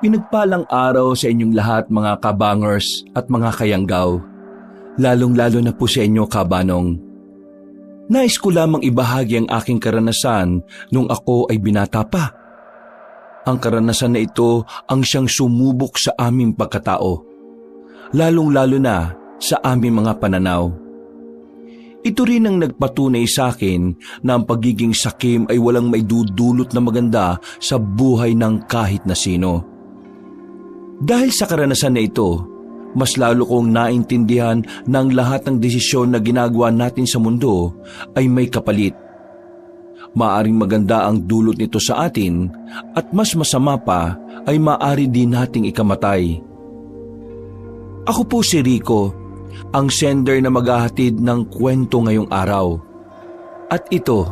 Pinagpalang araw sa inyong lahat mga kabangers at mga kayanggaw, lalong-lalo na po sa inyo kabanong. Nais ko lamang ibahagi ang aking karanasan nung ako ay binata pa. Ang karanasan na ito ang siyang sumubok sa aming pagkatao, lalong-lalo na sa aming mga pananaw. Ito rin ang nagpatunay sa akin na ang pagiging sakim ay walang maidudulot na maganda sa buhay ng kahit na sino. Dahil sa karanasan na ito, mas lalo kong naintindihan na ang lahat ng desisyon na ginagawa natin sa mundo ay may kapalit. Maaring maganda ang dulot nito sa atin at mas masama pa ay maaari din nating ikamatay. Ako po si Rico, ang sender na maghahatid ng kwento ngayong araw. At ito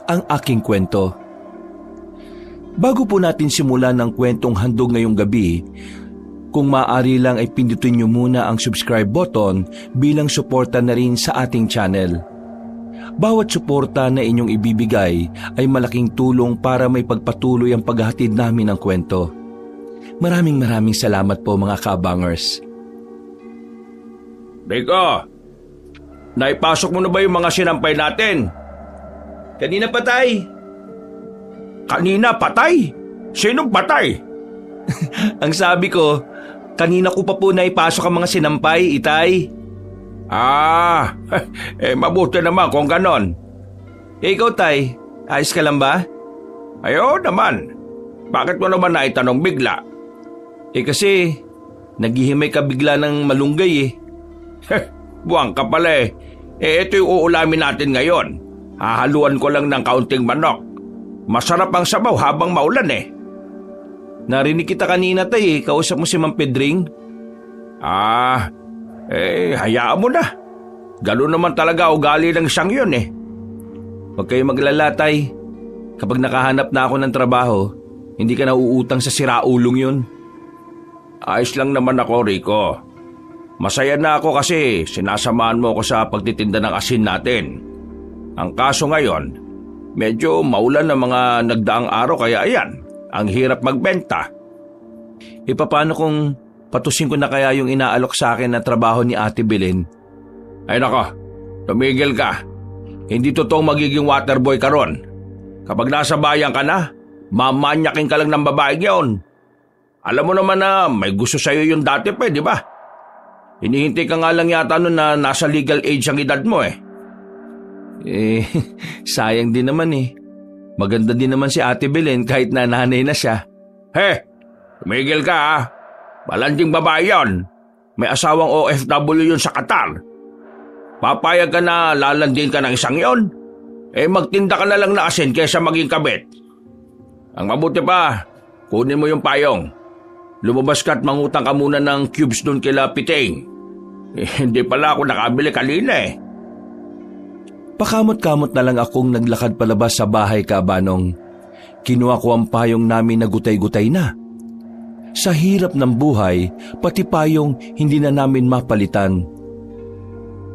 ang aking kwento. Bago po natin simulan ng kwentong handog ngayong gabi, kung maaari lang ay pindutin niyo muna ang subscribe button bilang suporta na rin sa ating channel. Bawat suporta na inyong ibibigay ay malaking tulong para may pagpatuloy ang paghahatid namin ng kwento. Maraming salamat po mga kabangers. Rico, naipasok mo na ba yung mga sinampay natin? Kanina patay. Kanina patay? Sinong patay? Ang sabi ko, kanina ko pa po naipasok ang mga sinampay, Itay. Mabuti naman kung ganon. Ikaw, Tay, ayos ka lang ba? Ayo naman. Bakit mo naman naitanong bigla? Kasi, naghihimay ka bigla ng malunggay Buwang ka pala ito yung uulamin natin ngayon. Hahaluan ko lang ng kaunting manok. Masarap ang sabaw habang maulan Narinig kita kanina, Tay, kausap mo si Mang Pedring. Hayaan mo na. Gano'n naman talaga ugali ng siyang yun Huwag kayo maglala, Tay. Kapag nakahanap na ako ng trabaho, hindi ka na uutang sa siraulong yun. Ayos lang naman ako, Rico. Masaya na ako kasi sinasamahan mo ako sa pagtitinda ng asin natin. Ang kaso ngayon, medyo maulan ng mga nagdaang araw kaya ayan, ang hirap magbenta. Paano kung patusin ko na kaya yung inaalok sa akin na trabaho ni Ate Belen? Ay nako, tumigil ka. Hindi totoong magiging waterboy ka ron. Kapag nasa bayan ka na, mamanyakin ka lang ng babaeng yun. Alam mo naman na may gusto sa'yo yung dati pa, di ba? Hinihintay ka nga lang yata nun na nasa legal age ang edad mo sayang din naman Maganda din naman si Ate Belen kahit na nanay na siya. Tumigil ka Balanding babae yon. May asawang OFW yun sa Qatar. Papayag ka na lalandin ka ng isang yon? Magtinda ka na lang na asin kaysa maging kabit. Ang mabuti pa, kunin mo yung payong. Lumabas ka at mangutang ka muna ng cubes doon kila Piting. Hindi pala ako nakabili kanina Pakamot-kamot na lang akong naglakad palabas sa bahay, kabanong. Kinuha ko ang payong namin na gutay-gutay na. Sa hirap ng buhay, pati payong hindi na namin mapalitan.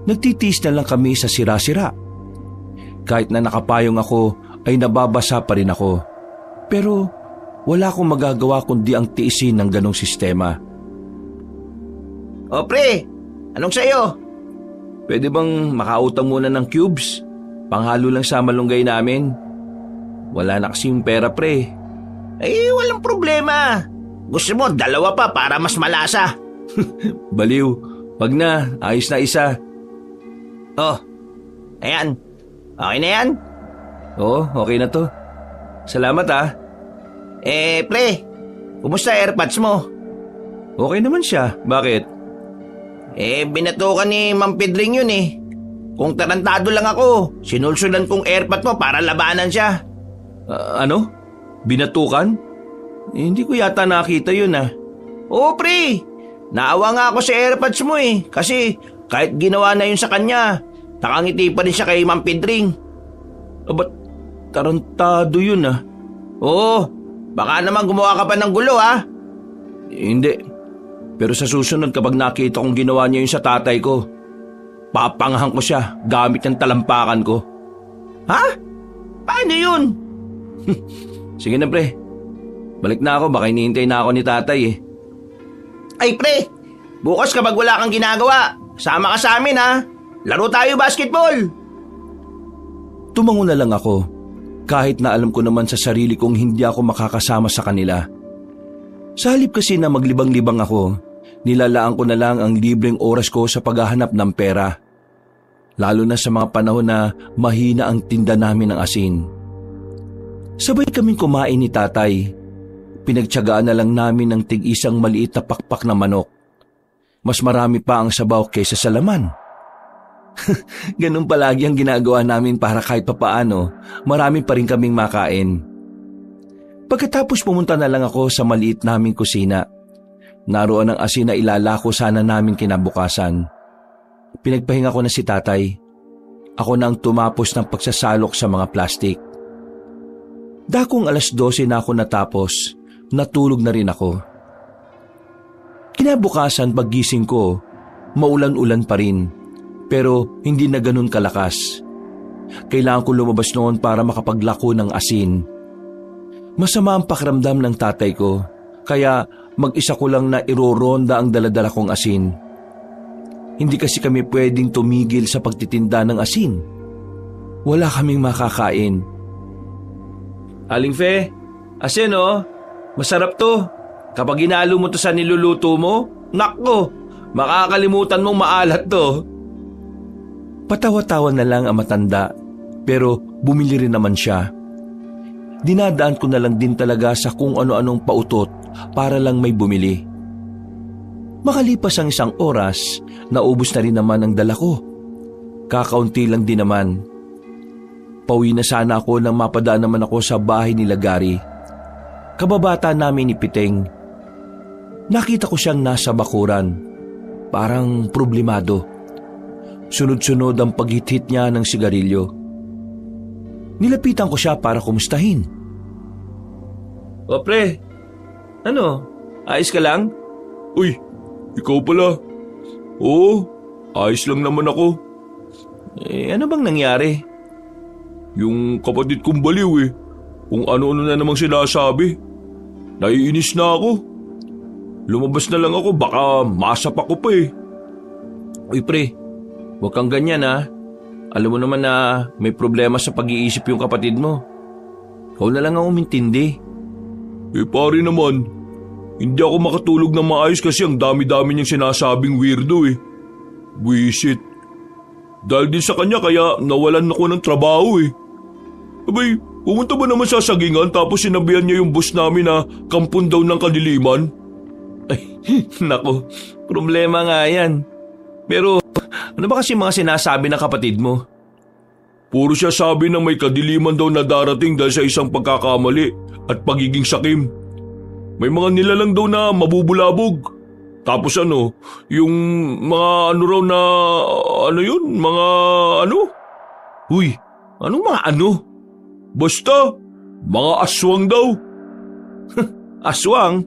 Nagtitiis na lang kami sa sira-sira. Kahit na nakapayong ako, ay nababasa pa rin ako. Pero wala akong magagawa kundi ang tiisin ng ganong sistema. Pre, anong sayo? Pwede bang makautang muna ng cubes? Panghalo lang sa malunggay namin. Wala na kasing pera, pre. Walang problema. Gusto mo, 2 pa para mas malasa. Baliw. Wag na, ayos na isa. Ayan. Okay na yan? Oo, okay na to. Salamat Pre, kumusta AirPods mo? Okay naman siya. Bakit? Binatukan ni Mang Pedring yun Kung tarantado lang ako, sinulsulan kong AirPod mo para labanan siya. Ano? Binatukan? Hindi ko yata nakita yun Oo, pre. Naawa nga ako sa AirPods mo kasi kahit ginawa na yun sa kanya, nakangiti pa rin siya kay Mang Pedring. Ba't tarantado yun Oo, baka naman gumawa ka pa ng gulo Hindi. Pero sa susunod kapag nakita kong ginawa niya yun sa tatay ko, papangahan ko siya gamit ng talampakan ko. Ha? Paano yun? Sige na, pre. Balik na ako, baka hinihintay na ako ni tatay eh. Ay pre, bukas kapag wala kang ginagawa, sama ka sa amin ha. Laro tayo basketball. Tumango na lang ako, kahit na alam ko naman sa sarili kong hindi ako makakasama sa kanila. Sa halip kasi na maglibang-libang ako, nilalaan ko na lang ang libreng oras ko sa paghahanap ng pera. Lalo na sa mga panahon na mahina ang tinda namin ng asin. Sabay kaming kumain ni tatay. Pinagtiyagaan na lang namin ng tig-isang maliit na pakpak na manok. Mas marami pa ang sabaw kaysa sa laman. Ganun palagi ang ginagawa namin para kahit papaano, marami pa rin kaming makain. Pagkatapos pumunta na lang ako sa maliit naming kusina. Naroon ang asin na ilalako sana namin kinabukasan. Pinagpahinga ko na si tatay. Ako na ang tumapos ng pagsasalok sa mga plastik. Dakong 12:00 na ako natapos, natulog na rin ako. Kinabukasan paggising ko, maulan-ulan pa rin, pero hindi na ganun kalakas. Kailangan ko lumabas noon para makapaglako ng asin. Masama ang pakiramdam ng tatay ko, kaya mag-isa ko lang na iroronda ang daladala kong asin. Hindi kasi kami pwedeng tumigil sa pagtitinda ng asin. Wala kaming makakain. Aling Fe, asin oh, masarap to. Kapag inalo mo to sa niluluto mo, nakko, makakalimutan mong maalat to. Patawa-tawa na lang ang matanda, pero bumili rin naman siya. Dinadaan ko na lang din talaga sa kung ano-anong pautot para lang may bumili. Makalipas ang 1 oras, naubos na rin naman ang dala ko. Kakaunti lang din naman. Pauwi na sana ako nang mapadaan naman ako sa bahay nila Gary. Kababata namin ni Piteng. Nakita ko siyang nasa bakuran. Parang problemado. Sunod-sunod ang paghit-hit niya ng sigarilyo. Nilapitan ko siya para kumustahin. O pre, ano? Ayos ka lang? Uy, ikaw pala. Oo, ayos lang naman ako. Ano bang nangyari? Yung kapatid kong baliw eh. Kung ano-ano na namang sinasabi. Naiinis na ako. Lumabas na lang ako, baka masapak ko pa eh. Uy pre, huwag kang ganyan ha. Alam mo naman na may problema sa pag-iisip yung kapatid mo. Ikaw na lang ang umintindi. Pare naman, hindi ako makatulog na maayos kasi ang dami-dami niyang sinasabing weirdo eh. Buisit. Dahil din sa kanya kaya nawalan ako ng trabaho eh. Abay, pumunta ba naman sa sagingan tapos sinabihan niya yung boss namin na kampun daw ng kadiliman? Ay, nako, problema nga yan. Pero ano ba kasi mga sinasabi ng kapatid mo? Puro siya sabi na may kadiliman daw na darating dahil sa isang pagkakamali at pagiging sakim. May mga nilalang daw na mabubulabog. Tapos yung mga ano raw na, mga ano? Uy, anong mga ano? Basta, mga aswang daw. Aswang?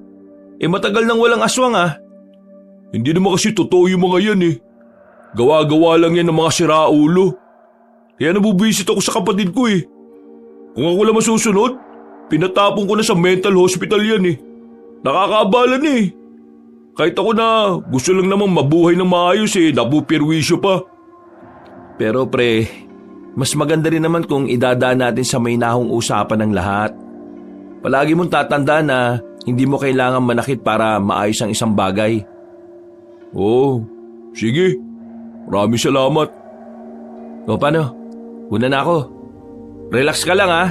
Matagal nang walang aswang ah. Hindi naman kasi totoo yung mga yan eh. Gawa-gawa lang yan ng mga siraulo. Kaya nabubisit ako sa kapatid ko eh. Kung ako lang masusunod, pinatapon ko na sa mental hospital yan eh. Nakakaabala na eh. Kahit ako na gusto lang namang mabuhay ng maayos eh, napupirwisyo pa. Pero pre, mas maganda rin naman kung idadaan natin sa may nahong usapan ng lahat. Palagi mong tatandaan na hindi mo kailangan manakit para maayos ang isang bagay. Oo, sige. Maraming salamat. O paano? Una na ako. Relax ka lang ha.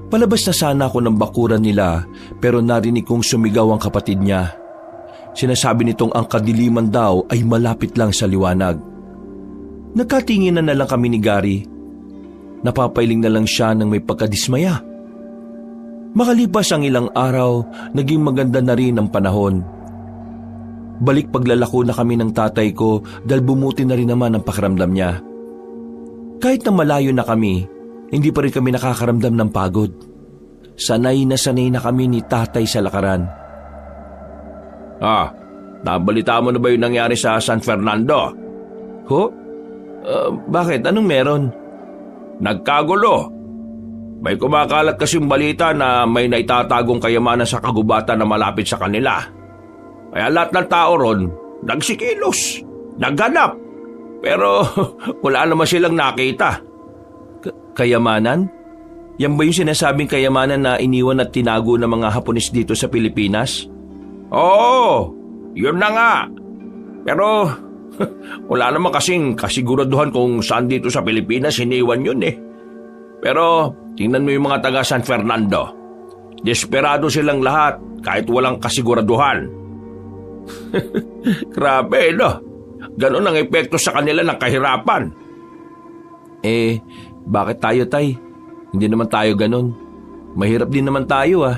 Palabas na sana ako ng bakuran nila pero narinig kong sumigaw ang kapatid niya. Sinasabi nitong ang kadiliman daw ay malapit lang sa liwanag. Nagkatinginan na lang kami ni Gary. Napapailing na lang siya ng may pagkadismaya. Makalipas ang ilang araw, naging maganda na rin ang panahon. Balik paglalako na kami ng tatay ko dahil bumuti na rin naman ang pakiramdam niya. Kahit na malayo na kami, hindi pa rin kami nakakaramdam ng pagod. Sanay na kami ni tatay sa lakaran. Nabalita mo na ba yung nangyari sa San Fernando? Ho? Bakit? Anong meron? Nagkagulo. May kumakalat kasing balita na may naitatagong kayamanan sa kagubatan na malapit sa kanila. Kaya lahat ng tao ron, nagsikilos, naghanap. Pero wala naman silang nakita. Kayamanan? Yan ba yung sinasabing kayamanan na iniwan at tinago ng mga Hapones dito sa Pilipinas? Oo, yun na nga. Pero wala naman kasing kasiguraduhan kung saan dito sa Pilipinas iniwan yun eh. Pero tingnan mo yung mga taga San Fernando. Desperado silang lahat kahit walang kasiguraduhan. Grabe, no? Ganon ang epekto sa kanila ng kahirapan. Bakit tayo, Tay? Hindi naman tayo ganon. Mahirap din naman tayo, ah.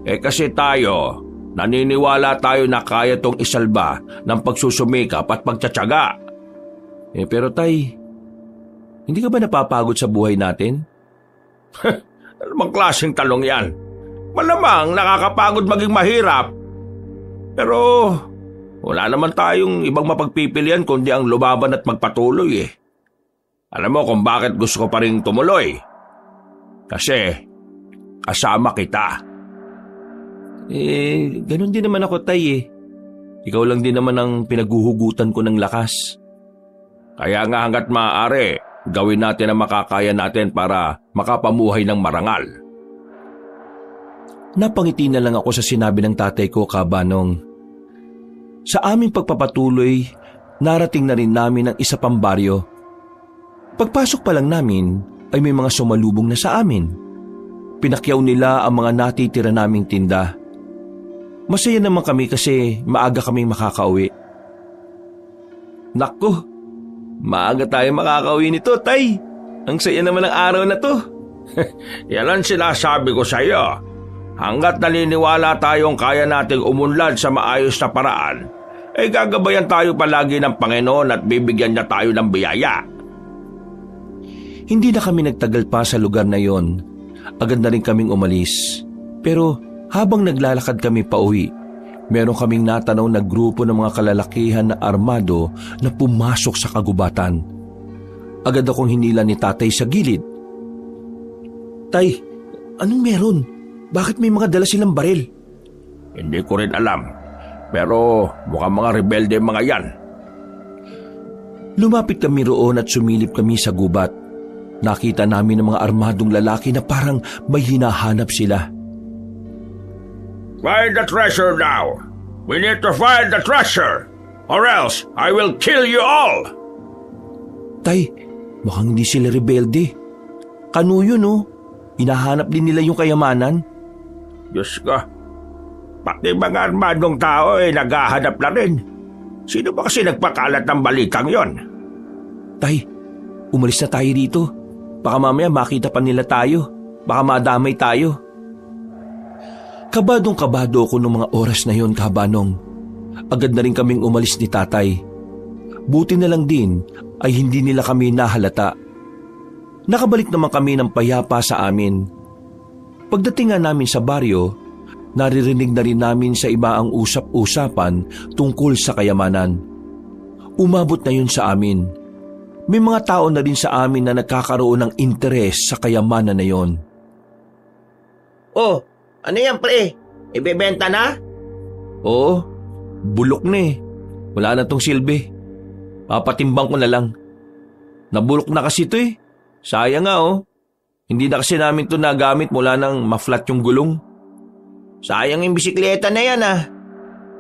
Kasi tayo, naniniwala tayo na kaya tong isalba ng pagsusumikap at pagtsatsaga. Pero Tay, hindi ka ba napapagod sa buhay natin? Ano bang klaseng talong yan? Malamang nakakapagod maging mahirap. Pero wala naman tayong ibang mapagpipilian kundi ang lumaban at magpatuloy eh. Alam mo kung bakit gusto ko pa rin tumuloy? Kasi kasama kita. Ganun din naman ako, Tay eh. Ikaw lang din naman ang pinaguhugutan ko ng lakas. Kaya nga hanggat maaari, gawin natin ang makakaya natin para makapamuhay ng marangal. Napangiti na lang ako sa sinabi ng tatay ko, Kabanong. Sa aming pagpapatuloy, narating na rin namin ang isa pang baryo. Pagpasok pa lang namin ay may mga sumalubong na sa amin. Pinakyaw nila ang mga natitira naming tinda. Masaya naman kami kasi maaga kaming makakauwi. Naku, maaga tayo makakauwi nito, Tay. Ang saya naman ng araw na to. Yan ang sinasabi ko sa iyo. Hanggat naniniwala tayong kaya nating umunlad sa maayos na paraan, ay gagabayan tayo palagi ng Panginoon at bibigyan niya tayo ng biyaya. Hindi na kami nagtagal pa sa lugar na yon. Agad na rin kaming umalis. Pero habang naglalakad kami pauwi, meron kaming natanaw na grupo ng mga kalalakihan na armado na pumasok sa kagubatan. Agad akong hinila ni tatay sa gilid. Tay, anong meron? Bakit may mga dala silang baril? Hindi ko rin alam. Pero mukhang mga rebelde mga yan. Lumapit kami roon at sumilip kami sa gubat. Nakita namin ng mga armadong lalaki na parang may hinahanap sila. Find the treasure now. We need to find the treasure. Or else I will kill you all. Tay, mukhang hindi sila rebelde. Kanuyo no? Hinahanap din nila yung kayamanan. Diyos ko. Pati mga armadong tao ay naghahanap na rin. Sino ba kasi nagpakalat ng balitang yon? Tay, umalis na tayo dito. Baka mamaya makita pa nila tayo. Baka madamay tayo. Kabadong-kabado ako nung mga oras na yon, Kabanong. Agad na rin kaming umalis ni tatay. Buti na lang din ay hindi nila kami nahalata. Nakabalik naman kami ng payapa sa amin. Pagdating nga namin sa baryo, naririnig na rin namin sa iba ang usap-usapan tungkol sa kayamanan. Umabot na yun sa amin. May mga tao na rin sa amin na nagkakaroon ng interes sa kayamanan na yon. Oh, ano yan pre? Ibebenta na? Oo, bulok na eh. Wala na tong silbi. Papatimbang ko na lang. Nabulok na kasi ito eh. Sayang nga oh. Hindi na kasi namin ito nagamit mula nang ma-flat yung gulong. Sayang yung bisikleta na yan ah.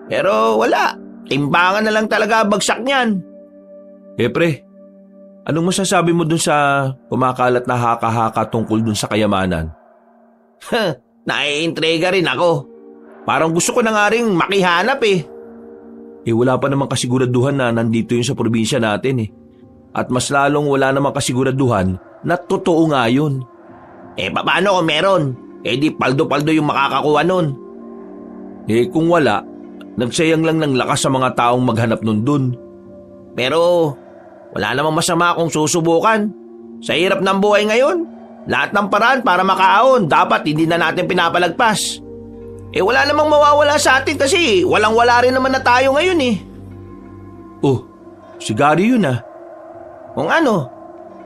Pero wala. Timbangan na lang talaga bagsak niyan. Pre, anong masasabi mo dun sa kumakalat na haka-haka tungkol dun sa kayamanan? Naiintriga rin ako. Parang gusto ko na nga rin makihanap eh. Wala pa namang kasiguraduhan na nandito yun sa probinsya natin eh. At mas lalong wala namang kasiguraduhan na totoo nga yun. Paano kung meron? Di paldo-paldo yung makakakuha nun. Kung wala, nagsayang lang ng lakas sa mga taong maghanap nun dun. Pero wala namang masama kung susubukan. Sa hirap ng buhay ngayon, lahat ng paraan para makaahon, dapat hindi na natin pinapalagpas. Wala namang mawawala sa atin kasi walang-wala rin naman na tayo ngayon eh. Oh, si Gary yun ah. Kung ano?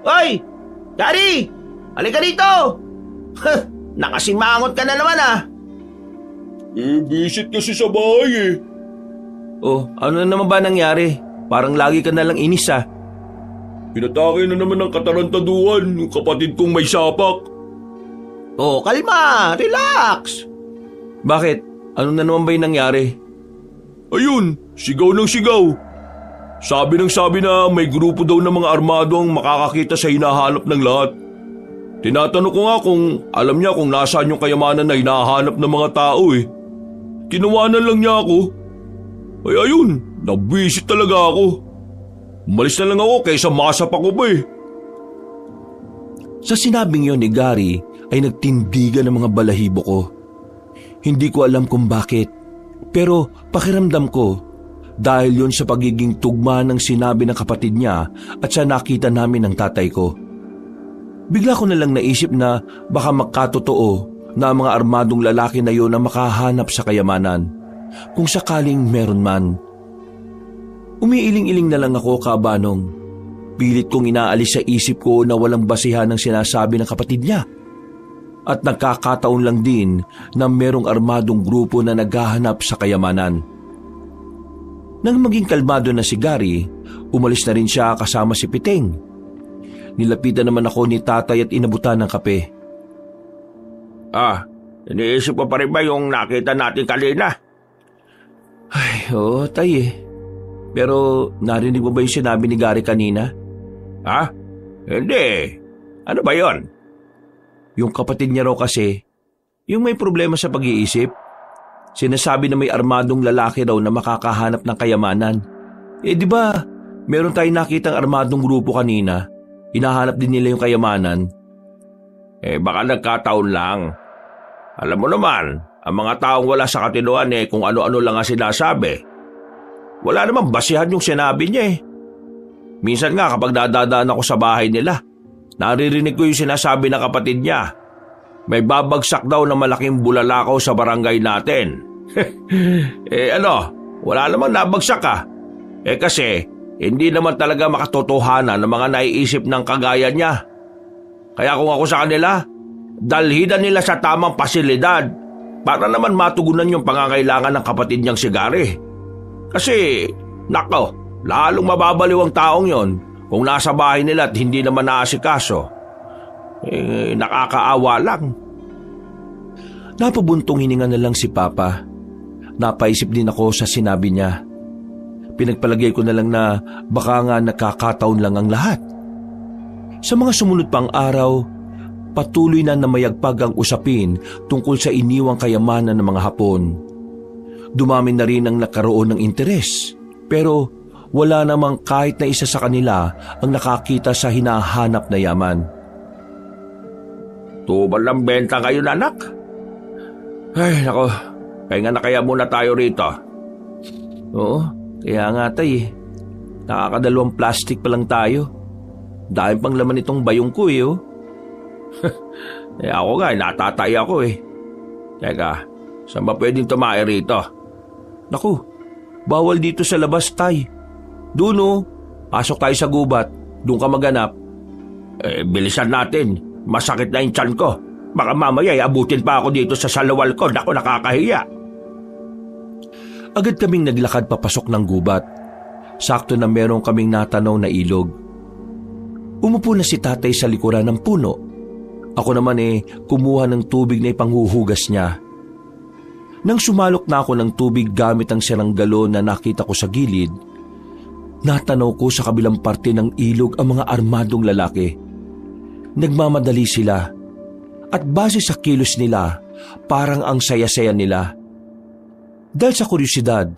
Hoy! Gary! Halika dito! Nakasimangot ka na naman ah. Visit kasi sa bahay eh. Oh, ano na naman ba nangyari? Parang lagi ka na lang inis ah. Pinatake na naman ng katarantaduhan yung kapatid kong may sapak. Oh, kalma, relax. Bakit? Ano na naman ba yung nangyari? Ayun, sigaw ng sigaw. Sabi na may grupo daw ng mga armado ang makakakita sa hinahanap ng lahat. Tinatanong ko nga kung alam niya kung nasaan yung kayamanan na hinahanap ng mga tao eh. Tinawanan lang niya ako. Ay ayun, nabwisit talaga ako. Umalis na lang ako kaysa masapak ko pa eh. Sa sinabing yon ni Gary ay nagtindigan ng mga balahibo ko. Hindi ko alam kung bakit, pero pakiramdam ko dahil yon sa pagiging tugma ng sinabi ng kapatid niya at sa nakita namin ng tatay ko. Bigla ko na lang naisip na baka magkatotoo na ang mga armadong lalaki na yon ang makahanap sa kayamanan, kung sakaling meron man. Umiiling-iling na lang ako, Kabanong. Pilit kong inaalis sa isip ko na walang basihan ng sinasabi ng kapatid niya. At nagkakataon lang din na merong armadong grupo na naghahanap sa kayamanan. Nang maging kalmado na si Gary, umalis na rin siya kasama si Piteng. Nilapitan naman ako ni tatay at inabutan ng kape. Iniisip ko pa rin ba yung nakita natin kanina? Ay, oo, tay eh. Pero narinig mo ba yung sinabi ni Gary kanina? Ha? Hindi. Ano ba yon? Yung kapatid niya raw kasi, yung may problema sa pag-iisip. Sinasabi na may armadong lalaki raw na makakahanap ng kayamanan. Di ba, meron tayong nakitang armadong grupo kanina. Hinahanap din nila yung kayamanan. Baka nagkataon lang. Alam mo naman, ang mga taong wala sa katinuan kung ano-ano lang ang sinasabi. Wala namang basihan yung sinabi niya eh. Minsan nga kapag dadadaan ako sa bahay nila, naririnig ko yung sinasabi ng kapatid niya. May babagsak daw na malaking bulalakaw sa barangay natin. Wala namang nabagsak ah. Kasi hindi naman talaga makatotohanan ng mga naiisip ng kagaya niya. Kaya kung ako sa kanila, dalhidan nila sa tamang pasilidad para naman matugunan yung pangangailangan ng kapatid niyang si Gary. Kasi, nako, lalong mababaliw ang taong yon kung nasa bahay nila at hindi naman naasikaso. Nakakaawa lang. Napabuntong hininga na lang si Papa. Napaisip din ako sa sinabi niya. Pinagpalagay ko na lang na baka nga nakakataon lang ang lahat. Sa mga sumunod pang araw, patuloy na namayagpag ang usapin tungkol sa iniwang kayamanan ng mga Hapon. Dumami na rin ang nakaroon ng interes, pero wala namang kahit na isa sa kanila ang nakakita sa hinahanap na yaman. Tubal ng benta ngayon, anak? Ay, nako, pahinga na kaya muna tayo rito. Oo, kaya nga tay eh. Nakakadalawang plastic pa lang tayo. Dahil pang laman itong bayong ko eh oh. Ako nga, natatay ako eh. Teka, saan ba pwedeng tumae rito? Naku, bawal dito sa labas tay. Doon oh, pasok tayo sa gubat. Doon ka maganap. Bilisan natin. Masakit na yung tiyan ko. Baka mamaya abutin pa ako dito sa salawal ko. Naku, nakakahiya. Agad kaming naglakad papasok ng gubat. Sakto na meron kaming natanaw na ilog. Umupo na si tatay sa likuran ng puno. Ako naman kumuha ng tubig na ipanghuhugas niya. Nang sumalok na ako ng tubig gamit ang sirang galon na nakita ko sa gilid, natanaw ko sa kabilang parte ng ilog ang mga armadong lalaki. Nagmamadali sila at base sa kilos nila, parang ang saya-saya nila. Dahil sa kuryosidad,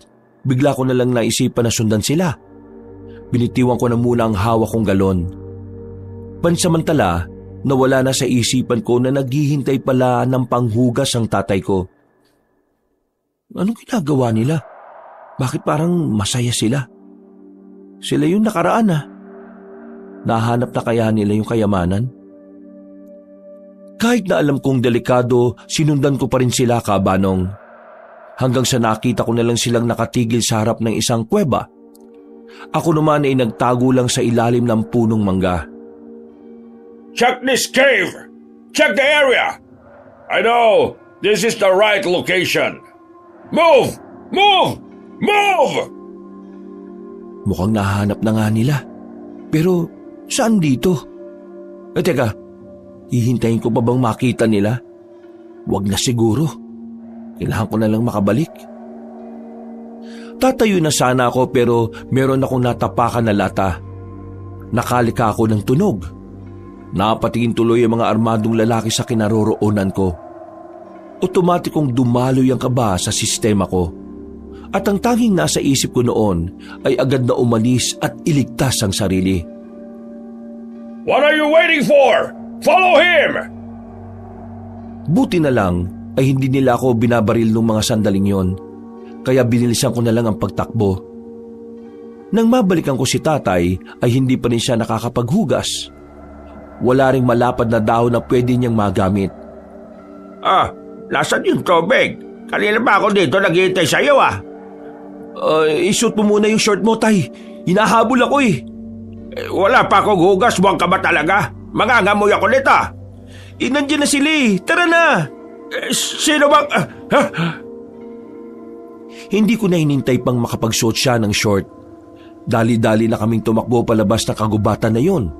bigla ko na lang naisipan na sundan sila. Binitiwan ko na muna ang hawak kong galon. Pansamantala, nawala na sa isipan ko na naghihintay pala ng panghugas ang tatay ko. Anong ginagawa nila? Bakit parang masaya sila? Sila yung nakaraan ah. Nahanap na kaya nila yung kayamanan? Kahit na alam kong delikado, sinundan ko pa rin sila, Kabanong. Hanggang sa nakita ko na lang silang nakatigil sa harap ng isang kuweba. Ako naman nagtago lang sa ilalim ng punong mangga. Check this cave! Check the area! I know this is the right location. Move! Move! Move! Mukhang nahanap na nga nila. Pero saan dito? Teka, hihintayin ko pa bang makita nila? Wag na siguro. Kailangan ko na lang makabalik. Tatayo na sana ako pero meron akong natapakan na lata. Nakalika ako ng tunog. Napatingin tuloy ang mga armadong lalaki sa kinaroroonan ko. Otomatikong dumaloy ang kaba sa sistema ko. At ang tanging nasa isip ko noon ay agad na umalis at iligtas ang sarili. What are you waiting for? Follow him! Buti na lang ay hindi nila ako binabaril nung mga sandaling yon, kaya binilisan ko na lang ang pagtakbo. Nang mabalikan ko si tatay ay hindi pa rin siya nakakapaghugas. Wala ring malapad na dahon na pwede niyang magamit. Nasaan yung tubig? Kanina pa ako dito naghihintay sa'yo Isuot mo muna yung short mo, tay. Hinahabol ako eh. Wala pa akong hugas, buwang ka ba talaga? Mangangamoy ako nito. Nandiyan na sila eh. Tara na. Sino bang... Hindi ko na hinintay pang makapagsuot siya ng short. Dali-dali na kaming tumakbo palabas ng kagubatan na yon.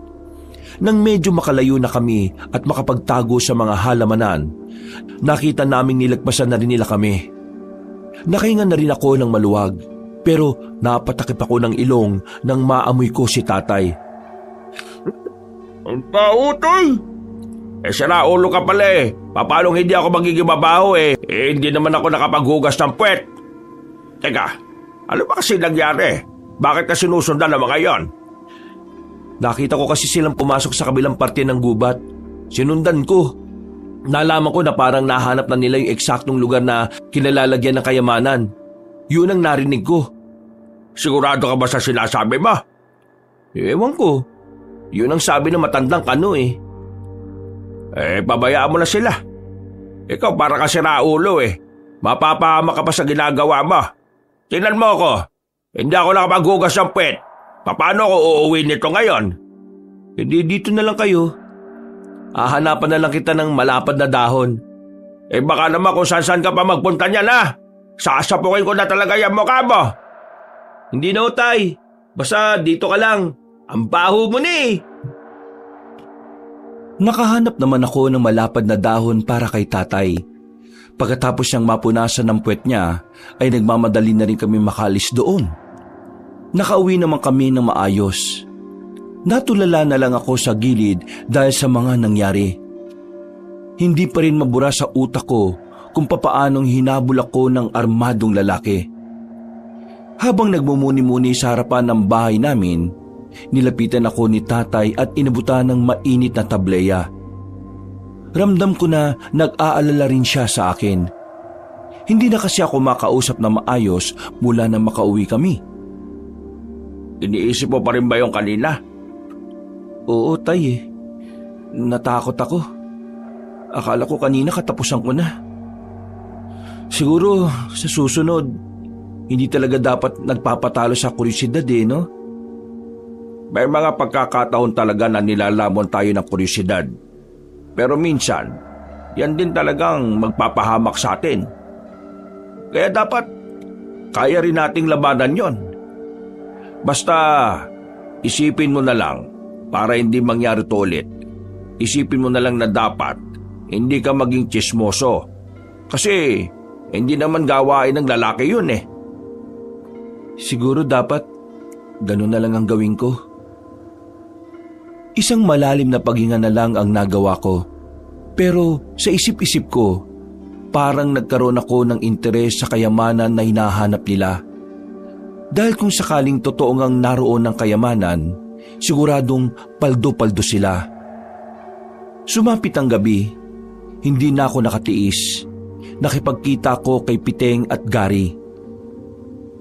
Nang medyo makalayo na kami at makapagtago sa mga halamanan, nakita naming nilagpasan na rin nila kami. Nakahinga na rin ako ng maluwag, pero napatakip ako ng ilong nang maamoy ko si tatay. Ang pautoy! Sira ulo ka pala eh. Paano hindi ako magiging babaho eh? Hindi naman ako nakapaghugas ng puwet. Teka, ano ba kasi nangyari? Bakit ka sinusundan ng mga yon? Nakita ko kasi silang pumasok sa kabilang parte ng gubat. Sinundan ko. Nalaman ko na parang nahanap na nila yung eksaktong lugar na kinalalagyan ng kayamanan. Yun ang narinig ko. Sigurado ka ba sa sinasabi mo? Ewan ko. Yun ang sabi ng matandang kano eh. Pabayaan mo na sila. Ikaw para kasi raulo eh. Mapapahama ka pa sa ginagawa mo. Tingnan mo ako. Hindi ako nakapaghugas ng puwet. Paano ako uuwi nito ngayon? Hindi dito na lang kayo. Hahanapan na lang kita ng malapad na dahon. Baka naman kung saan ka pa magpunta niyan ha. Sasapukin ko na talaga yung mukha mo. Hindi na utay. Basta dito ka lang. Ang baho mo ni. Nakahanap naman ako ng malapad na dahon para kay tatay. Pagkatapos niyang mapunasan ng puwet niya, ay nagmamadali na rin kami makalis doon. Nakauwi naman kami ng maayos. Natulala na lang ako sa gilid dahil sa mga nangyari. Hindi pa rin mabura sa utak ko kung papaanong hinabol ako ng armadong lalaki. Habang nagmumuni-muni sa harapan ng bahay namin, nilapitan ako ni tatay at inabutan ng mainit na tableya. Ramdam ko na nag-aalala rin siya sa akin. Hindi na kasi ako makausap na maayos mula na makauwi kami. Iniisip mo pa rin ba yung kanina? Oo, tay eh. Natakot ako. Akala ko kanina katapusan ko na. Siguro sa susunod, hindi talaga dapat nagpapatalo sa kuryosidad no? May mga pagkakataon talaga na nilalamon tayo ng kuryosidad. Pero minsan, yan din talagang magpapahamak sa atin. Kaya dapat, kaya rin nating labanan yon. Basta, isipin mo na lang para hindi mangyari to ulit. Isipin mo na lang na dapat hindi ka maging tsismoso. Kasi, hindi naman gawain ng lalaki yun eh. Siguro dapat, ganun na lang ang gawin ko. Isang malalim na paghinga na lang ang nagawa ko. Pero sa isip-isip ko, parang nagkaroon ako ng interes sa kayamanan na hinahanap nila. Dahil kung sakaling totoo ngang naroon ng kayamanan, siguradong paldo-paldo sila. Sumapit ang gabi, hindi na ako nakatiis. Nakipagkita ko kay Piteng at Gary.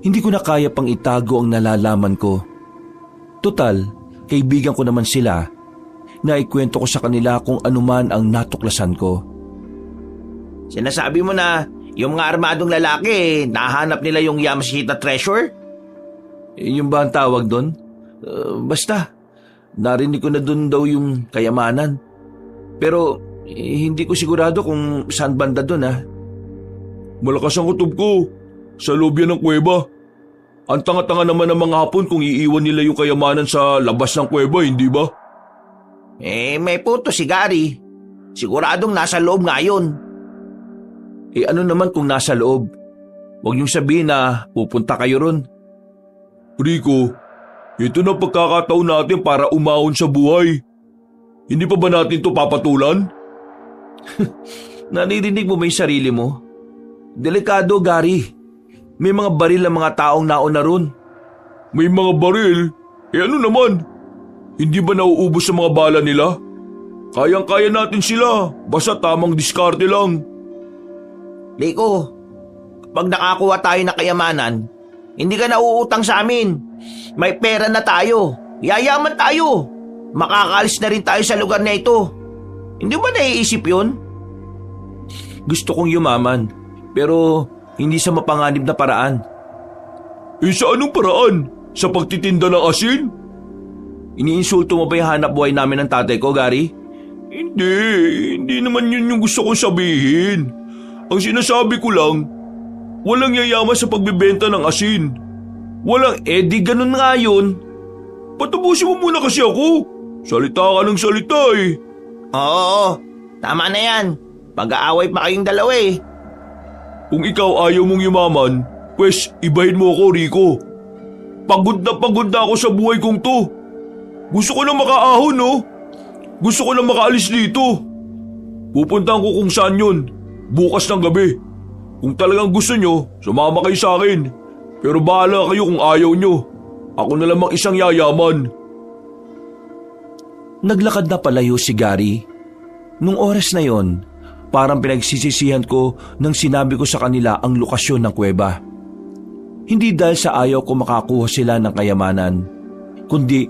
Hindi ko na kaya pang itago ang nalalaman ko. Total, kaibigan ko naman sila, na ikwento ko sa kanila kung anuman ang natuklasan ko. Sinasabi mo na yung mga armadong lalaki, nahanap nila yung Yamashita treasure? Yung ba ang tawag doon? Basta, narinig ko na doon daw yung kayamanan. Pero Hindi ko sigurado kung saan banda doon ha. Malakas ang kutob ko. Sa loob yan ng kuweba. Ang tanga-tanga naman ng mga Hapon kung iiwan nila yung kayamanan sa labas ng kuweba, hindi ba? May punto si Gary. Siguradong nasa loob nga yun. Ano naman kung nasa loob? Huwag niyong sabihin na pupunta kayo ron. Rico, ito na pagkakataon natin para umahon sa buhay. Hindi pa ba natin to papatulan? Naririnig mo ba yung sarili mo? Delikado, Gary. May mga baril ang mga taong nauna ron. May mga baril? Ano naman? Hindi ba nauubos sa mga bala nila? Kayang-kaya natin sila, basta tamang diskarte lang. Rico, kapag nakakuha tayo ng kayamanan, hindi ka nauutang sa amin. May pera na tayo. Yayaman tayo. Makakaalis na rin tayo sa lugar na ito. Hindi ba naiisip yun? Gusto kong yumaman, pero hindi sa mapanganib na paraan. Sa anong paraan? Sa pagtitinda ng asin? Iniinsulto mo ba yung hanap buhay namin ng tatay ko, Gary? Hindi naman yun yung gusto kong sabihin. Ang sinasabi ko lang, walang yayaman sa pagbibenta ng asin. Walang ganun nga yun. Patapusin mo muna kasi ako. Salita ka ng salita eh. Oo, tama na yan. Pag-aaway pa kayong dalawa eh. Kung ikaw ayaw mong yumaman, pues ibahin mo ako, Rico. Pagod na ako sa buhay kong to. Gusto ko na makaahon, no? Gusto ko na makaalis dito. Pupuntahan ko kung saan yun. Bukas ng gabi. Kung talagang gusto nyo, sumama kayo sa akin. Pero bahala kayo kung ayaw nyo. Ako na lamang isang yayaman. Naglakad na palayo si Gary. Nung oras na yon, parang pinagsisisihan ko nang sinabi ko sa kanila ang lokasyon ng kuweba. Hindi dahil sa ayaw ko makakuha sila ng kayamanan, kundi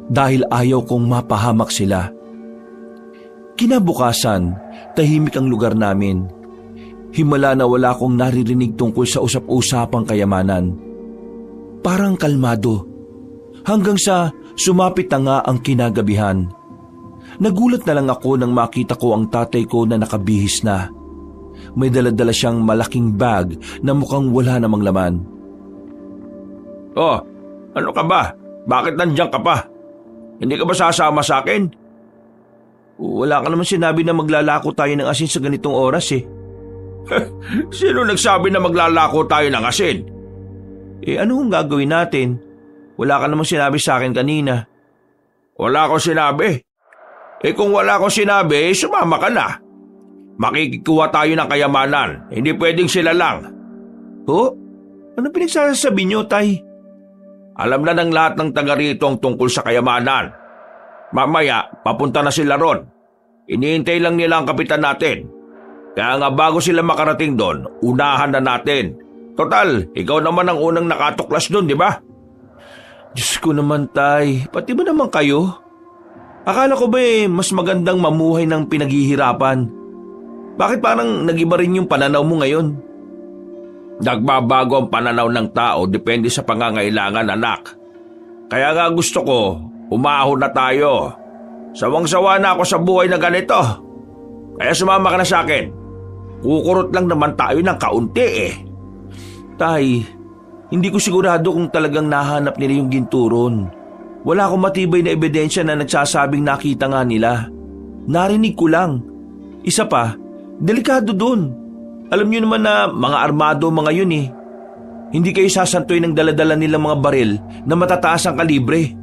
dahil ayaw kong mapahamak sila. Kinabukasan, tahimik ang lugar namin. Himala na wala akong naririnig tungkol sa usap-usapang kayamanan. Parang kalmado. Hanggang sa sumapit na nga ang kinagabihan. Nagulat na lang ako nang makita ko ang tatay ko na nakabihis na. May dala-dala siyang malaking bag na mukhang wala namang laman. Oh, ano ka ba? Bakit nandiyan ka pa? Hindi ka ba sasama sa akin? Wala ka naman sinabi na maglalako tayo ng asin sa ganitong oras eh. Sino nagsabi na maglalako tayo ng asin? Ano kung gagawin natin? Wala ka namang sinabi sa akin kanina. Wala akong sinabi. Kung wala akong sinabi, sumama ka na. Makikikuha tayo ng kayamanan. Hindi pwedeng sila lang. Oh? Ano pinagsasabi niyo, Tay? Alam na ng lahat ng taga rito ang tungkol sa kayamanan. Mamaya, papunta na sila ron. Iniintay lang nila ang kapitan natin. Kaya nga bago sila makarating doon, unahan na natin. Total, ikaw naman ang unang nakatuklas doon, di ba? Diyos ko naman, Tay. Pati ba naman kayo? Akala ko ba mas magandang mamuhay ng pinaghihirapan? Bakit parang nag-iba rin yung pananaw mo ngayon? Nagbabago ang pananaw ng tao depende sa pangangailangan, anak. Kaya nga gusto ko, umahon na tayo. Sawang-sawa na ako sa buhay na ganito. Kaya sumama ka na sa akin. Kukurot lang naman tayo ng kaunti eh. Tay, hindi ko sigurado kung talagang nahanap nila yung ginturon. Wala akong matibay na ebidensya na nagsasabing nakita nga nila. Narinig ko lang. Isa pa, delikado dun. Alam niyo naman na mga armado mga yun eh. Hindi kayo sasantoy ng daladala nilang mga baril na matataas ang kalibre.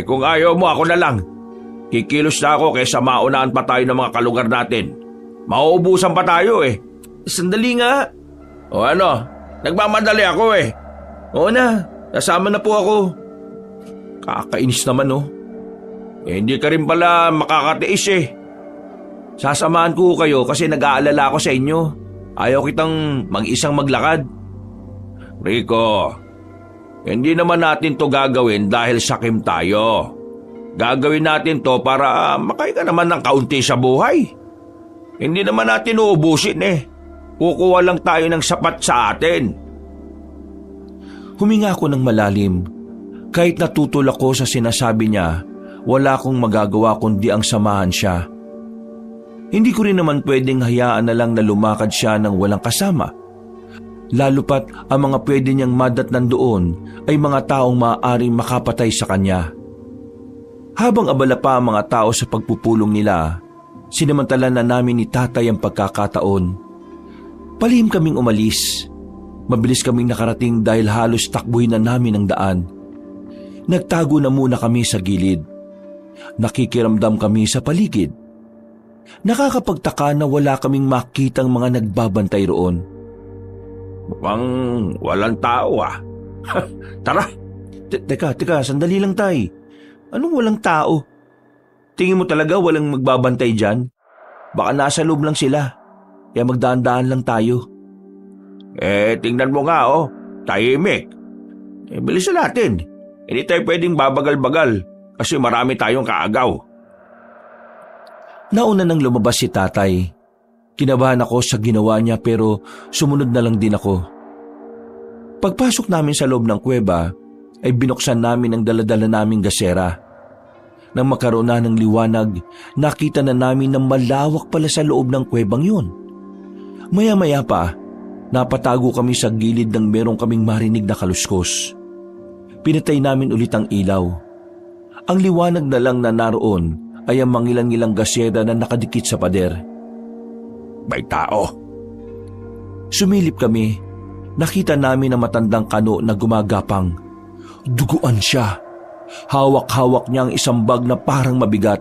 Kung ayaw mo, ako na lang. Kikilos na ako kaysa maunaan pa tayo ng mga kalugar natin. Mauubusan pa tayo eh. Sandali nga. O ano, nagmamadali ako eh. Oo na, nasama na po ako. Kakainis naman oh. Hindi ka rin pala makakatiis eh. Sasamahan ko kayo kasi nag-aalala ako sa inyo. Ayaw kitang mag-isang maglakad. Rico, hindi naman natin to gagawin dahil sakim tayo. Gagawin natin to para makain ka naman ng kaunti sa buhay. Hindi naman natin uubusin eh. Kukuha lang tayo ng sapat sa atin. Huminga ako ng malalim. Kahit natutol ako sa sinasabi niya, wala akong magagawa kundi ang samahan siya. Hindi ko rin naman pwedeng hayaan na lang na lumakad siya ng walang kasama. Lalo pat ang mga pwede niyang madatnan doon ay mga taong maaaring makapatay sa kanya. Habang abala pa ang mga tao sa pagpupulong nila, sinamantala na namin ni tatay ang pagkakataon. Palihim kaming umalis. Mabilis kaming nakarating dahil halos takbuhin na namin ang daan. Nagtago na muna kami sa gilid. Nakikiramdam kami sa paligid. Nakakapagtaka na wala kaming makitang mga nagbabantay roon. Mukhang walang tao ah. Tara. Teka, sandali lang tay. Anong walang tao? Tingin mo talaga walang magbabantay dyan? Baka nasa loob lang sila. Kaya magdaan-daan lang tayo. Tingnan mo nga tahimik. Bilisan natin. Hindi tayo pwedeng babagal-bagal kasi marami tayong kaagaw. Nauna nang lumabas si tatay. Kinabahan ako sa ginawa niya pero sumunod na lang din ako. Pagpasok namin sa loob ng kuweba ay binuksan namin ang daladala naming gasera. Nang magkaroon na ng liwanag, nakita na namin na malawak pala sa loob ng kuwebang yun. Maya-maya pa, napatago kami sa gilid ng merong kaming marinig na kaluskos. Pinatay namin ulit ang ilaw. Ang liwanag na lang na naroon ay ang mangilang-ilang gasera na nakadikit sa pader. May tao. Sumilip kami. Nakita namin ang matandang kano na gumagapang. Duguan siya. Hawak-hawak niya ang isang bag na parang mabigat.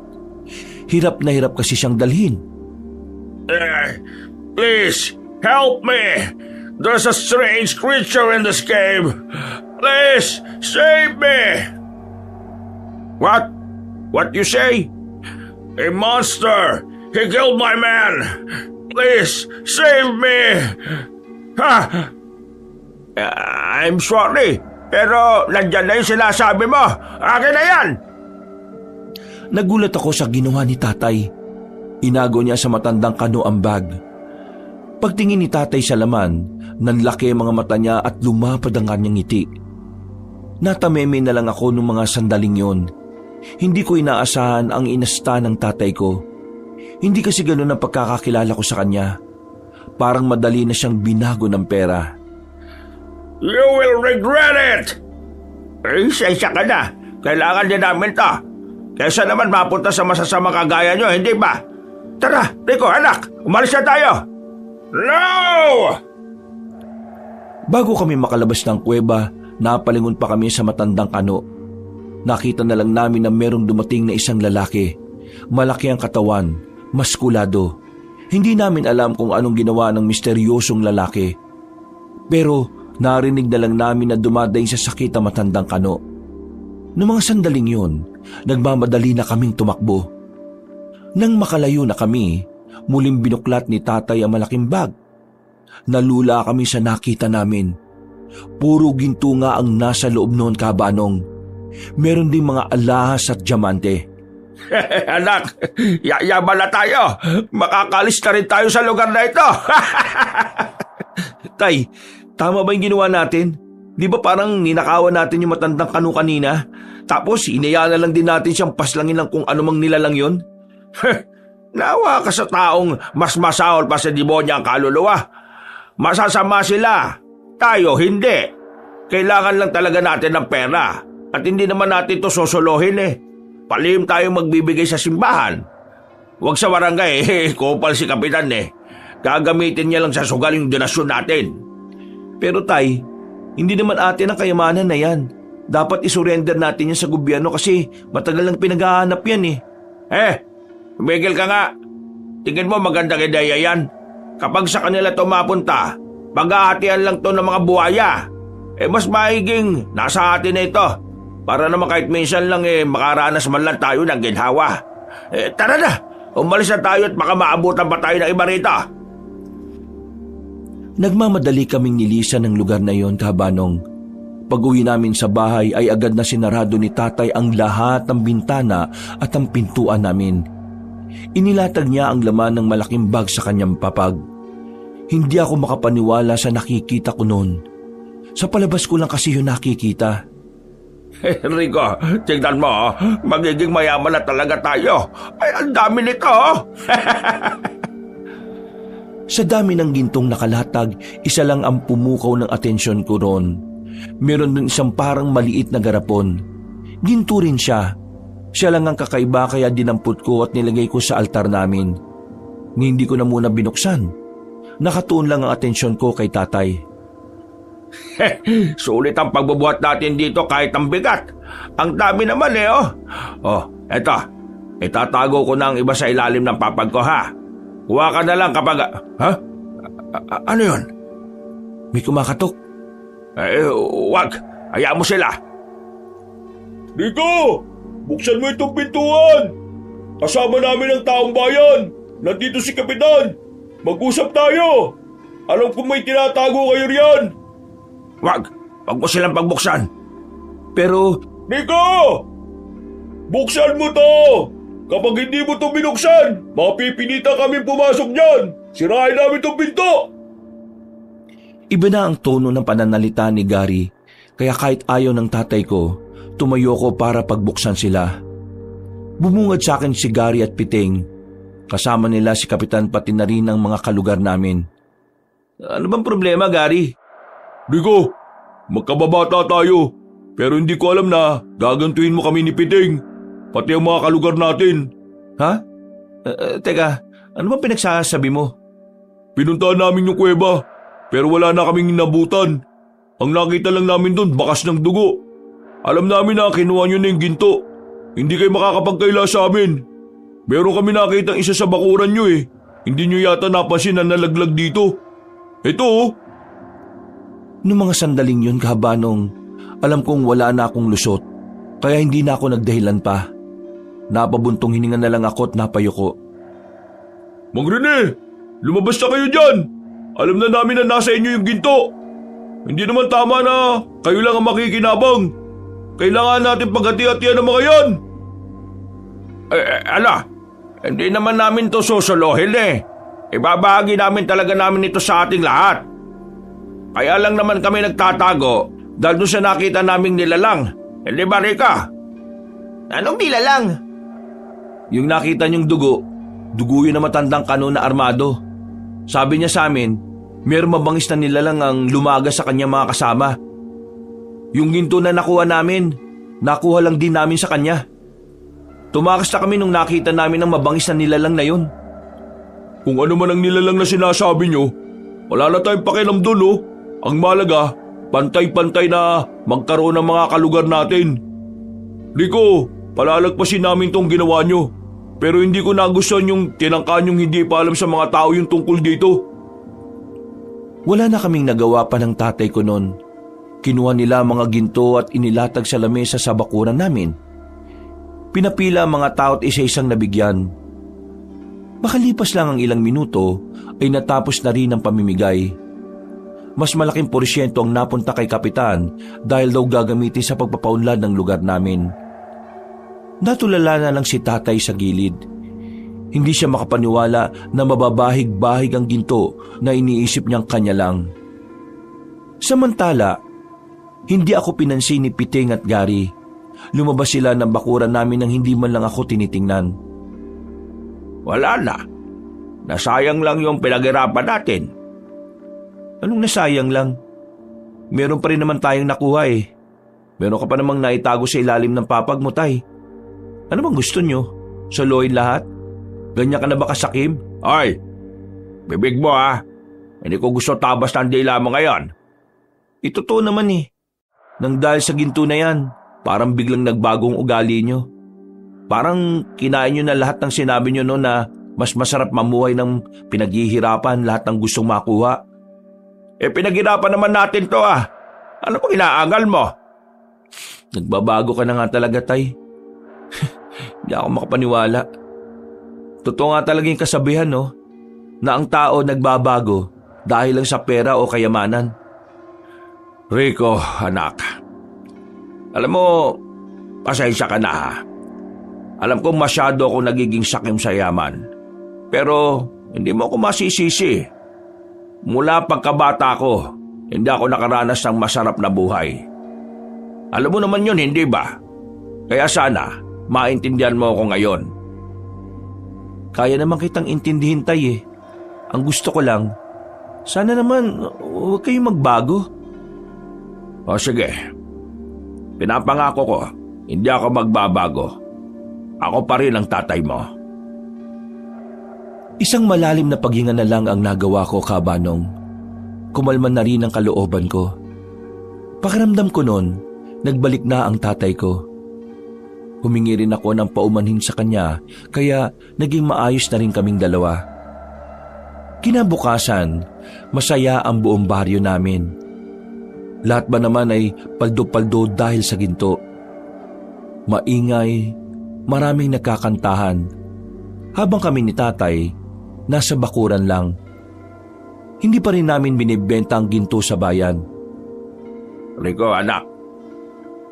Hirap na hirap kasi siyang dalhin. Please, help me! There's a strange creature in this cave. Please, save me! What? What you say? A monster! He killed my man! Please, save me! Ha! I'm sorry, pero nandyan na yung sinasabi mo. Akin na yan! Nagulat ako sa ginawa ni tatay. Inago niya sa matandang kano ang bag. Pagtingin ni tatay sa laman, nanlaki ang mga mata niya at lumapad ang kanyang ngiti. Natameme na lang ako nung mga sandaling yon. Hindi ko inaasahan ang inasta ng tatay ko. Hindi kasi ganun ang pagkakakilala ko sa kanya. Parang madali na siyang binago ng pera. You will regret it! Isa ka na. Kailangan din namin to. Kaysa naman mapunta sa masasama kagaya nyo, hindi ba? Tara, Rico, anak, umalis na tayo! No! Bago kami makalabas ng kuweba, napalingon pa kami sa matandang kano. Nakita na lang namin na merong dumating na isang lalaki. Malaki ang katawan, maskulado. Hindi namin alam kung anong ginawa ng misteryosong lalaki. Pero narinig na lang namin na dumadaing sa sakit ang matandang kano. Noong mga sandaling yun, nagmamadali na kaming tumakbo. Nang makalayo na kami, muling binuklat ni tatay ang malaking bag. Nalula kami sa nakita namin. Puro ginto nga ang nasa loob noon, kabanong. Meron din mga alahas at diamante. Anak, yayaman na tayo. Makakalis na rin tayo sa lugar na ito. Tay, tama ba yung ginawa natin? Di ba parang ninakawan natin yung matandang kano kanina? Tapos inaya na lang din natin siyang paslangin ng kung anumang nilalang yon? Nawa ka sa taong mas masahol pa sa demonya ang kaluluwa. Masasama sila. Tayo hindi. Kailangan lang talaga natin ng pera. At hindi naman natin to sosolohin eh. Palihim tayong magbibigay sa simbahan. Huwag sa barangay, kupal si kapitan eh. Gagamitin niya lang sa sugal yung donasyon natin. Pero tay, hindi naman atin ang kayamanan na yan. Dapat isurrender natin yan sa gobyerno kasi matagal nang pinaghahanap yan eh. Tumigil ka nga. Tingin mo magandang ideya yan. Kapag sa kanila to mapunta, paghahatian lang to ng mga buhaya. Mas maiging nasa atin na ito. Para naman kahit minsan lang makaranas man lang tayo ng ginhawa. Tara na, umalis na tayo at baka maabutan pa tayo ng iba rito. Nagmamadali kaming nilisan ng lugar na yon, kabanong. Pag-uwi namin sa bahay ay agad na sinarado ni tatay ang lahat ng bintana at ang pintuan namin. Inilatag niya ang laman ng malaking bag sa kanyang papag. Hindi ako makapaniwala sa nakikita ko noon. Sa palabas ko lang kasi yun nakikita. Rico, tignan mo, magiging mayaman na talaga tayo. Ay, ang dami nito. Sa dami ng gintong nakalatag, isa lang ang pumukaw ng atensyon ko roon. Meron din isang parang maliit na garapon. Ginto rin siya. Siya lang ang kakaiba kaya dinampot ko at nilagay ko sa altar namin. Hindi ko na muna binuksan. Nakatuon lang ang atensyon ko kay tatay. Sulit ang pagbubuhat natin dito kahit ang bigat. Ang dami naman oh. Oh, eto. Itatago ko na ang iba sa ilalim ng papag ko ha. Kuha ka na lang kapag... Ha? Ano yun? May kumakatok. Wag. Hayaan mo sila. Rico! Buksan mo itong pintuan! Kasama namin ang taong bayan! Nandito si Kapitan! Mag-usap tayo! Alam kong may tinatago kayo riyan! Wag mo silang pagbuksan. Pero... Rico! Buksan mo to! Kapag hindi mo to binuksan, mapipilitan kami pumasok dyan! Sirain namin itong pinto! Iba na ang tono ng pananalita ni Gary, kaya kahit ayaw ng tatay ko, tumayo ko para pagbuksan sila. Bumungad sa akin si Gary at Piting. Kasama nila si Kapitan pati na rin ang mga kalugar namin. Ano bang problema, Gary? Rico, magkababata tayo. Pero hindi ko alam na gagantuin mo kami ni Piting. Pati ang mga kalugar natin. Ha? Teka, ano bang pinagsasabi mo? Pinuntahan namin yung kuweba, pero wala na kaming inabutan. Ang nakita lang namin doon, bakas ng dugo. Alam namin na kinuha nyo na yung ginto. Hindi kayo makakapagkaila sa amin. Meron kami nakitang isa sa bakuran nyo eh. Hindi nyo yata napansin na nalaglag dito. Ito oh. Noong mga sandaling yun, kahabanong, alam kong wala na akong lusot. Kaya hindi na ako nagdahilan pa. Napabuntong hininga na lang ako at napayuko. Mang Rene, lumabas na kayo dyan. Alam na namin na nasa inyo yung ginto. Hindi naman tama na kayo lang ang makikinabang. Kailangan natin paghati-hatian ng mga yan. Hindi naman namin to susuluhin eh. Ibabahagi namin talaga namin ito sa ating lahat. Kaya lang naman kami nagtatago dahil doon sa nakita naming nilalang. Hindi ba, Rika? Anong nilalang? Yung nakita niyong dugo yun na matandang kano na armado. Sabi niya sa amin, mayroong mabangis na nilalang ang lumaga sa kanyang mga kasama. Yung ginto na nakuha namin, nakuha lang din namin sa kanya. Tumakas na kami nung nakita namin ang mabangis na nilalang na yun. Kung ano man ang nilalang na sinasabi nyo, wala na tayong pakialam dun oh. Ang malaga, pantay-pantay na magkaroon ng mga kalugar natin. Rico, palalagpasin namin tong ginawa nyo. Pero hindi ko nagustuhan yung tinangkaan yung hindi pa alam sa mga tao yung tungkol dito. Wala na kaming nagawa pa ng tatay ko noon. Kinuha nila ang mga ginto at inilatag sa lamesa sa bakuran namin. Pinapila ang mga tao at isa-isang nabigyan. Makalipas lang ang ilang minuto ay natapos na rin ang pamimigay. Mas malaking porsyento ang napunta kay Kapitan dahil daw gagamitin sa pagpapaunlad ng lugar namin. Natulala na lang si tatay sa gilid. Hindi siya makapaniwala na mababahig-bahig ang ginto na iniisip niyang kanya lang. Samantala, hindi ako pinansin ni Piting at Gary. Lumabas sila ng bakuran namin nang hindi man lang ako tinitingnan. Wala na. Nasayang lang yung pinaghirapan natin. Anong nasayang lang? Meron pa rin naman tayong nakuha eh. Meron ka pa namang naitago sa ilalim ng papag mo, tay. Ano bang gusto nyo? Soloyin lahat? Ganyan ka na ba kasakim? Ay, bibig mo ha. Hindi ko gusto tabas ng dila mo ngayon. Totoo naman eh. Nang dahil sa ginto na yan, parang biglang nagbagong ugali nyo. Parang kinain nyo na lahat ng sinabi nyo no na mas masarap mamuhay ng pinaghihirapan lahat ng gustong makuha. Pinaghirapan naman natin to ah. Ano pang inaangal mo? Nagbabago ka na nga talaga, tay. Hindi ako makapaniwala. Totoo nga talaga yung kasabihan, no? Na ang tao nagbabago dahil lang sa pera o kayamanan. Rico, anak. Alam mo, pasensya ka na ha. Alam kong masyado ako nagiging sakim sa yaman. Pero hindi mo ako masisisi. Mula pagkabata ko, hindi ako nakaranas ng masarap na buhay. Alam mo naman yun, hindi ba? Kaya sana, maintindihan mo ako ngayon. Kaya naman kitang intindihin, Tay eh. Ang gusto ko lang, sana naman huwag kayong magbago. O sige, pinapangako ko, hindi ako magbabago. Ako pa rin ang tatay mo. Isang malalim na paghinga na lang ang nagawa ko, Kabanong. Kumalma na rin ang kalooban ko. Pakiramdam ko noon, nagbalik na ang tatay ko. Humingi rin ako ng paumanhin sa kanya, kaya naging maayos na rin kaming dalawa. Kinabukasan, masaya ang buong baryo namin. Lahat ba naman ay paldo-paldo dahil sa ginto. Maingay, maraming nagkakantahan. Habang kami ni tatay, nasa bakuran lang. Hindi pa rin namin binibenta ang ginto sa bayan. Rico, anak,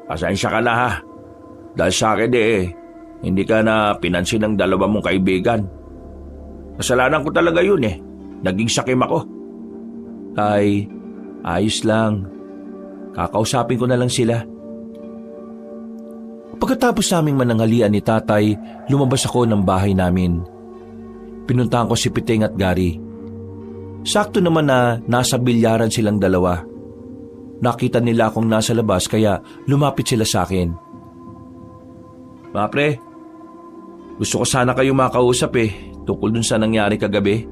pasensya ka na ha. Dahil sa akin hindi ka na pinansin ng dalawa mong kaibigan. Kasalanan ko talaga yun Naging sakim ako. Tay, ayos lang. Kakausapin ko na lang sila. Pagkatapos naming mananghalian ni tatay, lumabas ako ng bahay namin. Pinuntahan ko si Piting at Gary. Sakto naman na nasa bilyaran silang dalawa. Nakita nila akong nasa labas kaya lumapit sila sa akin. Mga pre, gusto ko sana kayo makausap tungkol dun sa nangyari kagabi.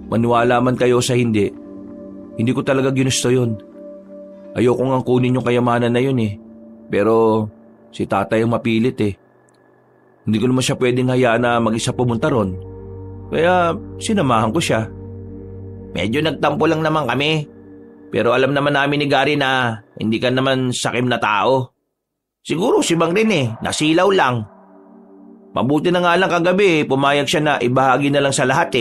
Maniwala man kayo sa hindi ko talaga ginusto yun. Ayoko nga kunin yung kayamanan na yun Pero si tatay ang mapilit Hindi ko naman siya pwedeng hayaan na mag-isa pumunta ron. Kaya sinamahan ko siya. Medyo nagtampo lang naman kami. Pero alam naman namin ni Gary na hindi ka naman sakim na tao. Siguro si Bang rin nasilaw lang. Mabuti na nga lang kagabi pumayag siya na ibahagi na lang sa lahat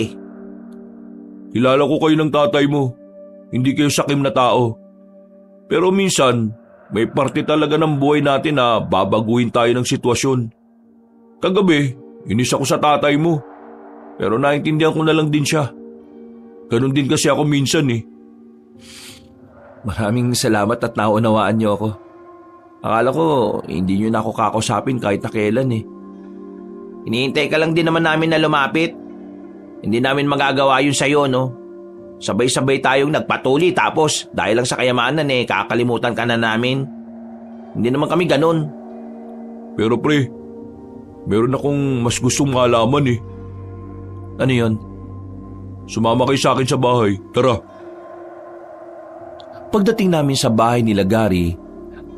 Kilala ko kayo ng tatay mo. Hindi kayo sakim na tao. Pero minsan, may parte talaga ng buhay natin na babaguhin tayo ng sitwasyon. Kagabi, inis ako sa tatay mo. Pero naintindihan ko na lang din siya. Ganun din kasi ako minsan Maraming salamat at naunawaan niyo ako. Akala ko hindi niyo na ako kakausapin kahit na kailan Hinihintay ka lang din naman namin na lumapit. Hindi namin magagawa yun sa'yo, no? Sabay-sabay tayong nagpatuli tapos dahil lang sa kayamanan kakalimutan ka na namin. Hindi naman kami ganun. Pero pre, meron akong mas gustong malaman Ano yon? Sumama kayo sa akin sa bahay. Tara. Pagdating namin sa bahay nila Gary,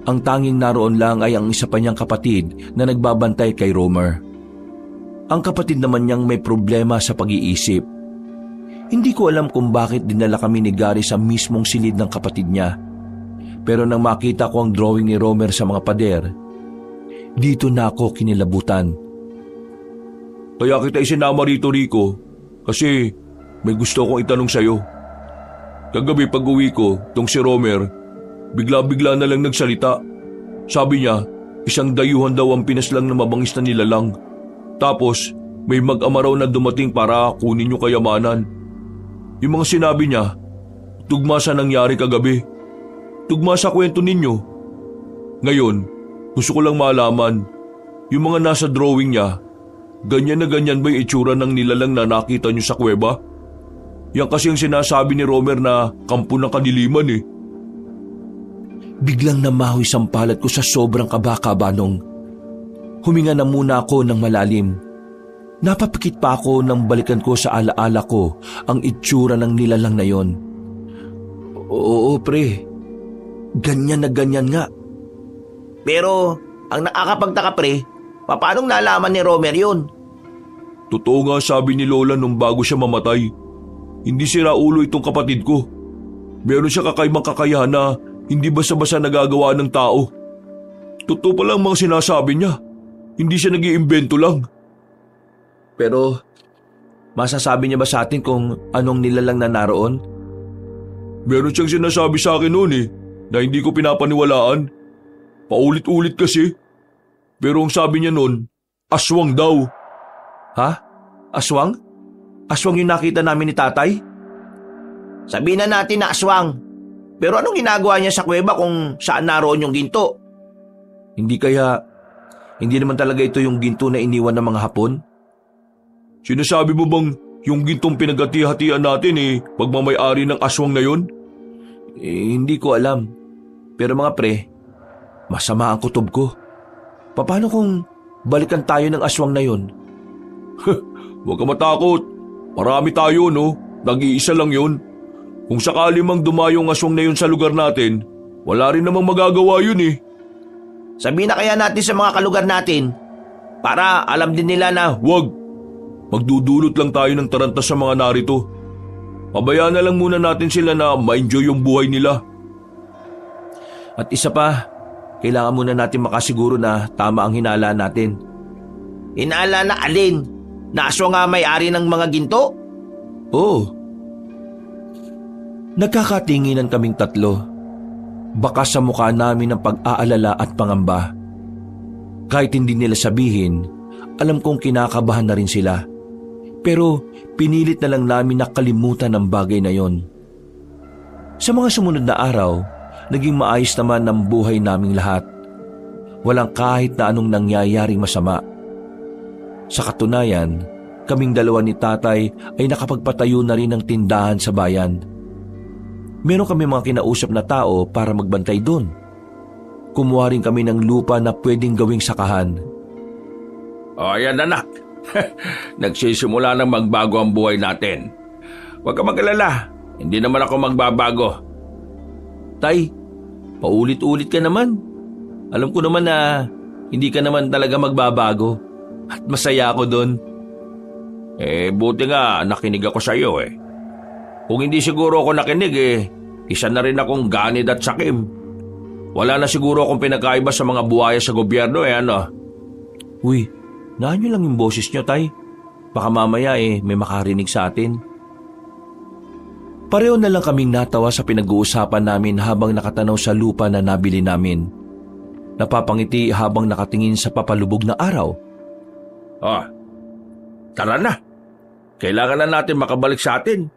ang tanging naroon lang ay ang isa pa niyang kapatid na nagbabantay kay Romer. Ang kapatid naman niyang may problema sa pag-iisip. Hindi ko alam kung bakit dinala kami ni Gary sa mismong silid ng kapatid niya. Pero nang makita ko ang drawing ni Romer sa mga pader, dito na ako kinilabutan. Kaya kita isinama rito, Rico, kasi may gusto akong itanong sa'yo. Kagabi pag-uwi ko, tong si Romer, bigla-bigla na lang nagsalita. Sabi niya, isang dayuhan daw ang pinaslang na mabangis na nilalang. Tapos, may mag-ama raw na dumating para kunin yung kayamanan. Yung mga sinabi niya, tugma sa nangyari kagabi. Tugma sa kwento ninyo. Ngayon, gusto ko lang malaman, yung mga nasa drawing niya, ganyan na ganyan ba yung itsura ng nilalang na nakita niyo sa kuweba? Yan kasi ang sinasabi ni Romer na kampo ng kadiliman Biglang namahoy sampalat ko sa sobrang kaba-kabanong. Huminga na muna ako ng malalim. Napapikit pa ako nang balikan ko sa alaala ko ang itsura ng nilalang na yon. Oo, pre. Ganyan na ganyan nga. Pero, ang nakakapagtaka pre, paanong nalaman ni Romer yun? Totoo nga sabi ni Lola nung bago siya mamatay. Hindi sira ulo itong kapatid ko. Meron siya kakaibang kakayahan na hindi basta-basta nagagawa ng tao. Totoo pa lang mga sinasabi niya. Hindi siya nag-iimbento lang. Pero, masasabi niya ba sa atin kung anong nilalang na naroon? Meron siyang sinasabi sa akin noon na hindi ko pinapaniwalaan. Paulit-ulit kasi. Pero ang sabi niya noon, aswang daw. Ha? Aswang? Aswang yung nakita namin ni tatay? Sabihin na natin na aswang. Pero anong ginagawa niya sa kuweba kung saan naroon yung ginto? Hindi naman talaga ito yung ginto na iniwan ng mga Hapon? Sinasabi mo bang yung gintong pinagati-hatian natin pagmamay-ari ng aswang na yon? Hindi ko alam. Pero mga pre, masama ang kutob ko. Paano kung balikan tayo ng aswang na yon? Huwag ka matakot. Marami tayo, no? Nag-iisa lang yun. Kung sakali mang dumayong aswang na yun sa lugar natin, wala rin namang magagawa yun Sabihin na kaya natin sa mga kalugar natin para alam din nila na Wag! Magdudulot lang tayo ng taranta sa mga narito. Pabayaan na lang muna natin sila na ma-enjoy yung buhay nila. At isa pa, kailangan muna natin makasiguro na tama ang hinala natin. Hinala na alin? Na aswang nga may-ari ng mga ginto? Oo. Nagkakatinginan kaming tatlo. Baka sa mukha namin ang pag-aalala at pangamba. Kahit hindi nila sabihin, alam kong kinakabahan na rin sila. Pero pinilit na lang namin na kalimutan ang bagay na yon. Sa mga sumunod na araw, naging maayos naman ang buhay naming lahat. Walang kahit na anong nangyayaring masama. Sa katunayan, kaming dalawa ni tatay ay nakapagpatayo na rin ng tindahan sa bayan. Meron kami mga kinausap na tao para magbantay doon. Kumuha rin kami ng lupa na pwedeng gawing sakahan. Ayan anak, nagsisimula nang magbago ang buhay natin. Huwag ka mag-alala, hindi naman ako magbabago. Tay, paulit-ulit ka naman. Alam ko naman na hindi ka naman talaga magbabago. At masaya ako doon. Buti nga nakinig ako sa iyo Kung hindi siguro ako nakinig isa na rin akong ganid at sakim. Wala na siguro akong pinakaiba sa mga buhaya sa gobyerno ano. Uy, naan nyo lang yung boses nyo, tay. Baka mamaya may makarinig sa atin. Pareho na lang kaming natawa sa pinag-uusapan namin habang nakatanaw sa lupa na nabili namin. Napapangiti habang nakatingin sa papalubog na araw. Tara na. Kailangan na natin makabalik sa atin.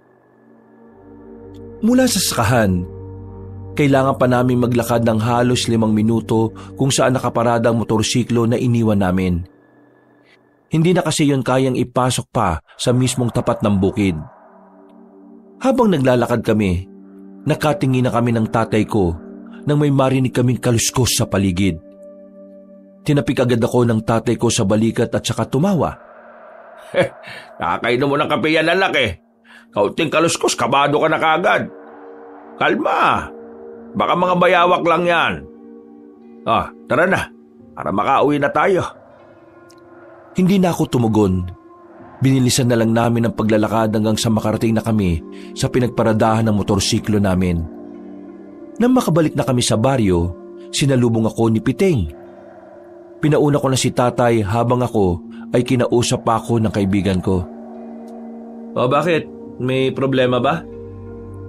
Mula sa sakahan, kailangan pa namin maglakad ng halos 5 minuto kung saan nakaparada ang motorsiklo na iniwan namin. Hindi na kasi yun kayang ipasok pa sa mismong tapat ng bukid. Habang naglalakad kami, nakatingin na kami ng tatay ko nang may marinig kaming kaluskos sa paligid. Tinapik agad ako ng tatay ko sa balikat at saka tumawa. Nakakainom mo ng kape yan anak Kaunting kaluskos, kabado ka na kaagad. Kalma. Baka mga bayawak lang yan. Tara na. Para makauwi na tayo. Hindi na ako tumugon. Binilisan na lang namin ang paglalakad hanggang sa makarating na kami sa pinagparadahan ng motorsiklo namin. Nang makabalik na kami sa baryo, sinalubong ako ni Piteng. Pinauna ko na si tatay habang ako ay kinausap pa ako ng kaibigan ko. Bakit? May problema ba?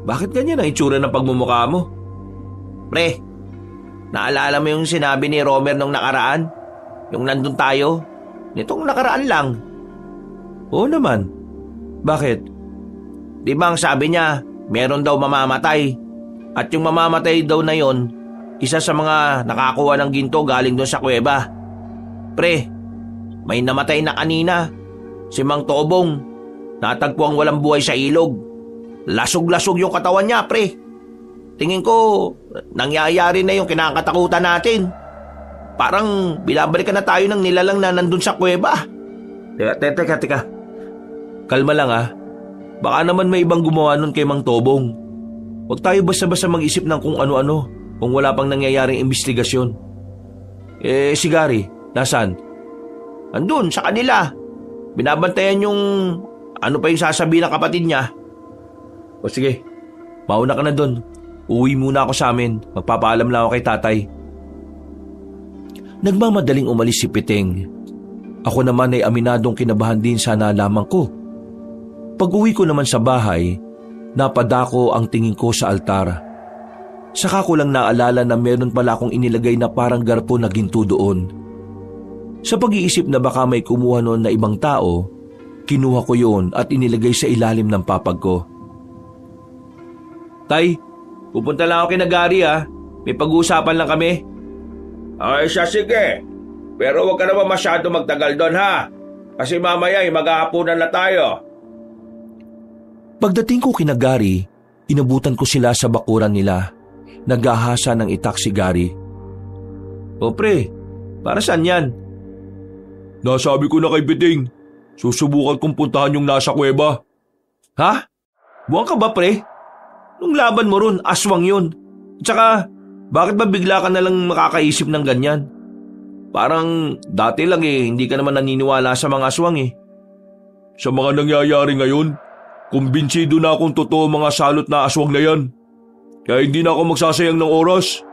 Bakit ganyan ang itsura ng pagmumukha mo? Pre, naalala mo yung sinabi ni Romer nung nakaraan? Yung nandun tayo? Nitong nakaraan lang. Oo naman. Bakit? Di ba ang sabi niya, meron daw mamamatay. At yung mamamatay daw na yon, isa sa mga nakakuha ng ginto galing doon sa kuweba. Pre, may namatay na kanina. Si Mang Tobong. Natagpo ang walang buhay sa ilog. Lasog-lasog yung katawan niya, pre. Tingin ko, nangyayari na yung kinakatakutan natin. Parang binabalikan na tayo ng nilalang na nandun sa kuweba. Teka. Kalma lang Baka naman may ibang gumawa nun kay Mang Tobong. Huwag tayo basta-basta mag-isip ng kung ano-ano kung wala pang nangyayaring investigasyon. Si Gary, nasaan? Andun, sa kanila. Binabantayan yung ano pa yung sasabihin ng kapatid niya. O sige, mauna ka na dun. Uwi muna ako sa amin. Magpapaalam lang ako kay tatay. Nagmamadaling umalis si Piteng. Ako naman ay aminadong kinabahan din sa nalaman ko. Pag-uwi ko naman sa bahay, napadako ang tingin ko sa altar. Saka ko lang naalala na meron pala akong inilagay na parang garpo na ginto doon. Sa pag-iisip na baka may kumuha noon na ibang tao, kinuha ko yun at inilagay sa ilalim ng papag ko. Tay, Pupunta lang ako kina Gary May pag-uusapan lang kami. Ay siya, sige. Pero huwag ka naman masyado magtagal doon ha. Kasi mamaya maghahapunan na tayo. Pagdating ko kina Gary, inabutan ko sila sa bakuran nila. Naghahasa ng itak si Gary. O pre, para saan yan? Nasabi ko na kay Piting, susubukan kong puntahan yung nasa kuweba. Ha? Buwan ka ba pre? Nung laban mo ron, aswang yun. Tsaka, bakit ba bigla ka nalang makakaisip ng ganyan? Parang dati lang hindi ka naman naniniwala sa mga aswang Sa mga nangyayari ngayon, kumbinsido na akong totoo mga salot na aswang na yan. Kaya hindi na ako magsasayang ng oras.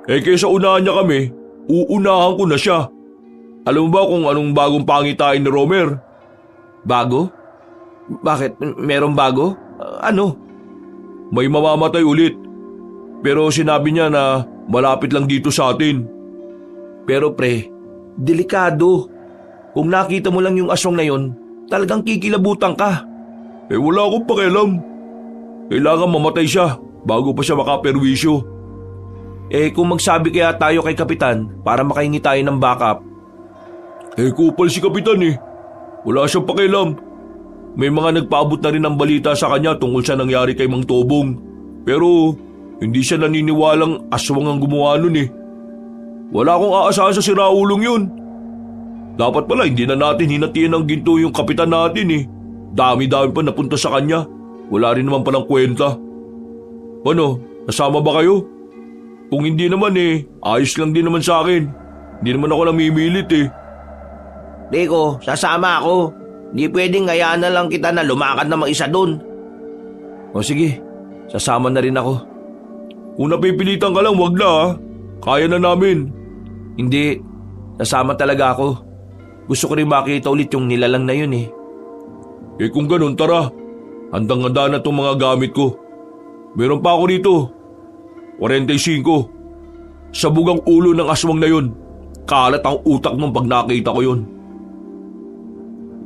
Kaysa unahan niya kami, uunahan ko na siya. Alam mo ba kung anong bagong pangitain ni Romer? Bago? Bakit? Merong bago? Ano? May mamamatay ulit. Pero sinabi niya na malapit lang dito sa atin. Pero pre, delikado. Kung nakita mo lang yung aswang na yon, talagang kikilabutan ka. Wala akong pakialam. Kailangan mamatay siya bago pa siya makaperwisyo. Kung magsabi kaya tayo kay Kapitan para makahingi tayo ng backup. Kupal si Kapitan Wala siyang pakialam. May mga nagpaabot na rin ng balita sa kanya tungkol sa nangyari kay Mang Tobong. Pero hindi siya naniniwalang aswang ang gumawa nun Wala akong aasahan sa siraulong yun. Dapat pala hindi na natin hinatian ng ginto yung kapitan natin Dami-dami pa napunta sa kanya. Wala rin naman palang kwenta. Ano, nasama ba kayo? Kung hindi naman ayos lang din naman sa akin. Hindi naman ako namimilit Rico, sasama ako. Hindi pwedeng hayaan na lang kita na lumakad na mag-isa dun. O sige, sasama na rin ako. Kung napipilitan ka lang, wag na Kaya na namin. Hindi, sasama talaga ako. Gusto ko rin makita ulit yung nilalang na yun Kung ganun, tara. Handang-handa na itong mga gamit ko. Meron pa ako rito. 45. Sabugang ulo ng aswang na yun. Kalat ang utak nung pag nakita ko yun.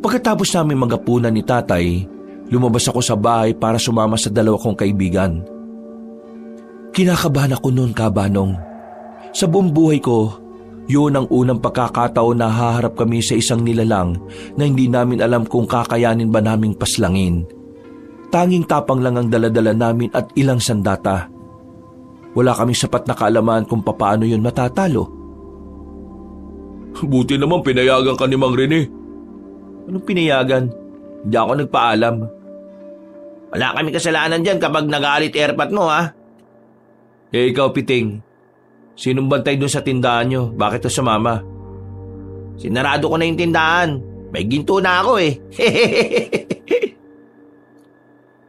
Pagkatapos namin magapunan ni tatay, lumabas ako sa bahay para sumama sa dalawa kong kaibigan. Kinakabahan ako noon, Kabanong. Sa buong buhay ko, yun ang unang pagkakataon na haharap kami sa isang nilalang na hindi namin alam kung kakayanin ba naming paslangin. Tanging tapang lang ang daladala namin at ilang sandata. Wala kaming sapat na kaalaman kung papaano yun matatalo. Buti naman pinayagan ka ni Mang Rene. Anong pinayagan? Hindi ako nagpaalam. Wala kami kasalanan dyan kapag nagalit airpat mo ikaw Piting, sinong bantay doon sa tindahan nyo? Bakit to sumama? Sinarado ko na yung tindahan. May ginto na ako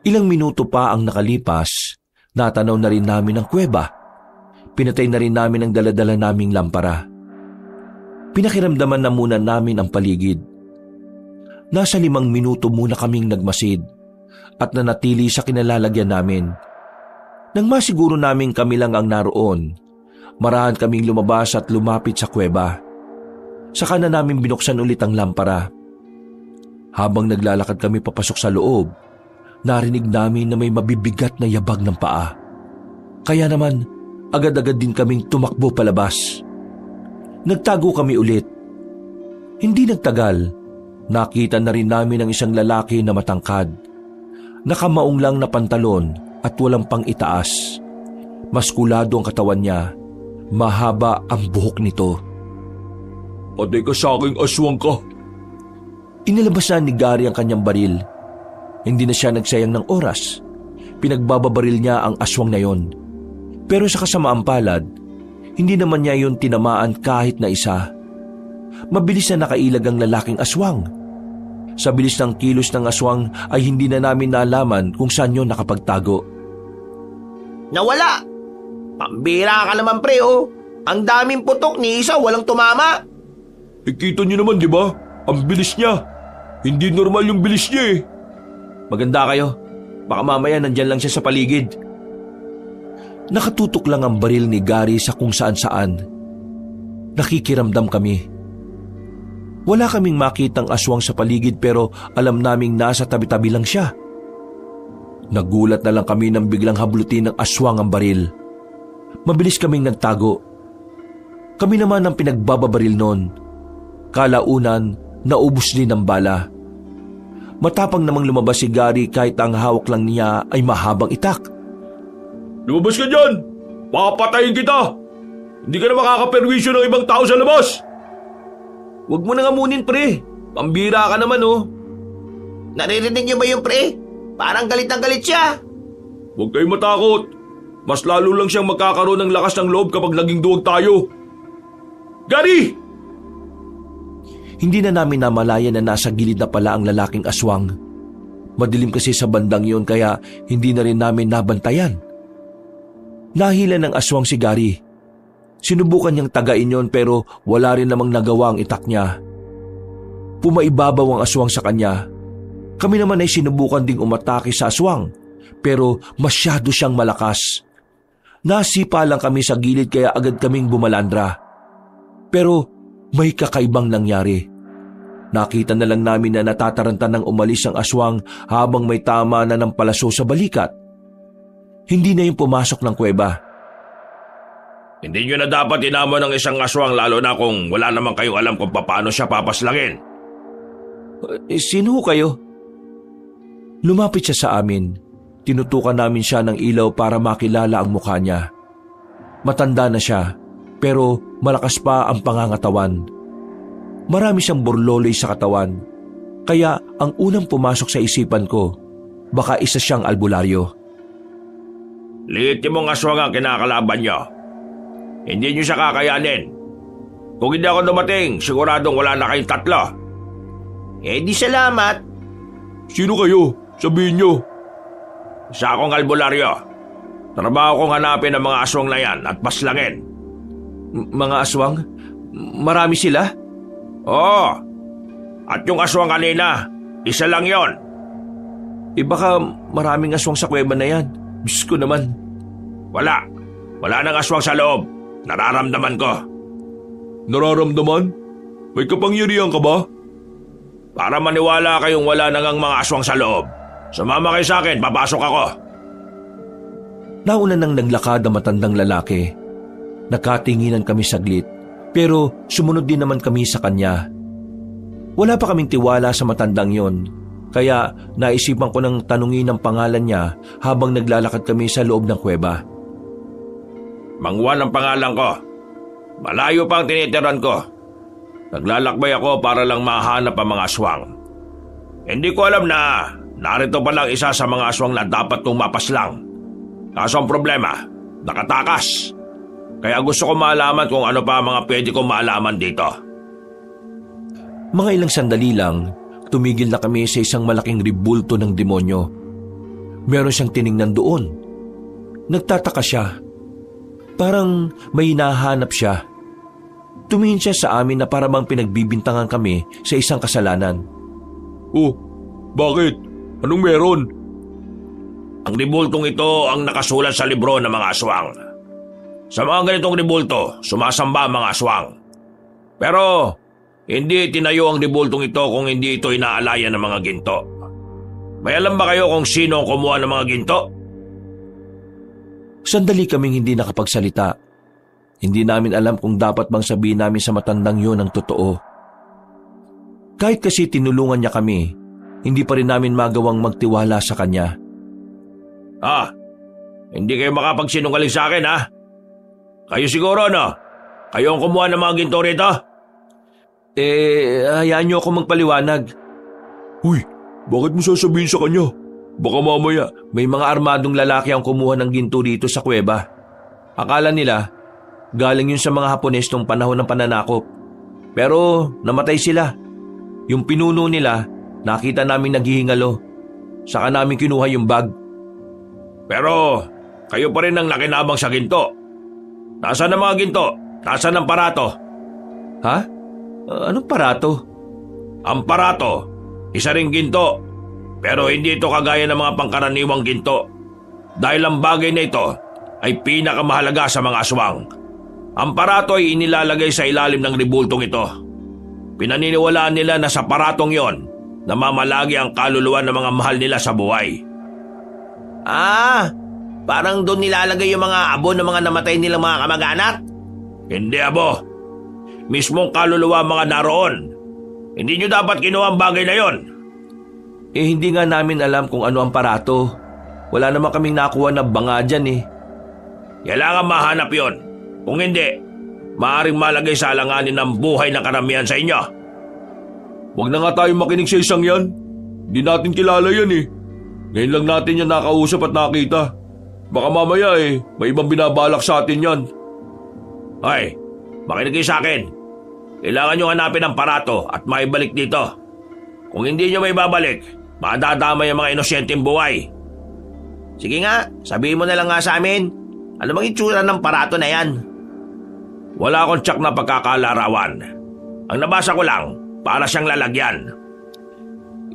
Ilang minuto pa ang nakalipas, natanaw na rin namin ang kuweba. Pinatay na rin namin ang daladala naming lampara. Pinakiramdaman na muna namin ang paligid. Nasa 5 minuto muna kaming nagmasid at nanatili sa kinalalagyan namin. Nang masiguro namin kami lang ang naroon, marahan kaming lumabas at lumapit sa kuweba. Saka na namin binuksan ulit ang lampara. Habang naglalakad kami papasok sa loob, narinig namin na may mabibigat na yabag ng paa. Kaya naman, agad-agad din kaming tumakbo palabas. Nagtago kami ulit. Hindi nagtagal, nakita na rin namin ang isang lalaki na matangkad. Nakamaong lang na pantalon at walang pang itaas. Maskulado ang katawan niya, mahaba ang buhok nito. Patay ka sa aking aswang ka. Inilabas na ni Gary ang kanyang baril. Hindi na siya nagsayang ng oras. Pinagbababaril niya ang aswang na yon. Pero sa kasamaang palad, hindi naman niya yon tinamaan kahit na isa. Mabilis na nakailag ang lalaking aswang. Sa bilis ng kilos ng aswang ay hindi na namin nalaman kung saan yun nakapagtago. Nawala! Pambira ka naman pre Ang daming putok ni isa walang tumama. Kita niyo naman di ba? Ang bilis niya. Hindi normal yung bilis niya Maganda kayo. Baka mamaya nandyan lang siya sa paligid. Nakatutok lang ang baril ni Gary sa kung saan-saan. Nakikiramdam kami. Wala kaming makitang aswang sa paligid pero alam naming nasa tabi-tabi lang siya. Nagulat na lang kami nang biglang hablutin ng aswang ang baril. Mabilis kaming nagtago. Kami naman ang pinagbababaril noon. Kalaunan, naubos din ang bala. Matapang namang lumabas si Gary kahit ang hawak lang niya ay mahabang itak. Lumabas ka dyan! Papatayin kita! Hindi ka na makakaperwisyo ng ibang tao sa labas! Huwag mo na ngamunin, pre. Pambira ka naman, oh. Naririnig niyo ba yung pre? Parang galit na galit siya. Huwag kayong matakot. Mas lalo lang siyang magkakaroon ng lakas ng loob kapag naging duwag tayo. Gary! Hindi na namin namalayan na nasa gilid na pala ang lalaking aswang. Madilim kasi sa bandang yon kaya hindi na rin namin nabantayan. Nahila ng aswang si Gary. Sinubukan niyang tagain yon pero wala rin namang nagawa ang itak niya. Pumaibabaw ang aswang sa kanya. Kami naman ay sinubukan ding umatake sa aswang pero masyado siyang malakas. Nasipa lang kami sa gilid kaya agad kaming bumalandra. Pero may kakaibang nangyari. Nakita na lang namin na natataranta ng umalis ang aswang habang may tama na ng palaso sa balikat. Hindi na yung pumasok ng kuweba. Hindi nyo na dapat inamon ng isang aswang lalo na kung wala naman kayong alam kung paano siya papaslangin. Sino kayo? Lumapit siya sa amin. Tinutukan namin siya ng ilaw para makilala ang mukha niya. Matanda na siya, pero malakas pa ang pangangatawan. Marami siyang burloloy sa katawan, kaya ang unang pumasok sa isipan ko, baka isa siyang albularyo. Liit mong aswang ang kinakalaban nyo. Hindi nyo siya kakayanin. Kung hindi ako dumating, siguradong wala na kayong tatlo. Eh di salamat. Sino kayo? Sabihin nyo. Isa akong albularyo. Trabaho kong hanapin ang mga aswang na yan at paslangin. Mga aswang? Marami sila? Oo. At yung aswang kanina, isa lang yon. Baka maraming aswang sa kuweba na yan. Diyos ko naman. Wala. Wala nang aswang sa loob. Nararamdaman ko. Nararamdaman? May kapangyarihan ka ba? Para maniwala kayong wala nang mga aswang sa loob, sumama kayo sa akin, papasok ako. Nauna nang naglakad ang matandang lalaki. Nakatinginan kami saglit, pero sumunod din naman kami sa kanya. Wala pa kaming tiwala sa matandang yon, kaya naisipan ko nang tanungin ang pangalan niya habang naglalakad kami sa loob ng kuweba. Mang Juan ang pangalan ko. Malayo pa ang tinitiran ko. Naglalakbay ako para lang mahanap ang mga aswang. Hindi ko alam na narito pa lang isa sa mga aswang na dapat kong mapaslang. Kaso ang problema, nakatakas. Kaya gusto ko malaman kung ano pa ang mga pwede kong malaman dito. Mga ilang sandali lang, tumigil na kami sa isang malaking ribulto ng demonyo. Meron siyang tiningnan doon. Nagtataka siya. Parang may hinahanap siya. Tumingin siya sa amin na para bang pinagbibintangan kami sa isang kasalanan. Oh, bakit? Anong meron? Ang ribultong ito ang nakasulat sa libro ng mga aswang. Sa mga ganitong ribulto, sumasamba ang mga aswang. Pero hindi tinayo ang ribultong ito kung hindi ito inaalayan ng mga ginto. May alam ba kayo kung sino ang kumuha ng mga ginto? Sandali kaming hindi nakapagsalita. Hindi namin alam kung dapat bang sabihin namin sa matandang yun ang totoo. Kahit kasi tinulungan niya kami, hindi pa rin namin magawang magtiwala sa kanya. Hindi kayo makapagsinungaling sa akin, ha? Kayo siguro, no? Kayo ang kumuha ng mga ginto rito? Hayaan niyo ako magpaliwanag. Uy, bakit mo sasabihin sa kanya? Baka mamaya. May mga armadong lalaki ang kumuha ng ginto dito sa kuweba. Akala nila, galing yun sa mga Hapones nung panahon ng pananakop. Pero namatay sila. Yung pinuno nila, nakita namin naghihingalo. Saka namin kinuha yung bag. Pero kayo pa rin ang nakinabang sa ginto. Nasaan ang mga ginto? Nasaan ang parato? Ha? Anong parato? Ang parato, isa ring ginto. Pero hindi ito kagaya ng mga pangkaraniwang ginto. Dahil ang bagay na ito ay pinakamahalaga sa mga aswang. Ang parato ay inilalagay sa ilalim ng ribultong ito. Pinaniniwalaan nila na sa paratong yon, namamalagi ang kaluluwa ng mga mahal nila sa buhay. Parang doon nilalagay yung mga abo ng mga namatay nilang mga kamag-anak? Hindi, abo. Mismong kaluluwa ang mga naroon. Hindi nyo dapat kinuha ang bagay na yon. Hindi nga namin alam kung ano ang parato. Wala naman kaming nakuha na banga dyan eh. Kailangan mahanap yon. Kung hindi, maaaring malagay sa alanganin ng buhay ng karamihan sa inyo. Huwag na nga tayo makinig sa isang yan. Hindi natin kilala yan eh. Ngayon lang natin yan nakausap at nakita. Baka mamaya may ibang binabalak sa atin yan. Hoy, makinig kayo sa akin. Kailangan nyo hanapin ang parato at maibalik dito. Kung hindi nyo may babalik, madadamay ang mga inosyenteng buhay. Sige nga, sabihin mo na lang nga sa amin. Ano bang itsura ng parato na yan? Wala akong tsak na pagkakalarawan. Ang nabasa ko lang, para siyang lalagyan.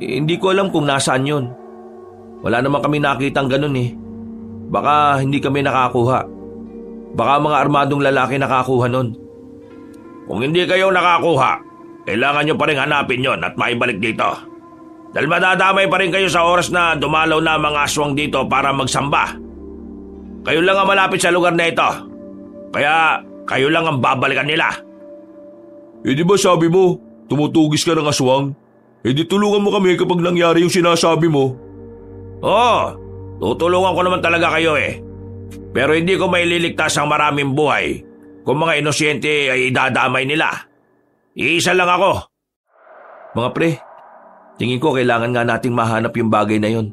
Hindi ko alam kung nasaan yun. Wala naman kami nakitang ganun eh. Baka hindi kami nakakuha. Baka mga armadong lalaki nakakuha nun. Kung hindi kayo nakakuha, kailangan nyo pa rin hanapin yon at maibalik dito. Dahil madadamay pa rin kayo sa oras na dumalaw na mga aswang dito para magsamba. Kayo lang ang malapit sa lugar na ito. Kaya kayo lang ang babalikan nila. Di ba sabi mo, tumutugis ka ng aswang? Di tulungan mo kami kapag nangyari yung sinasabi mo. Oo, tutulungan ko naman talaga kayo eh. Pero hindi ko maililigtas ang maraming buhay kung mga inosyente ay idadamay nila. Iisa lang ako. Mga pre, tingin ko kailangan nga nating mahanap yung bagay na yun.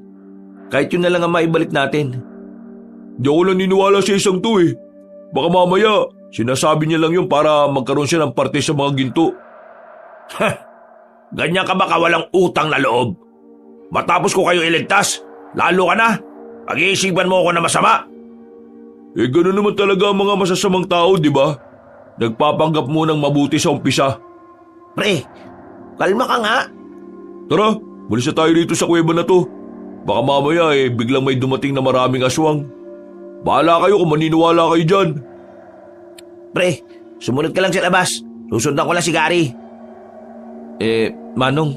Kahit yun na lang ang maibalik natin. Di ako naniniwala sa isang to eh. Baka mamaya, sinasabi niya lang yun para magkaroon siya ng parte sa mga ginto. Ganyan ka ba kawalang utang na loob? Matapos ko kayo iligtas, lalo ka na. Pag-iisipan mo ako na masama. Gano'n naman talaga ang mga masasamang tao, di ba? Nagpapanggap mo ng mabuti sa umpisa. Pre, kalma ka nga. Tara, malis na tayo rito sa kuweba na to. Baka mamaya biglang may dumating na maraming aswang. Bahala kayo kung maniniwala kayo dyan. Pre, sumunod ka lang sa labas. Susundan ko lang si Gary. Manong,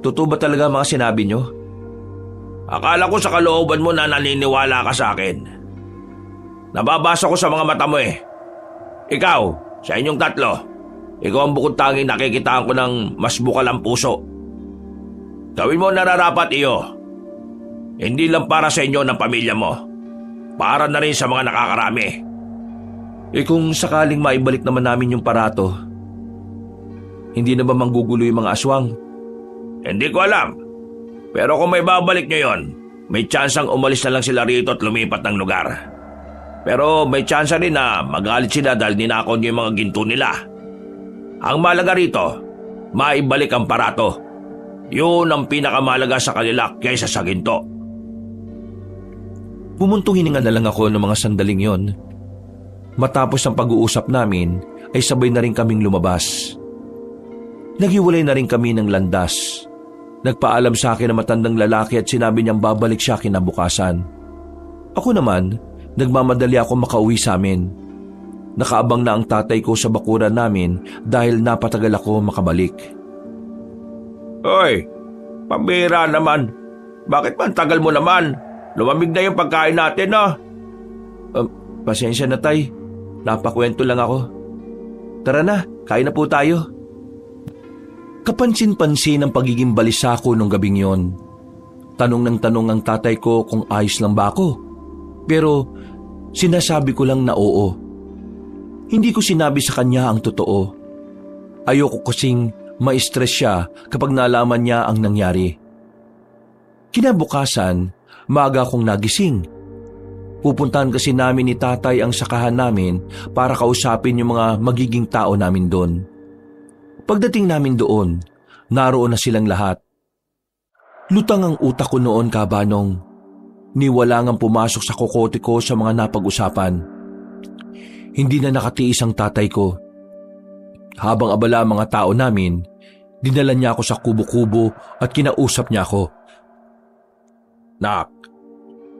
totoo ba talaga mga sinabi nyo? Akala ko sa kalooban mo na naniniwala ka sa akin. Nababasa ko sa mga mata mo eh. Ikaw, sa inyong tatlo, ikaw ang bukod tanging nakikitaan ko ng mas bukal ang puso. Gawin mo nararapat iyo. Hindi lang para sa inyo ng pamilya mo. Para na rin sa mga nakakarami. Kung sakaling maibalik naman namin yung parato, hindi na ba manggugulo yung mga aswang? Hindi ko alam. Pero kung may babalik nyo yon, may tsansang umalis na lang sila rito at lumipat ng lugar. Pero may tsansa rin na magalit sila dahil ninakaw niyo yung mga ginto nila. Ang malaga rito, maibalik ang parato. Yun ang pinakamalaga sa kanila kaysa sa ginto. Pumuntong hininga na lang ako ng mga sandaling yon. Matapos ang pag-uusap namin, ay sabay na rin kaming lumabas. Naghiwalay na rin kami ng landas. Nagpaalam sa akin ang matandang lalaki at sinabi niyang babalik siya kinabukasan. Ako naman, nagmamadali ako makauwi sa amin. Nakaabang na ang tatay ko sa bakuran namin dahil napatagal ako makabalik. Hoy, pambira naman. Bakit man tagal mo naman? Lumamig na yung pagkain natin, no? Pasensya na tay. Napakwento lang ako. Tara na, kain na po tayo. Kapansin-pansin ang pagiging balisa ko nung gabing yon. Tanong ng tanong ang tatay ko kung ayos lang ba ako. Pero sinasabi ko lang na oo. Hindi ko sinabi sa kanya ang totoo. Ayoko kasing ma-stress siya kapag nalaman niya ang nangyari. Kinabukasan, maaga akong nagising. Pupuntahan kasi namin ni tatay ang sakahan namin para kausapin yung mga magiging tao namin doon. Pagdating namin doon, naroon na silang lahat. Lutang ang utak ko noon, kabanong. Niwala ngang pumasok sa kokote ko sa mga napag-usapan. Hindi na nakatiis ang tatay ko. Habang abala ang mga tao namin, dinala niya ako sa kubo-kubo at kinausap niya ako. Nak,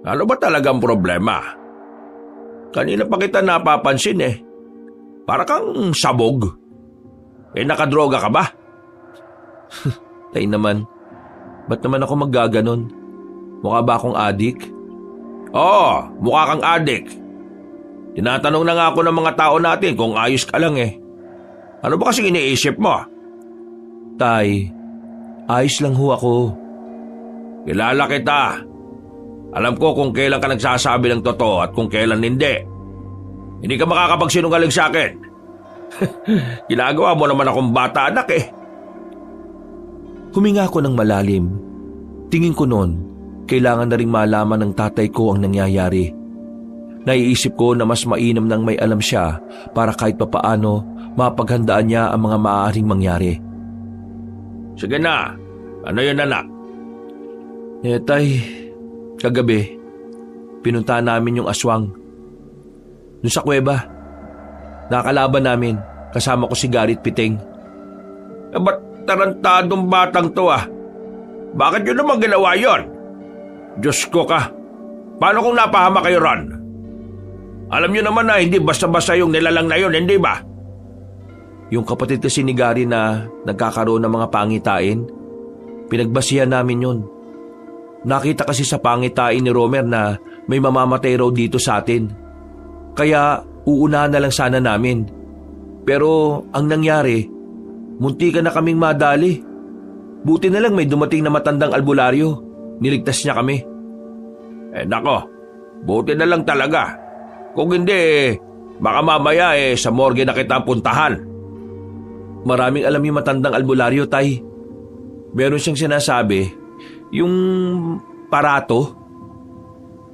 ano ba talagang problema? Kanina pa kita napapansin eh. Para kang sabog. Nakadroga ka ba? Tay naman, ba't naman ako maggaganon? Mukha ba akong adik? Oo, mukha kang adik. Tinatanong na nga ako ng mga tao natin kung ayos ka lang eh. Ano ba kasing iniisip mo? Tay, ayos lang ho ako. Kilala kita. Alam ko kung kailan ka nagsasabi ng totoo at kung kailan hindi. Hindi ka makakapagsinungaling sa akin. Ginagawa mo naman akong bata anak eh. Huminga ako ng malalim. Tingin ko noon, kailangan na ring malaman ng tatay ko ang nangyayari. Naiisip ko na mas mainam nang may alam siya para kahit papaano mapaghandaan niya ang mga maaaring mangyari. Sige na, ano yun anak? Tay, kagabi, pinuntahan namin yung aswang. Doon sa kuweba, nakalaban namin, kasama ko si Garit Piting. Ba't tarantadong batang to ah? Bakit yun naman ginawa yun? Diyos ko ka, paano kung napahama kayo ron? Alam niyo naman na hindi basta-basta yung nilalang na yun, hindi ba? Yung kapatid kasi ni Gary na nagkakaroon ng mga pangitain, pinagbasihan namin yun. Nakita kasi sa pangitain ni Romer na may mamamatay raw dito sa atin. Kaya uunahan na lang sana namin. Pero ang nangyari, muntikan na kaming madali. Buti na lang may dumating na matandang albularyo. Niligtas niya kami. Nako, buti na lang talaga. Kung hindi, baka mamaya sa morgue na kita puntahan. Maraming alam yung matandang albularyo, Tay. Meron siyang sinasabi, yung parato,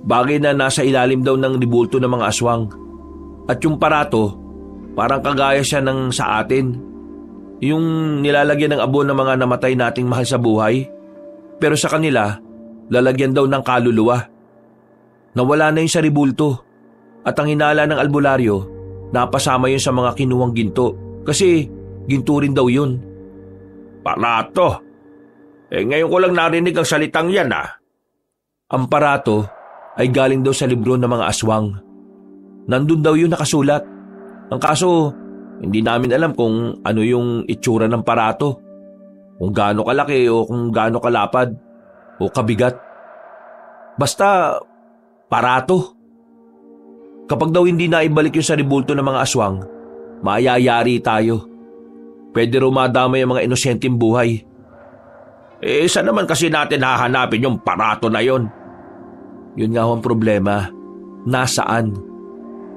bagay na nasa ilalim daw ng libulto ng mga aswang. At yung parato, parang kagaya siya ng sa atin. Yung nilalagyan ng abo ng mga namatay nating mahal sa buhay. Pero sa kanila, lalagyan daw ng kaluluwa. Nawala na yung sa libulto. At ang hinala ng albularyo, napasama yun sa mga kinuwang ginto. Kasi ginto rin daw yun. Parato? Ngayon ko lang narinig ang salitang yan ah. Ang parato ay galing daw sa libro ng mga aswang. Nandun daw yun nakasulat. Ang kaso, hindi namin alam kung ano yung itsura ng parato. Kung gaano kalaki o kung gaano kalapad o kabigat. Basta, parato. Kapag daw hindi na ibalik yung sa libulto ng mga aswang, mayayari tayo. Pwede raw madamay ang mga inosenteng buhay. Saan naman kasi natin hahanapin yung parato na yon? Yun nga ang problema. Nasaan?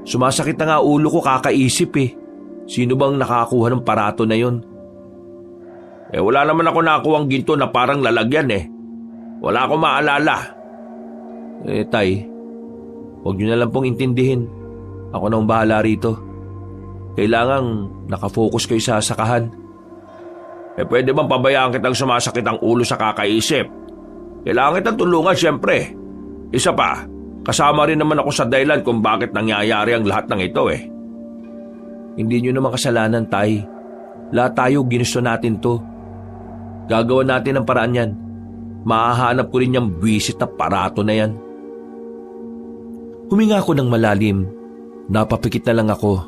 Sumasakit na nga ulo ko kakaisip eh. Sino bang nakakuha ng parato na yon? Wala naman ako nakuhang ginto na parang lalagyan eh. Wala akong maalala. Tay, huwag niyo na lang pong intindihin. Ako na ang bahala rito. Kailangang nakafocus kayo sa sakahan. Pwede bang pabayaan kitang sumasakit ang ulo sa kakaisip? Kailangan kitang tulungan siyempre. Isa pa, kasama rin naman ako sa dahilan kung bakit nangyayari ang lahat ng ito eh. Hindi niyo naman kasalanan, Tay. Lahat tayo ginusto natin to. Gagawa natin ang paraan yan. Mahahanap ko rin yung buwisit na parato na yan. Huminga ako ng malalim. Napapikit na lang ako.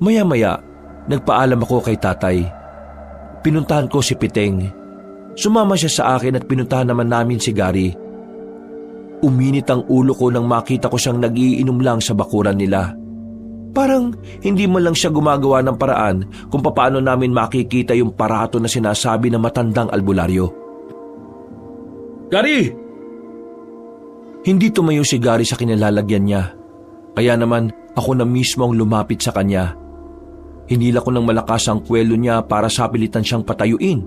Maya-maya, nagpaalam ako kay tatay. Pinuntahan ko si Piteng. Sumama siya sa akin at pinuntahan naman namin si Gary. Uminit ang ulo ko nang makita ko siyang nagiinom lang sa bakuran nila. Parang hindi man lang siya gumagawa ng paraan kung paano namin makikita yung parato na sinasabi ng matandang albularyo. Gary! Hindi tumayo si Gary sa kinilalagyan niya. Kaya naman ako na mismo ang lumapit sa kanya. Hinila ko ng malakas ang kwelo niya para sapilitan siyang patayuin.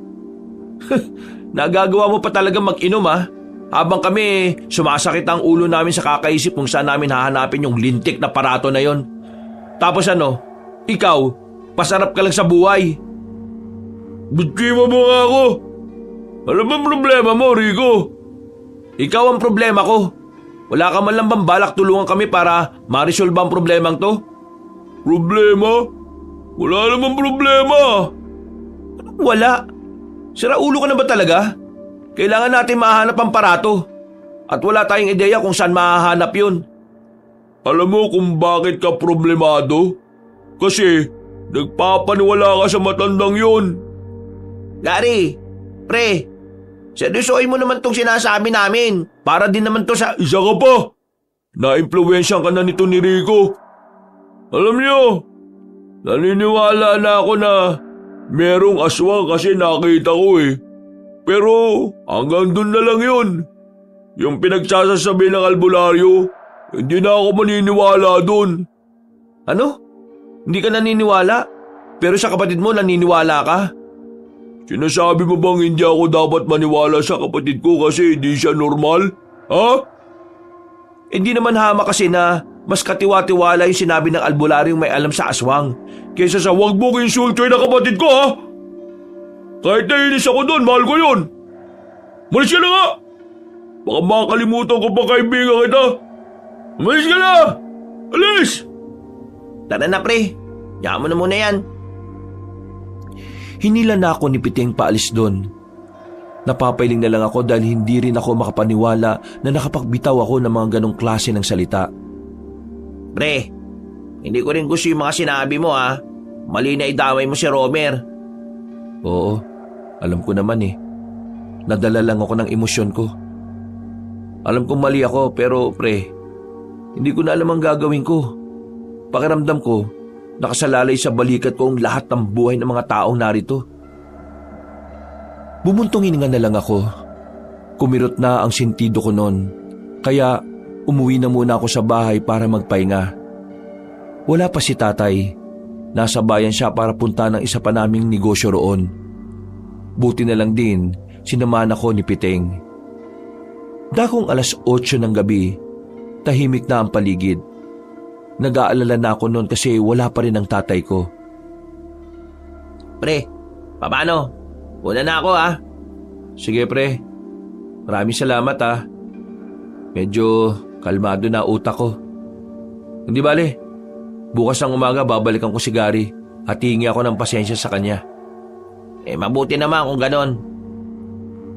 Nagagawa mo pa talaga mag-inom ha? Habang kami sumasakit ang ulo namin sa kakaisip kung saan namin hahanapin yung lintik na parato na yon. Tapos ikaw, pasarap ka lang sa buhay. Bitiwa mo nga ako. Alam mo ang problema mo, Rico? Ikaw ang problema ko. Wala ka man lang bang balak tulungan kami para ma-resolve ang problemang to? Problema? Wala namang problema. Wala. Sira ulo ka na ba talaga? Kailangan natin mahanap ang parato. At wala tayong ideya kung saan mahahanap yun. Alam mo kung bakit ka problemado? Kasi nagpapaniwala ka sa matandang yun. Gary, pre, seryosohin mo naman tong sinasabi namin. Para din naman to sa... Isa ka pa! naimpluwensyahan ka na nito ni Rico. Alam niyo, naniniwala na ako na merong aswang kasi nakita ko eh. Pero hanggang dun na lang yun. Yung pinagsasasabi ng albularyo, hindi na ako maniniwala dun. Ano? Hindi ka naniniwala? Pero sa kapatid mo naniniwala ka? Sinasabi mo bang hindi ako dapat maniwala sa kapatid ko kasi hindi siya normal? Ha? Hindi naman hama kasi na mas katiwa-tiwala yung sinabi ng albularyong may alam sa aswang Kaysa sa wag mo kinsultoy na kapatid ko ha? Kahit nainis ako doon, mahal ko yun. Malis ka na nga! Baka makakalimutan ko pa kaibigan kita. Malis ka na! Alis! Tara na pre, yaman mo na muna yan. Hinila na ako ni Piting paalis doon. Napapailing na lang ako dahil hindi rin ako makapaniwala na nakapagbitaw ako ng mga ganong klase ng salita. Pre, hindi ko rin gusto yung mga sinabi mo ha. Mali na idamay mo si Romer. Oo, alam ko naman eh. Nadala lang ako ng emosyon ko. Alam kong mali ako pero pre, hindi ko na alam ang gagawin ko. Pakiramdam ko, nakasalalay sa balikat ko ang lahat ng buhay ng mga taong narito. Bumuntong hininga na lang ako. Kumirot na ang sentido ko noon. Kaya umuwi na muna ako sa bahay para magpahinga. Wala pa si tatay. Nasa bayan siya para punta ng isa pa naming negosyo roon. Buti na lang din, sinamahan ako ni Piting. Dakong 8:00 ng gabi, tahimik na ang paligid. Nag-aalala na ako noon kasi wala pa rin ang tatay ko. Pre, paano? Una na ako ha. Sige pre, maraming salamat ha. Medyo kalmado na utak ko. Hindi bale, bukas ng umaga babalikan ko si Gary at hihingi ako ng pasensya sa kanya. Mabuti naman kung ganon.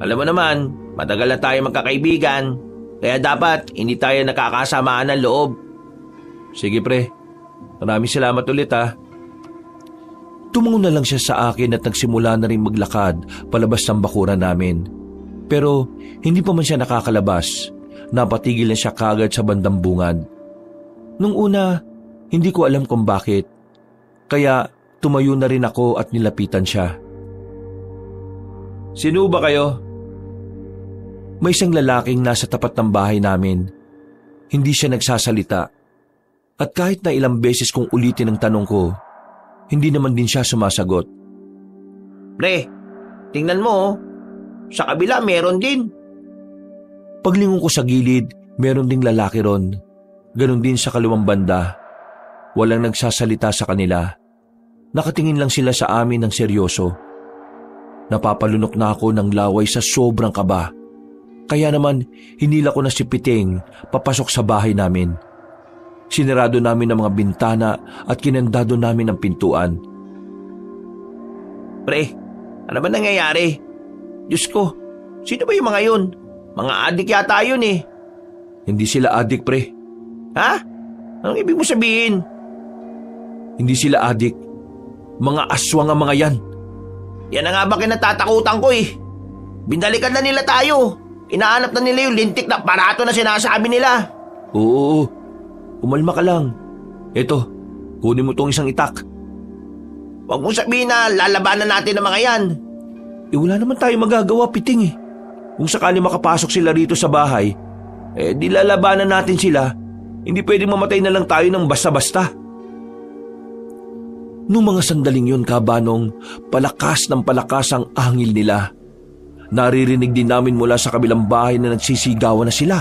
Alam mo naman, matagal na tayo magkakaibigan, kaya dapat hindi tayo nakakasamaan ng loob. Sige pre, maraming salamat ulit ha. Tumango na lang siya sa akin at nagsimula na rin maglakad palabas ng bakuran namin. Pero hindi pa man siya nakakalabas, napatigil na siya kagad sa bandang bungad. Nung una, hindi ko alam kung bakit. Kaya tumayo na rin ako at nilapitan siya. Sino ba kayo? May isang lalaking nasa tapat ng bahay namin. Hindi siya nagsasalita. At kahit na ilang beses kong ulitin ang tanong ko, hindi naman din siya sumasagot. Pre, tingnan mo, sa kabila meron din. Paglingon ko sa gilid, meron ding lalaki ron. Ganon din sa kaliwang banda. Walang nagsasalita sa kanila. Nakatingin lang sila sa amin ng seryoso. Napapalunok na ako ng laway sa sobrang kaba. Kaya naman, hinila ko na si Piting papasok sa bahay namin. Sinarado namin ang mga bintana at kinandado namin ang pintuan. Pre, ano ba nangyayari? Diyos ko, sino ba yung mga yun? Mga adik yata yun eh. Hindi sila adik pre. Ha? Anong ibig mo sabihin? Hindi sila adik. Mga aswang ang mga yan. Yan na nga ba kinatatakutan ko eh. Binalikan na nila tayo. Inaanap na nila yung lintik na aparato na sinasabi nila. Oo, umalma ka lang. Eto, kunin mo tong isang itak. Huwag mong sabihin na lalabanan natin ang mga yan. Wala naman tayo magagawa, Piting eh. Kung sakali makapasok sila rito sa bahay, di lalabanan natin sila. Hindi pwedeng mamatay na lang tayo ng basta-basta. Noong mga sandaling yun, Kabanong, palakas ng palakas ang angil nila. Naririnig din namin mula sa kabilang bahay na nagsisigawan na sila.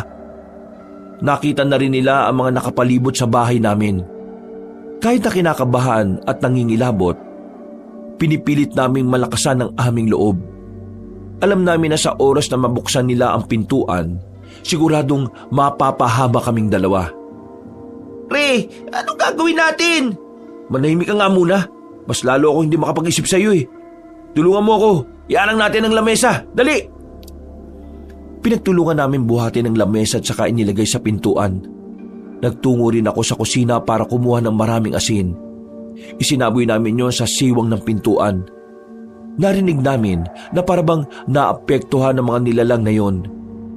Nakita na rin nila ang mga nakapalibot sa bahay namin. Kahit na kinakabahan at nangingilabot, pinipilit naming malakasan ang aming loob. Alam namin na sa oras na mabuksan nila ang pintuan, siguradong mapapahama kaming dalawa. Pre, anong gagawin natin? Manahimik ka nga muna. Mas lalo ako hindi makapag-isip sa iyo eh. Tulungan mo ako. Iarang natin ang lamesa. Dali! Pinagtulungan namin buhatin ang lamesa at saka inilagay sa pintuan. Nagtungo rin ako sa kusina para kumuha ng maraming asin. Isinaboy namin yon sa siwang ng pintuan. Narinig namin na parabang naapektuhan ng mga nilalang na yon.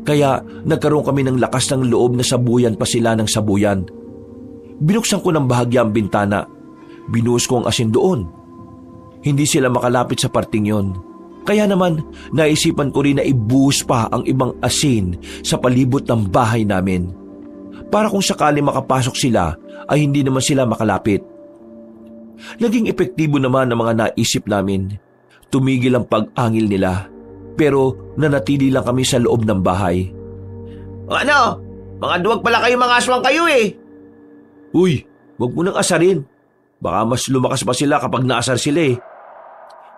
Kaya nagkaroon kami ng lakas ng loob na sabuyan pa sila ng sabuyan. Binuksan ko ng bahagya ang bintana. Binuhos ko ang asin doon. Hindi sila makalapit sa parting yon. Kaya naman, naisipan ko rin na ibuhos pa ang ibang asin sa palibot ng bahay namin. Para kung sakali makapasok sila, ay hindi naman sila makalapit. Naging epektibo naman ang mga naisip namin. Tumigil ang pag-angil nila, pero nanatili lang kami sa loob ng bahay. Ano? Mga duwag pala kayo, mga aswang kayo eh. Uy, wag mo nang asarin. Baka mas lumakas pa sila kapag naasar sila eh.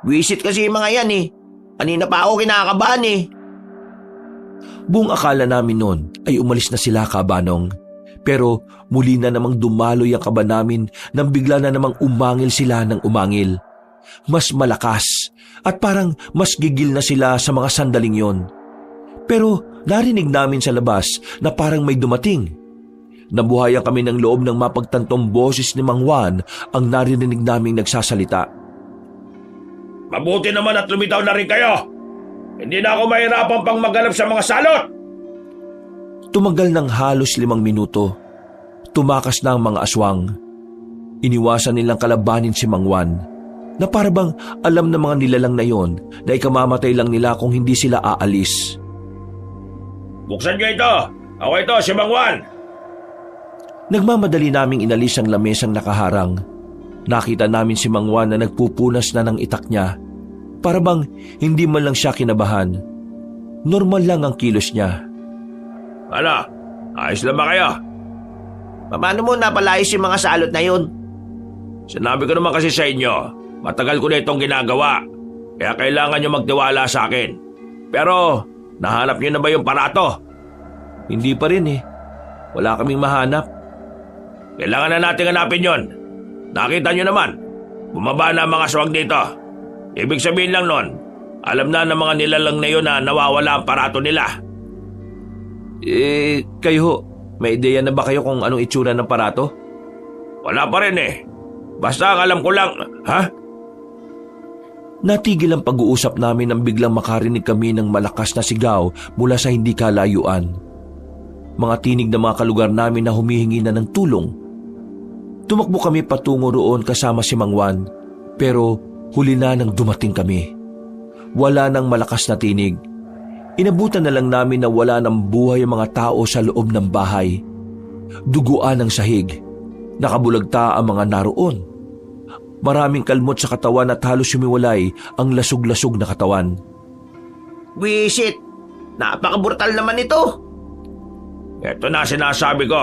Wisit kasi yung mga yan eh. Kanina pa ako kinakabahan eh. Buong akala namin noon ay umalis na sila, Kabanong. Pero muli na namang dumaloy ang kaba namin nang bigla na namang umangil sila ng umangil. Mas malakas at parang mas gigil na sila sa mga sandaling yon. Pero narinig namin sa labas na parang may dumating. Nabuhayan kami ng loob ng mapagtantong boses ni Mang Juan ang narinig naming nagsasalita. Mabuti naman at lumitaw na rin kayo. Hindi na ako mahirapan pang maghanap sa mga salot. Tumagal ng halos 5 minuto. Tumakas na ang mga aswang. Iniwasan nilang kalabanin si Mang Juan, na parabang alam ng mga nilalang na yon na ikamamatay lang nila kung hindi sila aalis. Buksan niyo ito. Ako ito, si Mang Juan. Nagmamadali naming inalis ang lamesang nakaharang. Nakita namin si Mang Juan na nagpupunas na ng itak niya. Parabang hindi man lang siya kinabahan. Normal lang ang kilos niya. Ano? Ayos lang ba kayo? Paano mo napalayas yung mga salot na yun? Sinabi ko naman kasi sa inyo, matagal ko na itong ginagawa. Kaya kailangan nyo magtiwala sa akin. Pero, nahanap nyo na ba yung parato? Hindi pa rin eh. Wala kaming mahanap. Kailangan na natin hanapin yon. Nakita nyo naman, bumaba na ang mga aswang dito. Ibig sabihin lang nun, alam na ng mga nilalang na yun na nawawala ang parato nila. Kayo ho, may ideya na ba kayo kung anong itsura ng parato? Wala pa rin eh. Basta ang alam ko lang, ha? Natigil ang pag-uusap namin nang biglang makarinig kami ng malakas na sigaw mula sa hindi kalayuan. Mga tinig ng mga kalugar namin na humihingi na ng tulong. Tumakbo kami patungo roon kasama si Mang Juan, pero huli na nang dumating kami. Wala nang malakas na tinig. Inabutan na lang namin na wala nang buhay ang mga tao sa loob ng bahay. Duguan ang sahig. Nakabulagta ang mga naroon. Maraming kalmot sa katawan at halos sumiwalay ang lasog-lasog na katawan. Wisit! Napaka-brutal naman ito! Ito na sinasabi ko.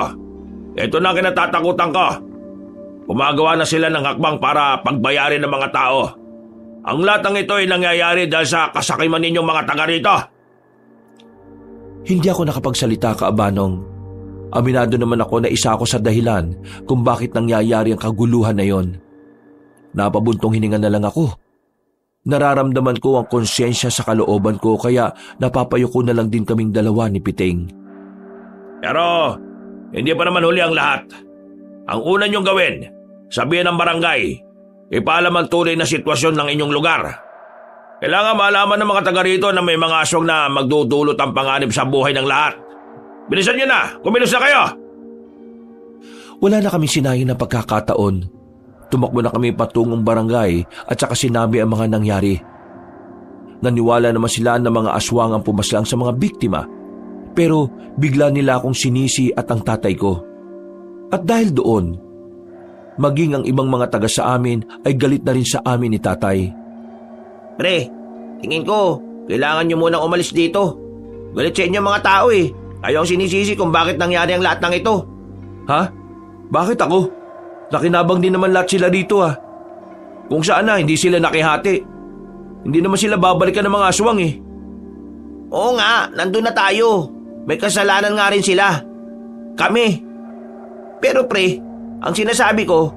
Ito na kinatatakutan ko. Gumagawa na sila ng hakbang para pagbayarin ng mga tao. Ang lahat ng ito ay nangyayari dahil sa kasakiman ninyong mga taga rito. Hindi ako nakapagsalita, Kaabanong. Aminado naman ako na isa ako sa dahilan kung bakit nangyayari ang kaguluhan na yon. Napabuntong hininga na lang ako. Nararamdaman ko ang konsyensya sa kalooban ko kaya napapayuko na lang din kaming dalawa ni Piting. Pero hindi pa naman huli ang lahat. Ang una niyong gawin, sabihin ng barangay, ipaalam ang tunay na sitwasyon ng inyong lugar. Kailangan malaman ng mga taga rito na may mga aswang na magdudulot ang panganib sa buhay ng lahat. Bilisan niyo na! Kumilos na kayo! Wala na kami sinayin ng pagkakataon. Tumakbo na kami patungong barangay at saka sinabi ang mga nangyari. Naniwala naman sila na mga aswang ang pumaslang sa mga biktima. Pero bigla nila akong sinisi at ang tatay ko. At dahil doon, maging ang ibang mga taga sa amin ay galit na rin sa amin ni tatay. Pre, tingin ko, kailangan nyo munang umalis dito. Galit sa inyo mga tao eh. Ayaw ang sinisisi kung bakit nangyari ang lahat ng ito. Ha? Bakit ako? Nakinabang din naman lahat sila dito ah. Kung saan na, hindi sila nakihati. Hindi naman sila babalikan ng mga aswang eh. Oo nga, nandun na tayo. May kasalanan nga rin sila. Kami. Pero pre, ang sinasabi ko,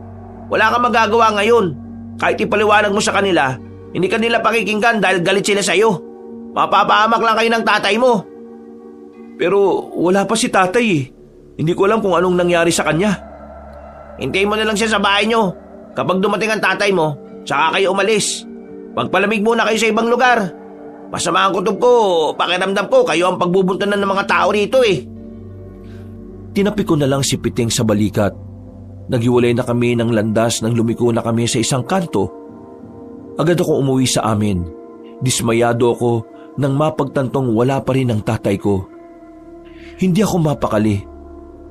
wala kang magagawa ngayon. Kahit ipaliwanag mo sa kanila, hindi kanila pakikinggan dahil galit sila sa'yo. Mapapahamak lang kayo ng tatay mo. Pero wala pa si tatay eh. Hindi ko alam kung anong nangyari sa kanya. Hintayin mo na lang siya sa bahay nyo. Kapag dumating ang tatay mo, saka kayo umalis. Magpalamig muna kayo sa ibang lugar. Masama ang kutob ko, pakiramdam ko, kayo ang pagbubuntanan ng mga tao rito eh. Tinapi ko na lang si Piting sa balikat. Naghiwalay na kami ng landas nang lumiko na kami sa isang kanto. Agad ako umuwi sa amin. Dismayado ako nang mapagtantong wala pa rin ang tatay ko. Hindi ako mapakali.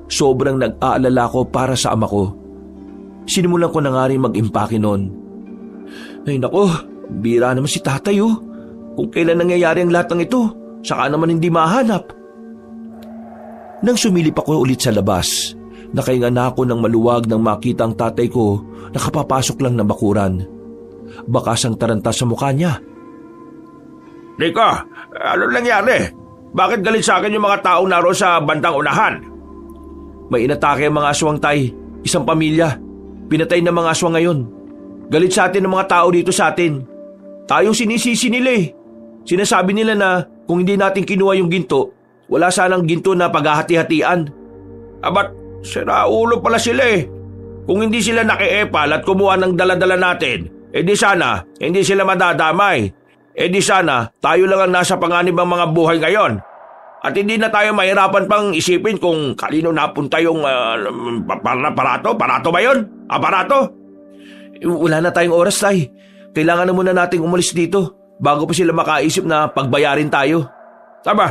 Sobrang nag-aalala ko para sa ama ko. Sinimulan ko na nga rin mag-impake noon. Ay nako, bira naman si tatay oh. Kung kailan nangyayari ang lahat ng ito, saka naman hindi mahanap. Nang sumilip ako ulit sa labas, nakahinga na ako ng maluwag nang makita ang tatay ko na kapapasok lang ng bakuran. Bakas ang taranta sa mukha niya. Rico, ano nangyari? Bakit galit sa akin yung mga taong naroon sa bandang unahan? May inatake ang mga aswang, tay. Isang pamilya. Pinatay ng mga aswang ngayon. Galit sa atin ng mga tao dito sa atin. Tayo sinisisi nila eh. Sinasabi nila na kung hindi natin kinuha yung ginto, wala sanang ginto na paghahati-hatian. Abat, siraulo pala sila eh. Kung hindi sila nakiepal at kumuha ng daladala natin, di sana hindi sila madadamay. Di sana tayo lang ang nasa panganib ng mga buhay ngayon. At hindi na tayo mahirapan pang isipin kung kanino napunta yung aparato. Aparato ba yun? Aparato? Wala na tayong oras, tay. Kailangan na muna nating umalis dito bago pa sila makaisip na pagbayarin tayo. Tama,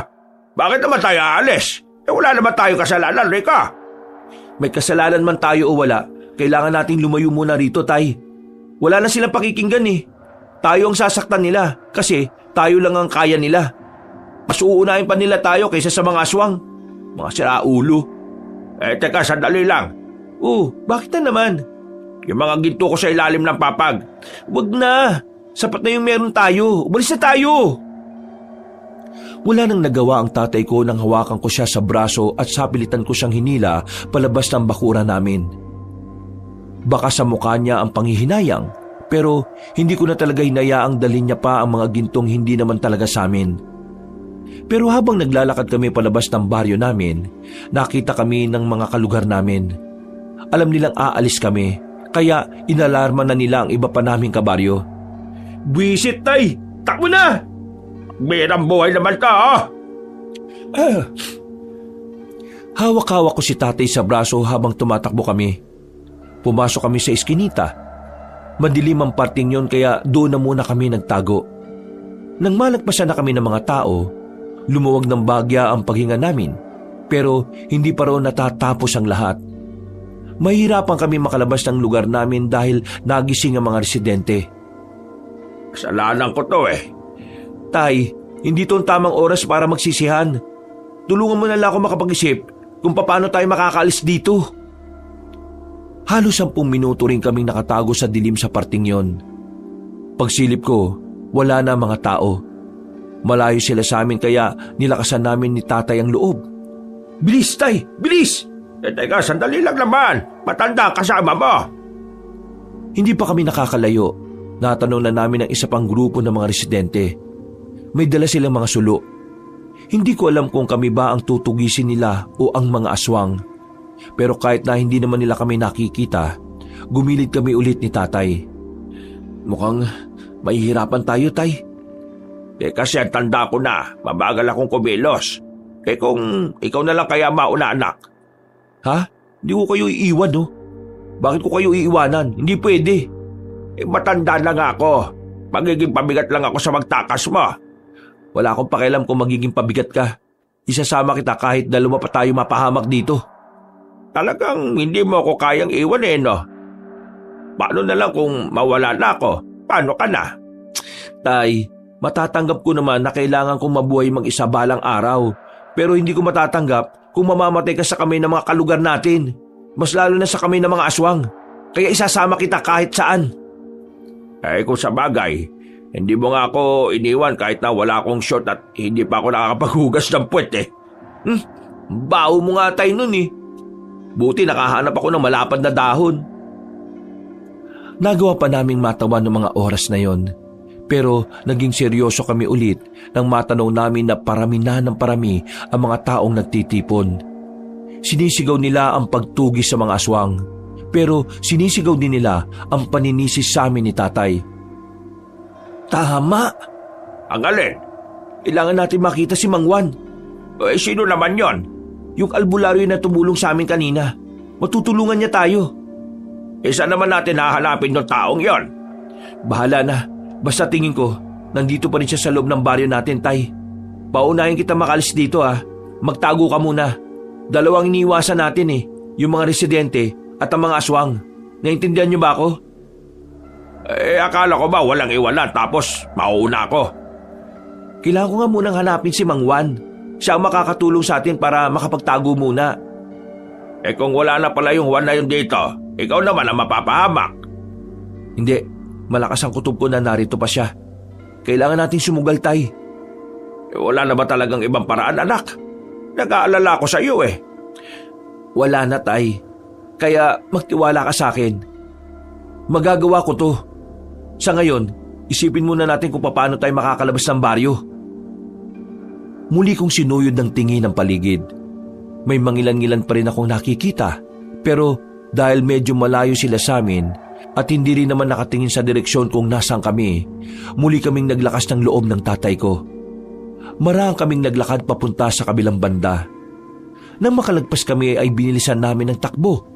bakit naman tayo aalis? Wala naman tayo kasalanan, Rica. May kasalanan man tayo o wala, kailangan nating lumayo muna rito, tay. Wala na silang pakikinggan eh. Tayo ang sasaktan nila kasi tayo lang ang kaya nila. Mas uunahin pa nila tayo kaysa sa mga aswang. Mga siraulo. Teka, sandali lang. Bakit na naman? Yung mga ginto ko sa ilalim ng papag. Wag na. Sapat na yung meron tayo. Umalis na tayo. Wala nang nagawa ang tatay ko nang hawakan ko siya sa braso at sapilitan ko siyang hinila palabas ng bakura namin. Baka sa mukha niya ang panghihinayang, pero hindi ko na talaga hinayaang dalhin niya pa ang mga gintong hindi naman talaga sa amin. Pero habang naglalakad kami palabas ng baryo namin, nakita kami ng mga kalugar namin. Alam nilang aalis kami, kaya inalarma na nila ang iba pa naming kabaryo. Buwisit, tay! Takbo na! Birang buhay naman ka, Hawak-hawak ko si tatay sa braso habang tumatakbo kami. Pumasok kami sa iskinita. Madilim ang parting yon kaya doon na muna kami nagtago. Nang malagpasan na kami ng mga tao, lumuwag ng bagya ang paghinga namin, pero hindi pa raw natatapos ang lahat. Mahirapan kami makalabas ng lugar namin dahil nagising ang mga residente. Kasalanan ko to eh. Tay, hindi to ang tamang oras para magsisihan. Tulungan mo na lang ako makapag-isip kung paano tayo makakaalis dito. Halos 10 minuto rin kaming nakatago sa dilim sa parting yon. Pagsilip ko, wala na mga tao. Malayo sila sa amin kaya nilakasan namin ni tatay ang loob. Bilis, tay! Bilis! Teka, sandali lang naman. Matanda kasama mo. Hindi pa kami nakakalayo. Natanong na namin ang isa pang grupo ng mga residente. May dala silang mga sulo. Hindi ko alam kung kami ba ang tutugisin nila o ang mga aswang. Pero kahit na hindi naman nila kami nakikita, gumilid kami ulit ni tatay. Mukhang mahihirapan tayo, tay. Kasi ang tanda ko na, mabagal akong kumilos. Kung ikaw na lang kaya mauna, anak. Ha? Hindi ko kayo iiwan, no? Bakit ko kayo iiwanan? Hindi pwede. Matanda na nga ako. Magiging pabigat lang ako sa magtakas mo. Wala akong pakialam kung magiging pabigat ka. Isasama kita kahit dalawa pa tayo mapahamak dito. Talagang hindi mo ako kayang iwan eh, no? Paano na lang kung mawala na ako? Paano ka na? Tay, matatanggap ko naman na kailangan kong mabuhay mag-isa balang araw. Pero hindi ko matatanggap kung mamamatay ka sa kamay ng mga kalugar natin. Mas lalo na sa kamay ng mga aswang. Kaya isasama kita kahit saan. Kung sa bagay, hindi mo nga ako iniwan kahit na wala akong shot at hindi pa ako nakakapaghugas ng puwet eh. Baho mo nga tayo nun eh. Buti nakahanap ako ng malapad na dahon. Nagawa pa naming matawan ng mga oras na yon. Pero naging seryoso kami ulit nang matanaw namin na parami na ng parami ang mga taong nagtitipon. Sinisigaw nila ang pagtugis sa mga aswang. Pero sinisigaw din nila ang paninisis sa amin ni tatay. Tama! Ang alin? Kailangan natin makita si Mang Juan. Eh, sino naman yon? Yung albularyo na tumulong sa amin kanina. Matutulungan niya tayo. Saan naman natin hahanapin yung taong yon? Bahala na. Basta tingin ko, nandito pa rin siya sa loob ng baryo natin, Tay. Paunahin kita makalis dito Magtago ka muna. Dalawang iniiwasan natin yung mga residente at ang mga aswang. Naintindihan niyo ba ako? Akala ko ba walang iwanan tapos mauuna ako? Kailangan ko nga munang hanapin si Mang Juan. Siya ang makakatulong sa atin para makapagtago muna. Kung wala na pala yung Juan na yun dito, ikaw naman ang mapapahamak. Hindi, malakas ang kutob ko na narito pa siya. Kailangan natin sumugal, Tay. Wala na ba talagang ibang paraan, anak? Nag-aalala ko sa iyo Wala na, Tay. Kaya magtiwala ka sa akin. Magagawa ko to. Sa ngayon, isipin muna natin kung paano tayo makakalabas ng baryo. Muli kong sinuyod ng tingin ang paligid. May mangilan-ngilan pa rin akong nakikita. Pero dahil medyo malayo sila sa amin at hindi rin naman nakatingin sa direksyon kung nasaan kami, muli kaming naglakas ng loob ng tatay ko. Marahang kaming naglakad papunta sa kabilang banda. Nang makalagpas kami ay binilisan namin ng takbo.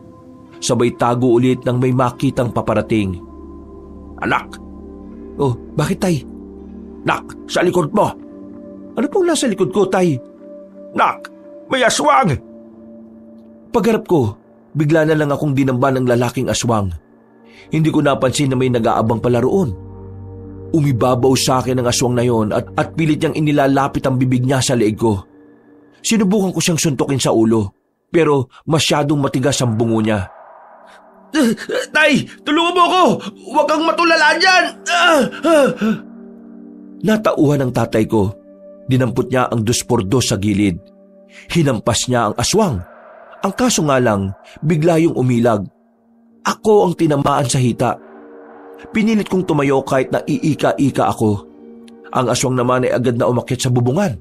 Sabay tago ulit nang may makitang paparating. Anak! Oh, bakit, Tay? Nak, sa likod mo! Ano pong nasa likod ko, Tay? Nak, may aswang! Pagharap ko, bigla na lang akong dinamba ng lalaking aswang. Hindi ko napansin na may nag-aabang pala roon. Umibabaw sa akin ang aswang na yon at pilit niyang inilalapit ang bibig niya sa leeg ko. Sinubukan ko siyang suntukin sa ulo, pero masyadong matigas ang bungo niya. Tay, tulungan mo ako! Huwag kang matulala dyan! Natauhan ng tatay ko. Dinampot niya ang 2x2 sa gilid. Hinampas niya ang aswang. Ang kaso nga lang, bigla yung umilag. Ako ang tinamaan sa hita. Pinilit kong tumayo kahit na iika-ika ako. Ang aswang naman ay agad na umakyat sa bubungan.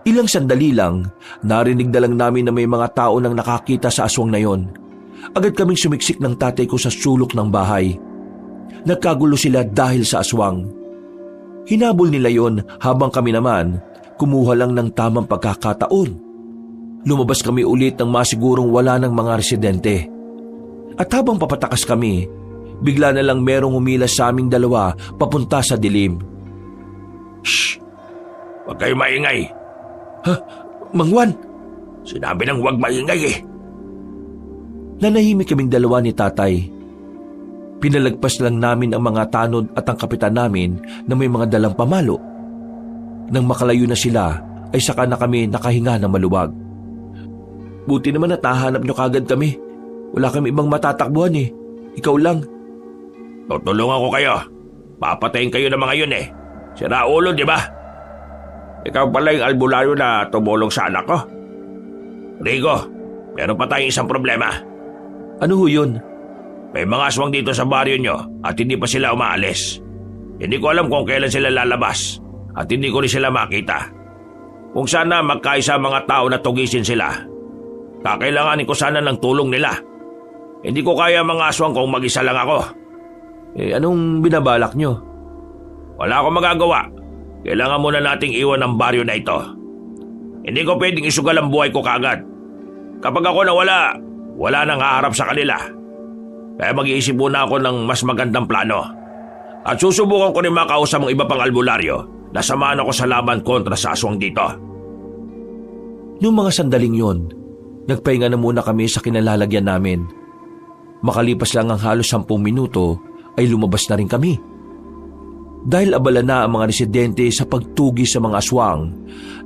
Ilang sandali lang, narinig na lang namin na may mga tao nang nakakita sa aswang na yon. Agad kaming sumiksik ng tatay ko sa sulok ng bahay. Nagkagulo sila dahil sa aswang. Hinabol nila yon habang kami naman kumuha lang ng tamang pagkakataon. Lumabas kami ulit nang masigurong wala ng mga residente. At habang papatakas kami, bigla na lang merong humilas sa aming dalawa papunta sa dilim. Shh! Huwag kayo maingay! Ha? Mang Juan? Sinabi nang huwag maingay Nanahimik kaming dalawa ni tatay. Pinalagpas lang namin ang mga tanod at ang kapitan namin na may mga dalang pamalo. Nang makalayo na sila, ay saka na kami nakahinga ng maluwag. Buti naman natahanap nyo kagad kami. Wala kami ibang matatakbuhan Ikaw lang. Tutulungan ko kayo. Papatayin kayo ng mga yun Sira ulo, di ba? Ikaw pala yung albularyo na tumulong sa anak ko. Rigo, meron pa tayong isang problema. Ano ho yun? May mga aswang dito sa baryo nyo at hindi pa sila umaalis. Hindi ko alam kung kailan sila lalabas at hindi ko rin sila makita. Kung sana magkaisa mga tao na tugisin sila, kakailanganin ko sana ng tulong nila. Hindi ko kaya mga aswang kung mag-isa lang ako. Anong binabalak nyo? Wala akong magagawa. Kailangan muna nating iwan ang baryo na ito. Hindi ko pwedeng isugal ang buhay ko kaagad. Kapag ako nawala, wala nang haharap sa kanila. Kaya mag-iisip muna ako ng mas magandang plano. At susubukan ko rin makausap ang iba pang albularyo na samahan ako sa laban kontra sa aswang dito. Noong mga sandaling yon, nagpahinga na muna kami sa kinalalagyan namin. Makalipas lang ang halos 10 minuto ay lumabas na rin kami. Dahil abala na ang mga residente sa pagtugi sa mga aswang,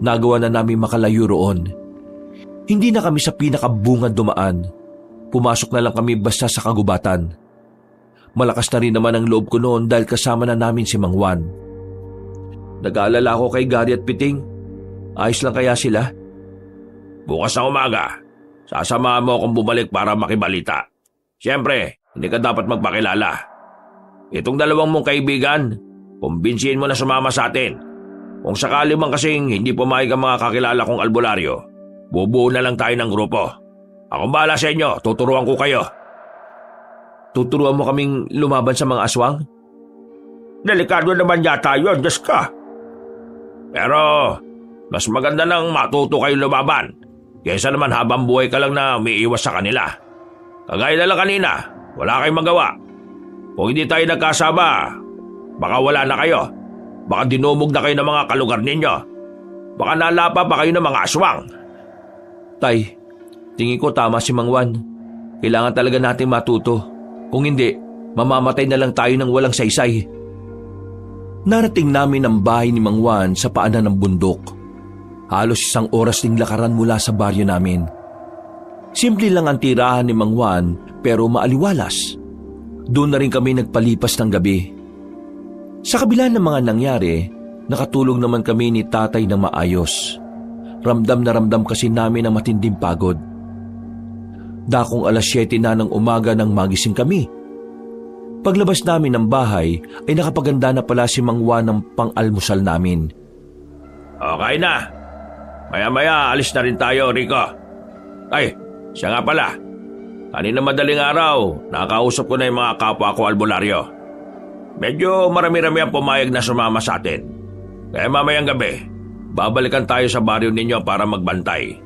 nagawa na namin makalayo roon. Hindi na kami sa pinakabungad dumaan. Pumasok na lang kami basta sa kagubatan. Malakas na rin naman ang loob ko noon dahil kasama na namin si Mang Juan. Nag-aalala ako kay Gary at Piting. Ayos lang kaya sila? Bukas na umaga, sasamahan mo akong bumalik para makibalita. Siyempre, hindi ka dapat magpakilala. Itong dalawang mong kaibigan, kumbinsihin mo na sumama sa atin. Kung sakali man kasing hindi pumayag ang mga kakilala kong albularyo, bubuo na lang tayo ng grupo. Akong bahala sa inyo, tuturuan ko kayo. Tuturuan mo kaming lumaban sa mga aswang? Delikado naman yata yun, Diyos ka. Pero mas maganda nang matuto kayo lumaban kaysa naman habang buhay ka lang na umiiwas sa kanila. Kagaya na lang kanina, wala kayong magawa. Kung hindi tayo nagkasama, baka wala na kayo. Baka dinumog na kayo ng mga kalugar ninyo. Baka nalapa pa kayo ng mga aswang. Tay, tingin ko tama si Mang Juan. Kailangan talaga natin matuto. Kung hindi, mamamatay na lang tayo ng walang saysay. Narating namin ang bahay ni Mang Juan sa paanan ng bundok. Halos 1 oras ding lakaran mula sa baryo namin. Simple lang ang tirahan ni Mang Juan pero maaliwalas. Doon na rin kami nagpalipas ng gabi. Sa kabila ng mga nangyari, nakatulog naman kami ni tatay ng maayos. Ramdam na ramdam kasi namin ang matinding pagod. Dakong 7:00 na ng umaga nang magising kami. Paglabas namin ng bahay ay nakapaganda na pala si Mang Juan ng pang-almusal namin. Okay na. Maya-maya alis na rin tayo, Rico. Ay, siya nga pala. Kanina madaling araw, nakausap ko na yung mga kapwa ko albularyo. Medyo marami-rami ang pumayag na sumama sa atin. Kaya mamayang gabi, babalikan tayo sa baryo ninyo para magbantay.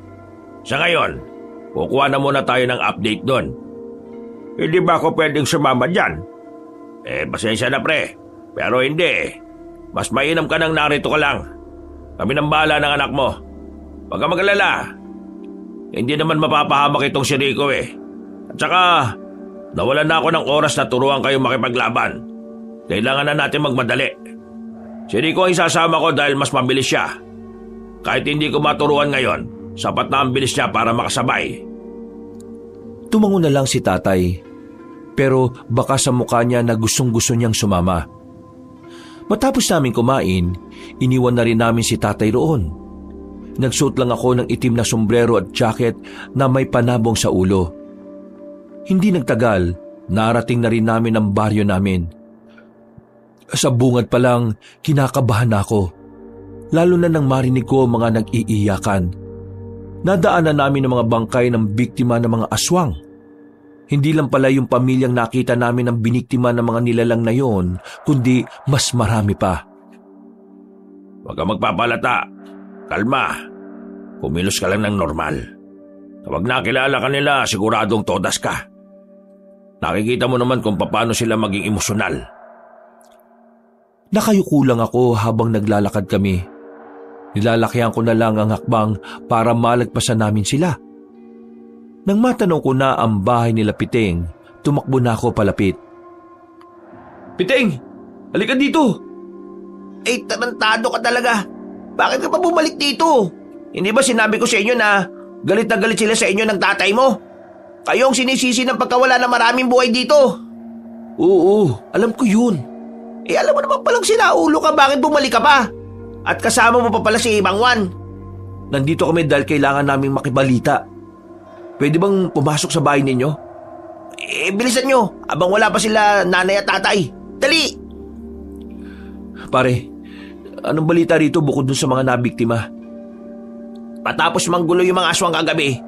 Sa ngayon, kukuha na muna tayo ng update doon. Hindi ba ako pwedeng sumama dyan? Pasensya na pre, pero hindi. Mas mainam ka nang narito ka lang. Kami nang bahala ng anak mo. Huwag ka mag-alala. Hindi naman mapapahamak itong si Rico At saka, nawalan na ako ng oras na turuan kayo makipaglaban. Kailangan na natin magmadali. Si Rico ang isasama ko dahil mas mabilis siya. Kahit hindi ko maturuan ngayon, sapat na ang bilis niya para makasabay. Tumango na lang si tatay. Pero baka sa mukha niya na gustong-gusto niyang sumama. Matapos namin kumain, iniwan na rin namin si tatay roon. Nagsuot lang ako ng itim na sombrero at jacket na may panabong sa ulo. Hindi nagtagal, narating na rin namin ang baryo namin. Sa bungad pa lang, kinakabahan ako. Lalo na nang marinig ko mga nag-iiyakan. Nadaanan namin ang mga bangkay ng biktima ng mga aswang. Hindi lang pala yung pamilyang nakita namin ang biniktima ng mga nilalang na yon, kundi mas marami pa. Huwag ka magpapalata. Kalma. Kumilos ka lang ng normal. Kapag nakilala ka nila, siguradong todas ka. Nakikita mo naman kung paano sila maging emosyonal. Nakayuko lang ako habang naglalakad kami. Nilalakyan ko na lang ang hakbang para malagpasan namin sila. Nang matanong ko na ang bahay nila Piting, tumakbo na ako palapit. Piting! Halika dito! Tarantado ka talaga. Bakit ka pa bumalik dito? Hindi ba sinabi ko sa inyo na galit na galit sila sa inyo ng tatay mo? Kayo ang sinisisi ng pagkawala ng maraming buhay dito. Oo, alam ko yun. Alam mo naman palang sinaulo ka, bakit bumalik ka pa? At kasama mo pa pala si Mang Juan. Nandito kami dahil kailangan naming makibalita. Pwede bang pumasok sa bahay ninyo? Bilisan nyo, abang wala pa sila nanay at tatay. Dali! Pare, anong balita rito bukod dun sa mga nabiktima? Matapos manggulo yung mga aswang kagabi,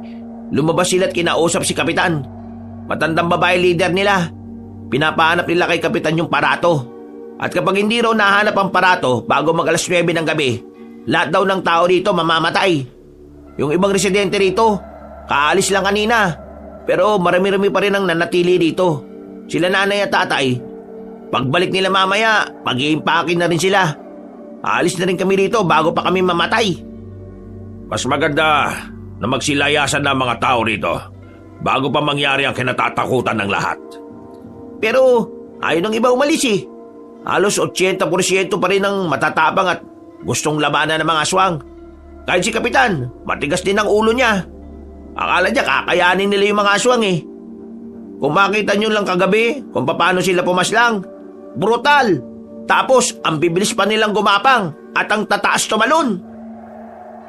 lumabas sila at kinausap si Kapitan. Matandang babae leader nila. Pinapahanap nila kay Kapitan yung parato. At kapag hindi raw nahanap ang parato bago mag 9 ng gabi, lahat daw ng tao rito mamamatay. Yung ibang residente rito, kaalis lang kanina. Pero marami-rami pa rin ang nanatili dito. Sila nanay at tatay. Pagbalik nila mamaya, mag-iimpakin na rin sila. Aalis na rin kami rito bago pa kami mamatay. Mas maganda na magsilayasan na mga tao rito bago pa mangyari ang kinatatakutan ng lahat. Pero ayaw ng iba umalis eh. Halos 80% pa rin ang matatapang at gustong labanan ng mga aswang. Kahit si Kapitan, matigas din ang ulo niya. Akala niya kakayanin nila yung mga aswang eh. Kung makita nyo lang kagabi kung paano sila pumaslang, brutal. Tapos ang bibilis pa nilang gumapang at ang tataas tumalon.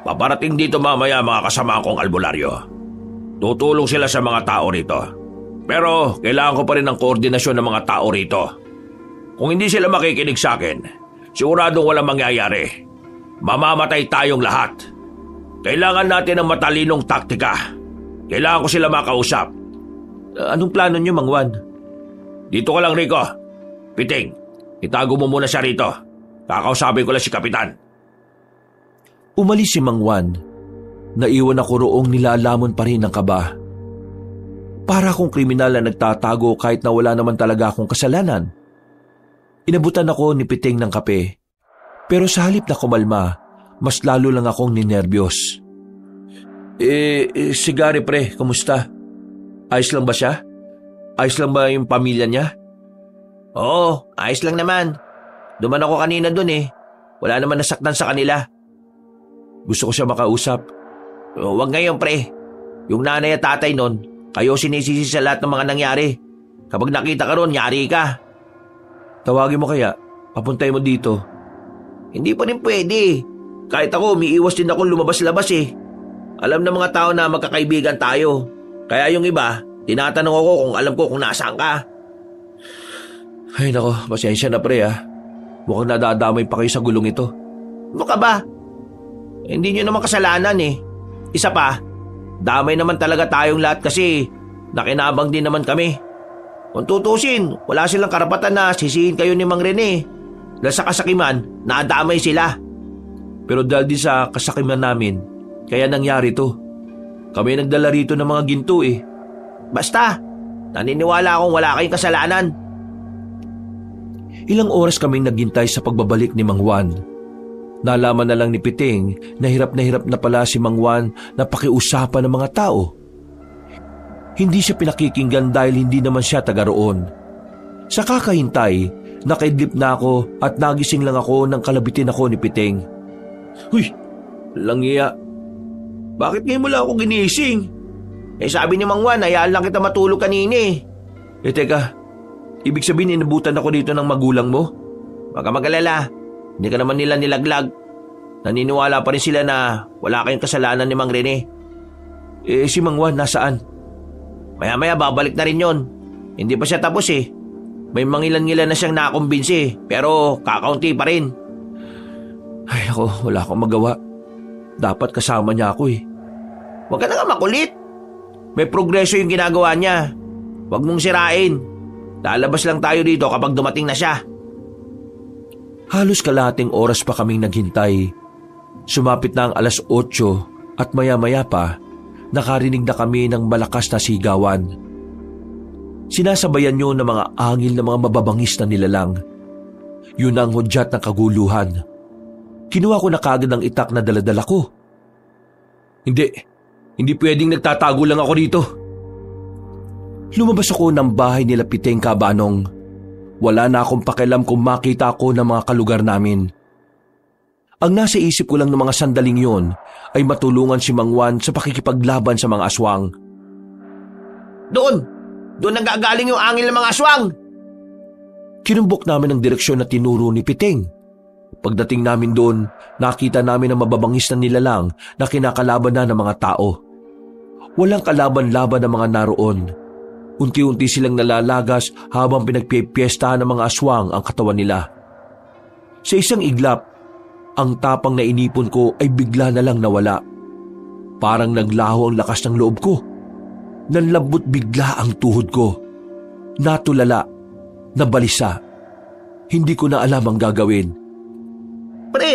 Paparating dito mamaya mga kasama kong albularyo. Tutulong sila sa mga tao rito. Pero kailangan ko pa rin ng koordinasyon ng mga tao rito. Kung hindi sila makikinig sa akin, siguradong walang mangyayari. Mamamatay tayong lahat. Kailangan natin ng matalinong taktika. Kailangan ko sila makausap. Anong plano niyo, Mang Juan? Dito ka lang, Rico. Piting, itago mo muna siya rito. Kakausapin ko lang si Kapitan. Umalis si Mang Juan. Naiwan ako roong nilalamon pa rin ng kaba. Para akong kriminal na nagtatago kahit na wala naman talaga akong kasalanan. Inabutan ako ni Piting ng kape. Pero sa halip na kumalma, mas lalo lang akong ninerbiyos. Si Gary pre, kumusta? Ayos lang ba siya? Ayos lang ba yung pamilya niya? Oo, ayos lang naman. Duman ako kanina dun eh. Wala naman nasaktan sa kanila. Gusto ko siya makausap. Huwag ngayon pre. Yung nanay at tatay nun, kayo sinisisi sa lahat ng mga nangyari. Kapag nakita ka ron, yari ka. Tawagin mo kaya, papuntay mo dito. Hindi pa rin pwede. Kahit ako, umiiwas din ako lumabas-labas eh. Alam ng mga tao na magkakaibigan tayo. Kaya yung iba, tinatanong ako kung alam ko kung nasaan ka. Ay nako, pasensya na pre ah. Mukhang nadadamay pa kayo sa gulong ito. Ano ka ba? Hindi nyo naman kasalanan eh. Isa pa, damay naman talaga tayong lahat kasi nakinabang din naman kami. Kung tutusin, wala silang karapatan na sisihin kayo ni Mang Rene. Dahil sa kasakiman, nadamay sila. Pero dahil din sa kasakiman namin, kaya nangyari to. Kami nagdala rito ng mga ginto eh. Basta, naniniwala akong wala kayong kasalanan. Ilang oras kaming naghintay sa pagbabalik ni Mang Juan. Nalaman na lang ni Piting na hirap na pala si Mang Juan na pakiusapan ng mga tao. Hindi siya pinakikinggan dahil hindi naman siya taga roon. Sa kakahintay, nakaidlip na ako at nagising lang ako nang kalabitin ako ni Piting. Huy, langya. Bakit ngayon mo lang ako ginising? Sabi ni Mang Juan, hayaan lang kita matulog kanina eh. Teka, ibig sabihin inabutan ako dito ng magulang mo? Huwag ka mag-alala, hindi ka naman nila nilaglag. Naniniwala pa rin sila na wala kayong kasalanan ni Mang Rene. Si Mang Juan nasaan? Maya-maya babalik na rin yon. Hindi pa siya tapos eh. May mangilan-ngilan na siyang nakumbinsi pero kakaunti pa rin. Ay ako, wala akong magawa. Dapat kasama niya ako eh. Huwag ka na nga makulit. May progreso yung ginagawa niya. Huwag mong sirain. Lalabas lang tayo dito kapag dumating na siya. Halos kalahating oras pa kaming naghintay. Sumapit na ang 8:00 at maya-maya pa, nakarinig na kami ng malakas na sigawan. Sinasabayan nyo ng mga angil na mga mababangis na nilalang. Yun ang hudyat ng kaguluhan. Kinuha ko na kagad ang itak na daladala ko. Hindi pwedeng nagtatago lang ako dito. Lumabas ako ng bahay nila Piting Kabanong. Wala na akong pakialam kung makita ako ng mga kalugar namin. Ang nasa isip ko lang ng mga sandaling yon ay matulungan si Mang Juan sa pakikipaglaban sa mga aswang. Doon nanggagaling yung angil ng mga aswang. Kinumbok namin ang direksyon na tinuro ni Piting. Pagdating namin doon, nakita namin ang mababangis na nilalang na kinakalaban na ng mga tao. Walang kalaban-laban ng mga naroon. Unti-unti silang nalalagas habang pinagpipiestahan ng mga aswang ang katawan nila. Sa isang iglap, ang tapang na inipon ko ay bigla na lang nawala. Parang naglaho ang lakas ng loob ko. Nanlambot bigla ang tuhod ko. Natulala, nabalisa. Hindi ko na alam ang gagawin. Pre,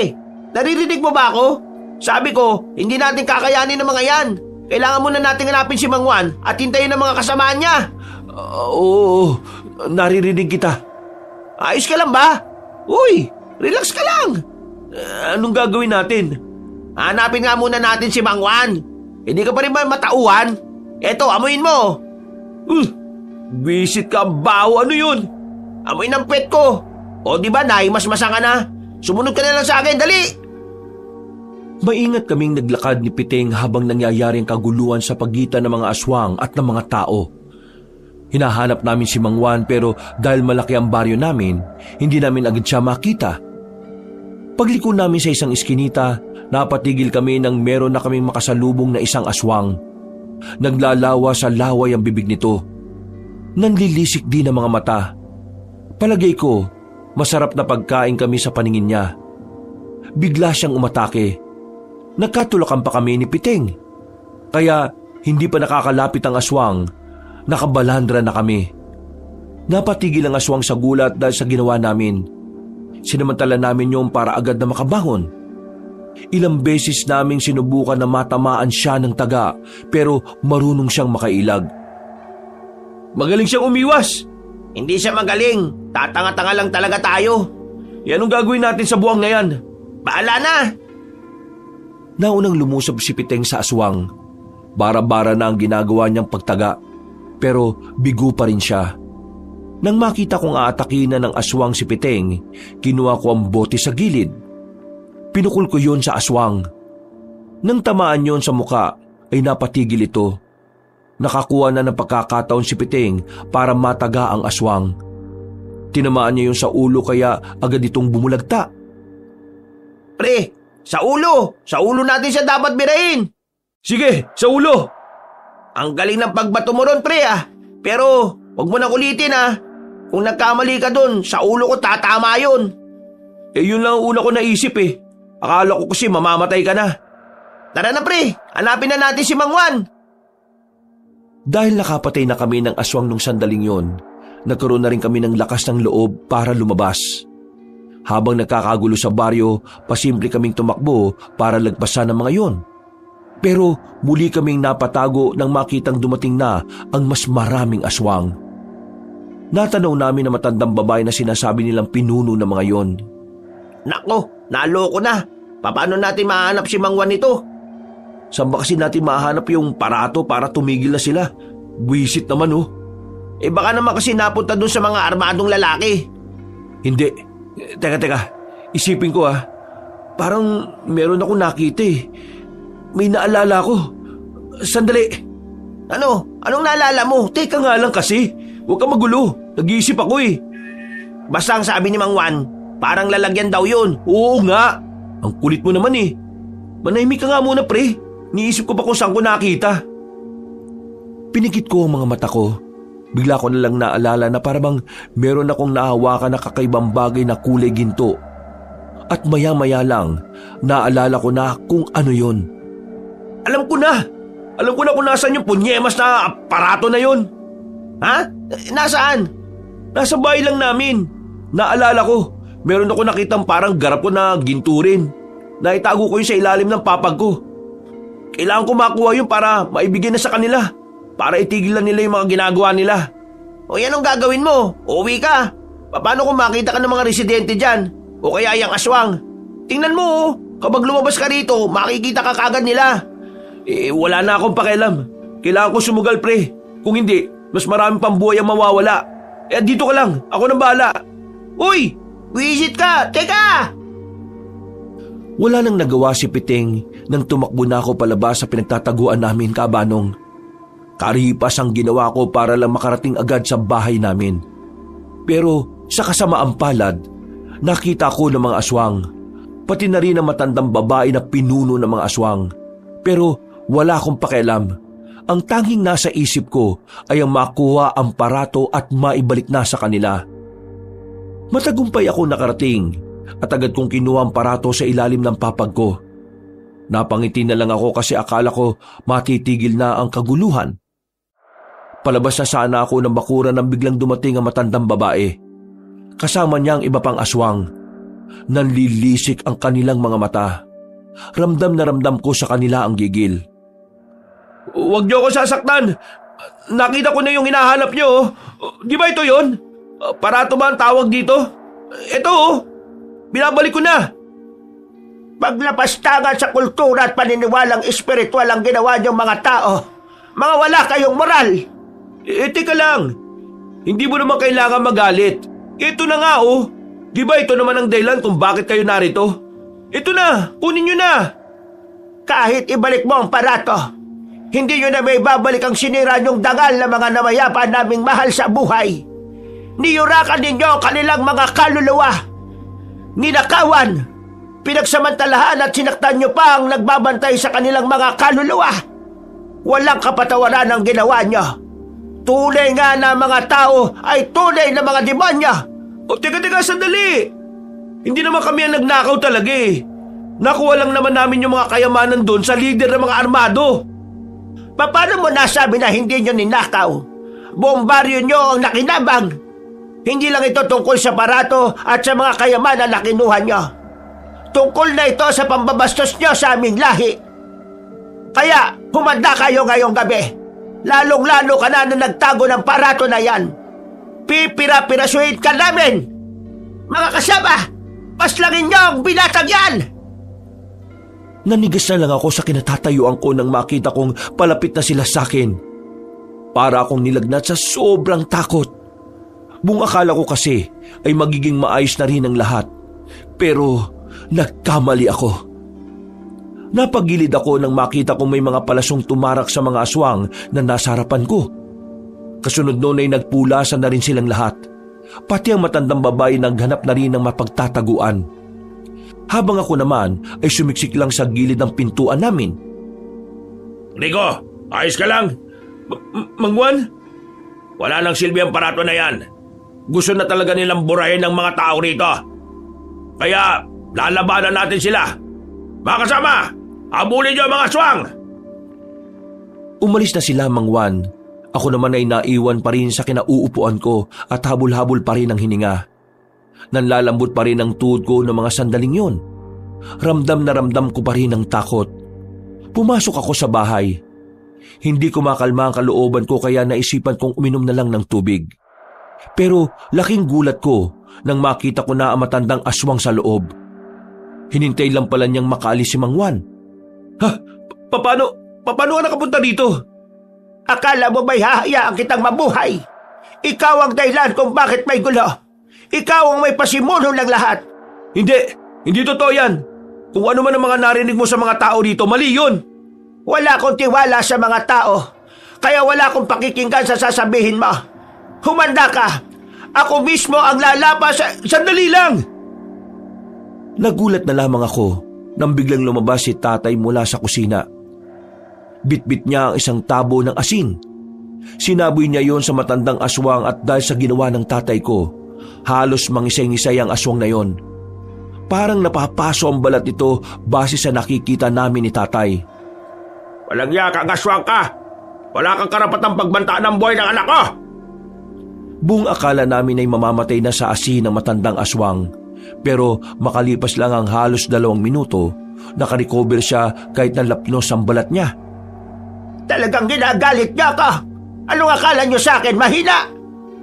naririnig mo ba ako? Sabi ko, hindi natin kakayanin ng mga yan. Kailangan muna natin hanapin si Mang Juan at hintayin ang mga kasamaan niya. Oo, naririnig kita. Ayos ka lang ba? Uy, relax ka lang. Anong gagawin natin? Hanapin nga muna natin si Mang Juan. Hindi ka pa rin ba matauhan? Eto, amuin mo. Visit ka, baho. Ano yun? Amoy ng pet ko. O di ba, naimasmasa ka na? Sumunod ka na lang sa akin, dali! Maingat kaming naglakad ni Piting habang nangyayari ang kaguluhan sa pagitan ng mga aswang at ng mga tao. Hinahanap namin si Mang Juan pero dahil malaki ang baryo namin, hindi namin agad siya makita. Pagliko namin sa isang iskinita, napatigil kami nang meron na kaming makasalubong na isang aswang. Naglalawa sa laway ang bibig nito. Nanlilisik din ang mga mata. Palagay ko, masarap na pagkain kami sa paningin niya. Bigla siyang umatake. Nagkatulakan pa kami ni Piting. Kaya hindi pa nakakalapit ang aswang, nakabalandra na kami. Napatigil ang aswang sa gulat dahil sa ginawa namin. Sinamantala namin yung para agad na makabangon. Ilang beses naming sinubukan na matamaan siya ng taga pero marunong siyang makailag. Magaling siyang umiwas. Hindi siya magaling. Tatanga-tanga lang talaga tayo. Anong gagawin natin sa buwang na yan? Bahala na! Naunang lumusob si Piteng sa aswang. Bara-bara na ang ginagawa niyang pagtaga. Pero bigo pa rin siya. Nang makita kong aatakin na ng aswang si Piteng, kinuha ko ang bote sa gilid. Pinukul ko yon sa aswang. Nang tamaan yon sa muka, ay napatigil ito. Nakakuha na ng pagkakataon si Piteng para mataga ang aswang. Tinamaan niya yon sa ulo kaya agad itong bumulagta. Pre, sa ulo! Sa ulo natin siya dapat birahin! Sige, sa ulo! Ang galing ng pagbato mo ron, pre ah. Pero, wag mo nang ulitin ah. Kung nagkamali ka dun, sa ulo ko tatama yun. Yun lang ang una ko naisip eh. Akala ko kasi mamamatay ka na. Tara na pre, hanapin na natin si Mang Juan. Dahil nakapatay na kami ng aswang nung sandaling yon, nagkaroon na rin kami ng lakas ng loob para lumabas. Habang nagkakagulo sa baryo, pasimple kaming tumakbo para lagpasan ng mga yon. Pero muli kaming napatago nang makitang dumating na ang mas maraming aswang. Natanaw namin na matandang babae na sinasabi nilang pinuno ng mga yon. Nako, naloko na. Paano natin mahanap si Mang Juan nito? Saan ba kasi natin mahanap yung parato para tumigil na sila? Buwisit naman oh. Baka naman kasi napunta dun sa mga armadong lalaki. Hindi. Teka. Isipin ko ah. Parang meron ako nakita eh. May naalala ko. Sandali. Ano? Anong naalala mo? Teka nga lang kasi. Huwag kang magulo. Nag-iisip ako eh. Basta ang sabi ni Mang Juan, parang lalagyan daw yun. Oo nga. Ang kulit mo naman eh. Manahimik ka nga muna pre. Niisip ko pa kung saan ko nakita. Pinikit ko ang mga mata ko. Bigla ko na lang naalala na parang meron akong nahawakan na kakaibang bagay na kulay ginto. At maya-maya lang, naalala ko na kung ano yon. Alam ko na kung nasaan yung punyemas na aparato na yon. Ha? Nasaan? Nasa bahay lang namin. Naalala ko, meron ako nakitang parang garap ko na ginto rin. Naitago ko yun sa ilalim ng papag ko. Kailangan ko makuha yun para maibigay na sa kanila. Para itigil na nila yung mga ginagawa nila. O yan ang gagawin mo. Uuwi ka. Paano kung makita ka ng mga residente dyan? O kaya yung aswang? Tingnan mo oh. Kapag lumabas ka rito, makikita ka kagad nila. Wala na akong pakialam. Kailangan ko sumugal pre. Kung hindi, mas marami pang buhay ang mawawala. Dito ka lang. Ako nang bahala. Uy! Wisit ka! Teka! Wala nang nagawa si Piteng nang tumakbo na ako palabas sa pinagtataguan namin, Kabanong. Karipas ang ginawa ko para lang makarating agad sa bahay namin. Pero sa kasamaang palad, nakita ko ng mga aswang. Pati na rin ang matandang babae na pinuno ng mga aswang. Pero wala akong pakialam. Ang tanging nasa isip ko ay ang makuha ang parato at maibalik na sa kanila. Matagumpay ako nakarating at agad kong kinuha ang parato sa ilalim ng papag ko. Napangiti na lang ako kasi akala ko matitigil na ang kaguluhan. Palabas na sana ako ng bakuran nang biglang dumating ang matandang babae. Kasama niya ang iba pang aswang. Nanlilisik ang kanilang mga mata. Ramdam na ramdam ko sa kanila ang gigil. Huwag niyo ako sasaktan. Nakita ko na yung hinahanap niyo. Di ba ito yon? Parato ba ang tawag dito? Ito oh. Binabalik ko na. Paglapastangan sa kultura at paniniwalang espiritual ang ginawa niyong mga tao. Mga wala kayong moral. Teka lang. Hindi mo naman kailangan magalit. Ito na nga oh. Di ba ito naman ang dahilan kung bakit kayo narito? Ito na, kunin nyo na. Kahit ibalik mo ang parato, hindi nyo na may babalik ang sinira nyong dangal na mga namayapa naming mahal sa buhay. Niyurakan ninyo ang kanilang mga kaluluwa. Ninakawan, pinagsamantalahan at sinaktan nyo pa ang nagbabantay sa kanilang mga kaluluwa. Walang kapatawaran ang ginawa nyo. Tunay nga na mga tao ay tunay na mga demonyo. Teka, sandali. Hindi naman kami ang nagnakaw talaga eh. Nakuha lang naman namin yung mga kayamanan doon sa leader ng mga armado. Paano mo nasabi na hindi nyo ninakaw? Buong baryo nyo ang nakinabang. Hindi lang ito tungkol sa parato at sa mga kayamanan na kinuha nyo. Tungkol na ito sa pambabastos niyo sa aming lahi. Kaya humanda kayo ngayong gabi. Lalong-lalo ka na nagtago ng parato na yan. Pipira-pirasuhin ka namin. Mga kasama, paslangin niyo ang binatang yan! Nanigas na lang ako sa kinatatayuan ko nang makita kong palapit na sila sa akin. Para akong nilagnat sa sobrang takot. Buong akala ko kasi ay magiging maayos na rin ang lahat. Pero nagkamali ako. Napagilid ako nang makita kong may mga palasong tumarak sa mga aswang na nasa harapan ko. Kasunod noon ay nagpulasan na rin silang lahat. Pati ang matandang babae naghanap na rin ng mapagtataguan. Habang ako naman ay sumiksik lang sa gilid ng pintuan namin. Rico, ayos ka lang? Mang Juan? Wala nang silbi ang parato na yan. Gusto na talaga nilang burahin ng mga tao rito. Kaya lalabanan natin sila. Mga kasama, habulin niyo ang mga aswang! Umalis na sila, Mang Juan. Ako naman ay naiwan pa rin sa kinauupuan ko at habol-habol pa rin ang hininga. Nanlalambot pa rin ang tuhod ko ng mga sandaling yun. Ramdam na ramdam ko pa rin ang takot. Pumasok ako sa bahay. Hindi ko makalma ang kalooban ko kaya naisipan kong uminom na lang ng tubig. Pero laking gulat ko nang makita ko na ang matandang aswang sa loob. Hinintay lang pala niyang makaalis si Mang Juan. Ha? Paano ka nakapunta dito? Akala mo ba'y hahayaan kitang mabuhay? Ikaw ang dahilan kung bakit may gulo. Ikaw ang may pasimuno ng lahat. Hindi totoo yan. Kung ano man ang mga narinig mo sa mga tao dito, mali yun. Wala akong tiwala sa mga tao, kaya wala akong pakikinggan sa sasabihin mo. Humanda ka. Ako mismo ang lalapas sa... Sandali lang! Nagulat na lamang ako nang biglang lumabas si tatay mula sa kusina. Bitbit niya ang isang tabo ng asin. Sinaboy niya yon sa matandang aswang at dahil sa ginawa ng tatay ko, halos mangisay-ngisay ang aswang na yon. Parang napapaso ang balat ito base sa nakikita namin ni tatay. Walang yakang aswang ka! Wala kang karapatang pagbantaan ng buhay ng anak ko! Buong akala namin ay mamamatay na sa asin ng matandang aswang. Pero makalipas lang ang halos 2 minuto, nakarecover siya kahit nalapnos ang balat niya. Talagang ginagalit niya ka! Anong akala niyo sa akin, mahina?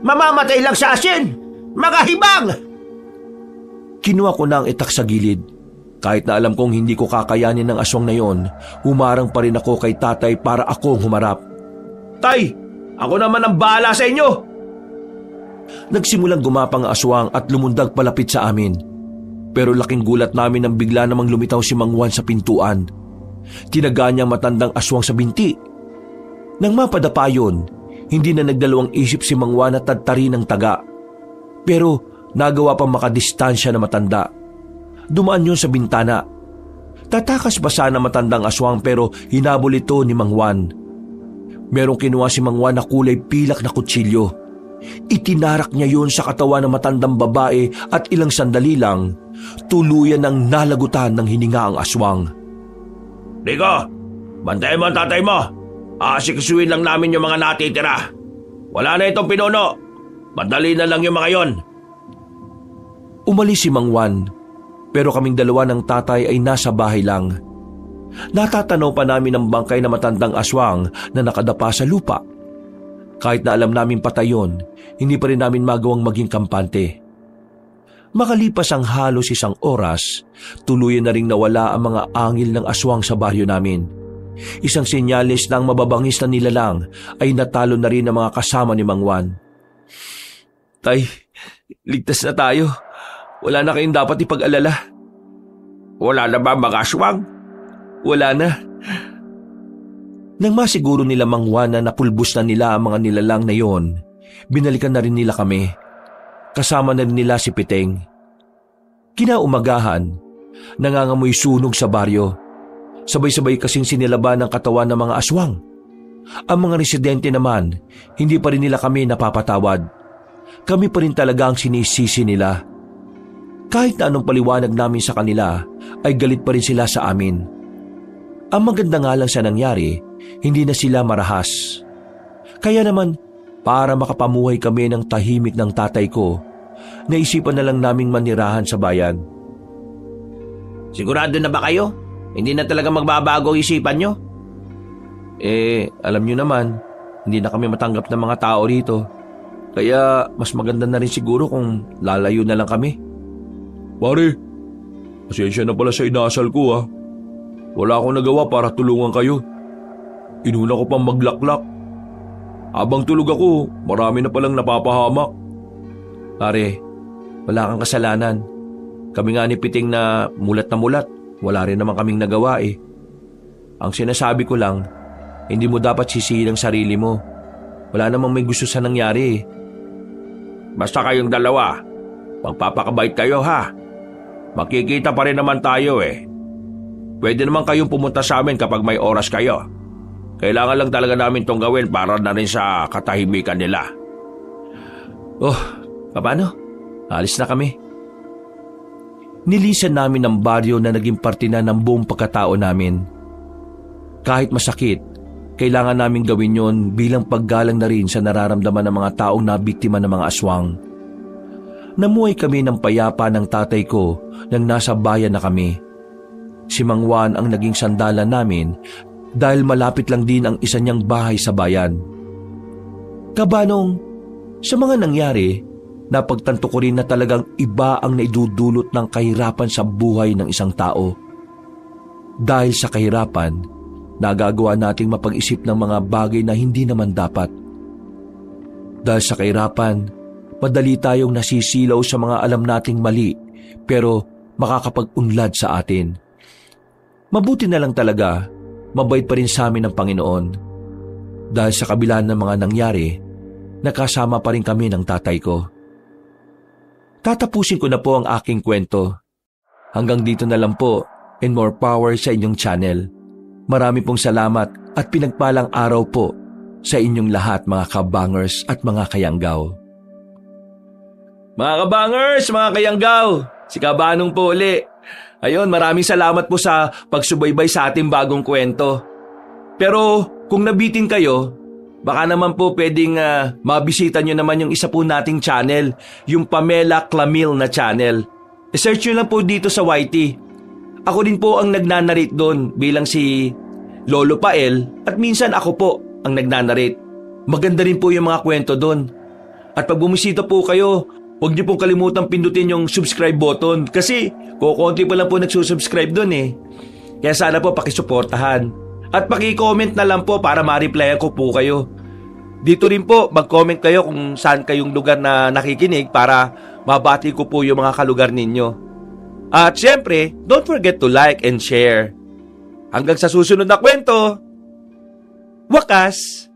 Mamamatay lang sa asin! Mga hibang! Kinuha ko na ang itak sa gilid. Kahit na alam kong hindi ko kakayanin ng aswang na yon, humarang pa rin ako kay tatay para akong humarap. Tay, ako naman ang bahala sa inyo! Nagsimulang gumapang ang aswang at lumundag palapit sa amin. Pero laking gulat namin nang bigla namang lumitaw si Mang Juan sa pintuan. Tinaga niya matandang aswang sa binti. Nang mapadapa yun, hindi na nagdalawang isip si Mang Juan at tadtari ng taga. Pero nagawa pang makadistansya na matanda. Dumaan yun sa bintana. Tatakas pa sana matandang aswang pero hinabol ito ni Mang Juan. Merong kinuha si Mang Juan na kulay pilak na kutsilyo. Itinarak niya yun sa katawan ng matandang babae at ilang sandali lang, tuluyan ng nalagutan ng hininga ang aswang. Rico, bantayan mo ang tatay mo. Aasikasuin lang namin yung mga natitira. Wala na itong pinuno. Madali na lang yung mga yon. Umalis si Mang Juan, pero kaming dalawa ng tatay ay nasa bahay lang. Natatanaw pa namin ang bangkay na matandang aswang na nakadapa sa lupa. Kahit na alam namin patay yun, hindi pa rin namin magawang maging kampante. Makalipas ang halos 1 oras, tuluyan na ring nawala ang mga angil ng aswang sa baryo namin. Isang senyales na ang mababangis na nilalang ay natalo na rin ang mga kasama ni Mang Juan. Tay, ligtas na tayo. Wala na kayong dapat ipag-alala. Wala na ba mga aswang? Wala na. Nang masiguro nila Mang Juan na napulbos na nila ang mga nilalang na yon, binalikan na rin nila kami. Kasama na rin nila si Piteng. Kinaumagahan, nangangamoy sunog sa baryo. Sabay-sabay kasing sinilaban ng katawan ng mga aswang. Ang mga residente naman, hindi pa rin nila kami napapatawad. Kami pa rin talaga ang sinisisi nila. Kahit na anong paliwanag namin sa kanila, ay galit pa rin sila sa amin. Ang maganda nga lang sa nangyari, hindi na sila marahas. Kaya naman, para makapamuhay kami ng tahimik ng tatay ko, naisipan na lang naming manirahan sa bayan. Sigurado na ba kayo? Hindi na talaga magbabago ang isipan nyo? Alam nyo naman, hindi na kami matanggap ng mga tao rito. Kaya mas maganda na rin siguro kung lalayo na lang kami. Pare, pasensya na pala sa inasal ko ha. Wala akong nagawa para tulungan kayo. Inuna ko pang maglaklak. Habang tulog ako, marami na palang napapahamak. Pare, wala kang kasalanan. Kami nga ni Piting na mulat, wala rin naman kaming nagawa eh. Ang sinasabi ko lang, hindi mo dapat sisihin ang sarili mo. Wala namang may gusto sa nangyari eh. Basta kayong dalawa, magpapakabait kayo ha. Makikita pa rin naman tayo eh. Pwede naman kayong pumunta sa amin kapag may oras kayo. Kailangan lang talaga namin tong gawin para na rin sa katahimikan nila. Oh, paano? Alis na kami. Nilisan namin ang baryo na naging parte na ng buong pagkatao namin. Kahit masakit, kailangan namin gawin yon bilang paggalang na rin sa nararamdaman ng mga taong nabiktima ng mga aswang. Namuhay kami ng payapa ng tatay ko nang nasa bayan na kami. Si Mang Juan ang naging sandalan namin dahil malapit lang din ang isa niyang bahay sa bayan. Kabanong, sa mga nangyari, napagtanto ko rin na talagang iba ang naidudulot ng kahirapan sa buhay ng isang tao. Dahil sa kahirapan, nagagawa nating mapag-isip ng mga bagay na hindi naman dapat. Dahil sa kahirapan, madali tayong nasisilaw sa mga alam nating mali pero makakapag-unlad sa atin. Mabuti na lang talaga, mabait pa rin sa amin ng Panginoon. Dahil sa kabila ng mga nangyari, nakasama pa rin kami ng tatay ko. Tatapusin ko na po ang aking kwento. Hanggang dito na lang po, and more power sa inyong channel. Marami pong salamat at pinagpalang araw po sa inyong lahat mga kabangers at mga kayanggaw. Mga kabangers, mga kayanggaw, si Kabanong po uli. Ayun, maraming salamat po sa pagsubaybay sa ating bagong kwento. Pero kung nabitin kayo, baka naman po pwedeng mabisita nyo naman yung isa po nating channel, yung Pamela Clamil na channel. I-search nyo lang po dito sa YT. Ako din po ang nagnanarrate doon bilang si Lolo Pael at minsan ako po ang nagnanarrate. Maganda rin po yung mga kwento doon. At pag bumisita po kayo, huwag niyo pong kalimutang pindutin yung subscribe button kasi kukunti pa lang po nagsusubscribe doon eh. Kaya sana po pakisuportahan. At paki-comment na lang po para ma-replyan ko po kayo. Dito rin po mag-comment kayo kung saan kayong lugar na nakikinig para mabati ko po yung mga kalugar ninyo. At syempre, don't forget to like and share. Hanggang sa susunod na kwento. Wakas!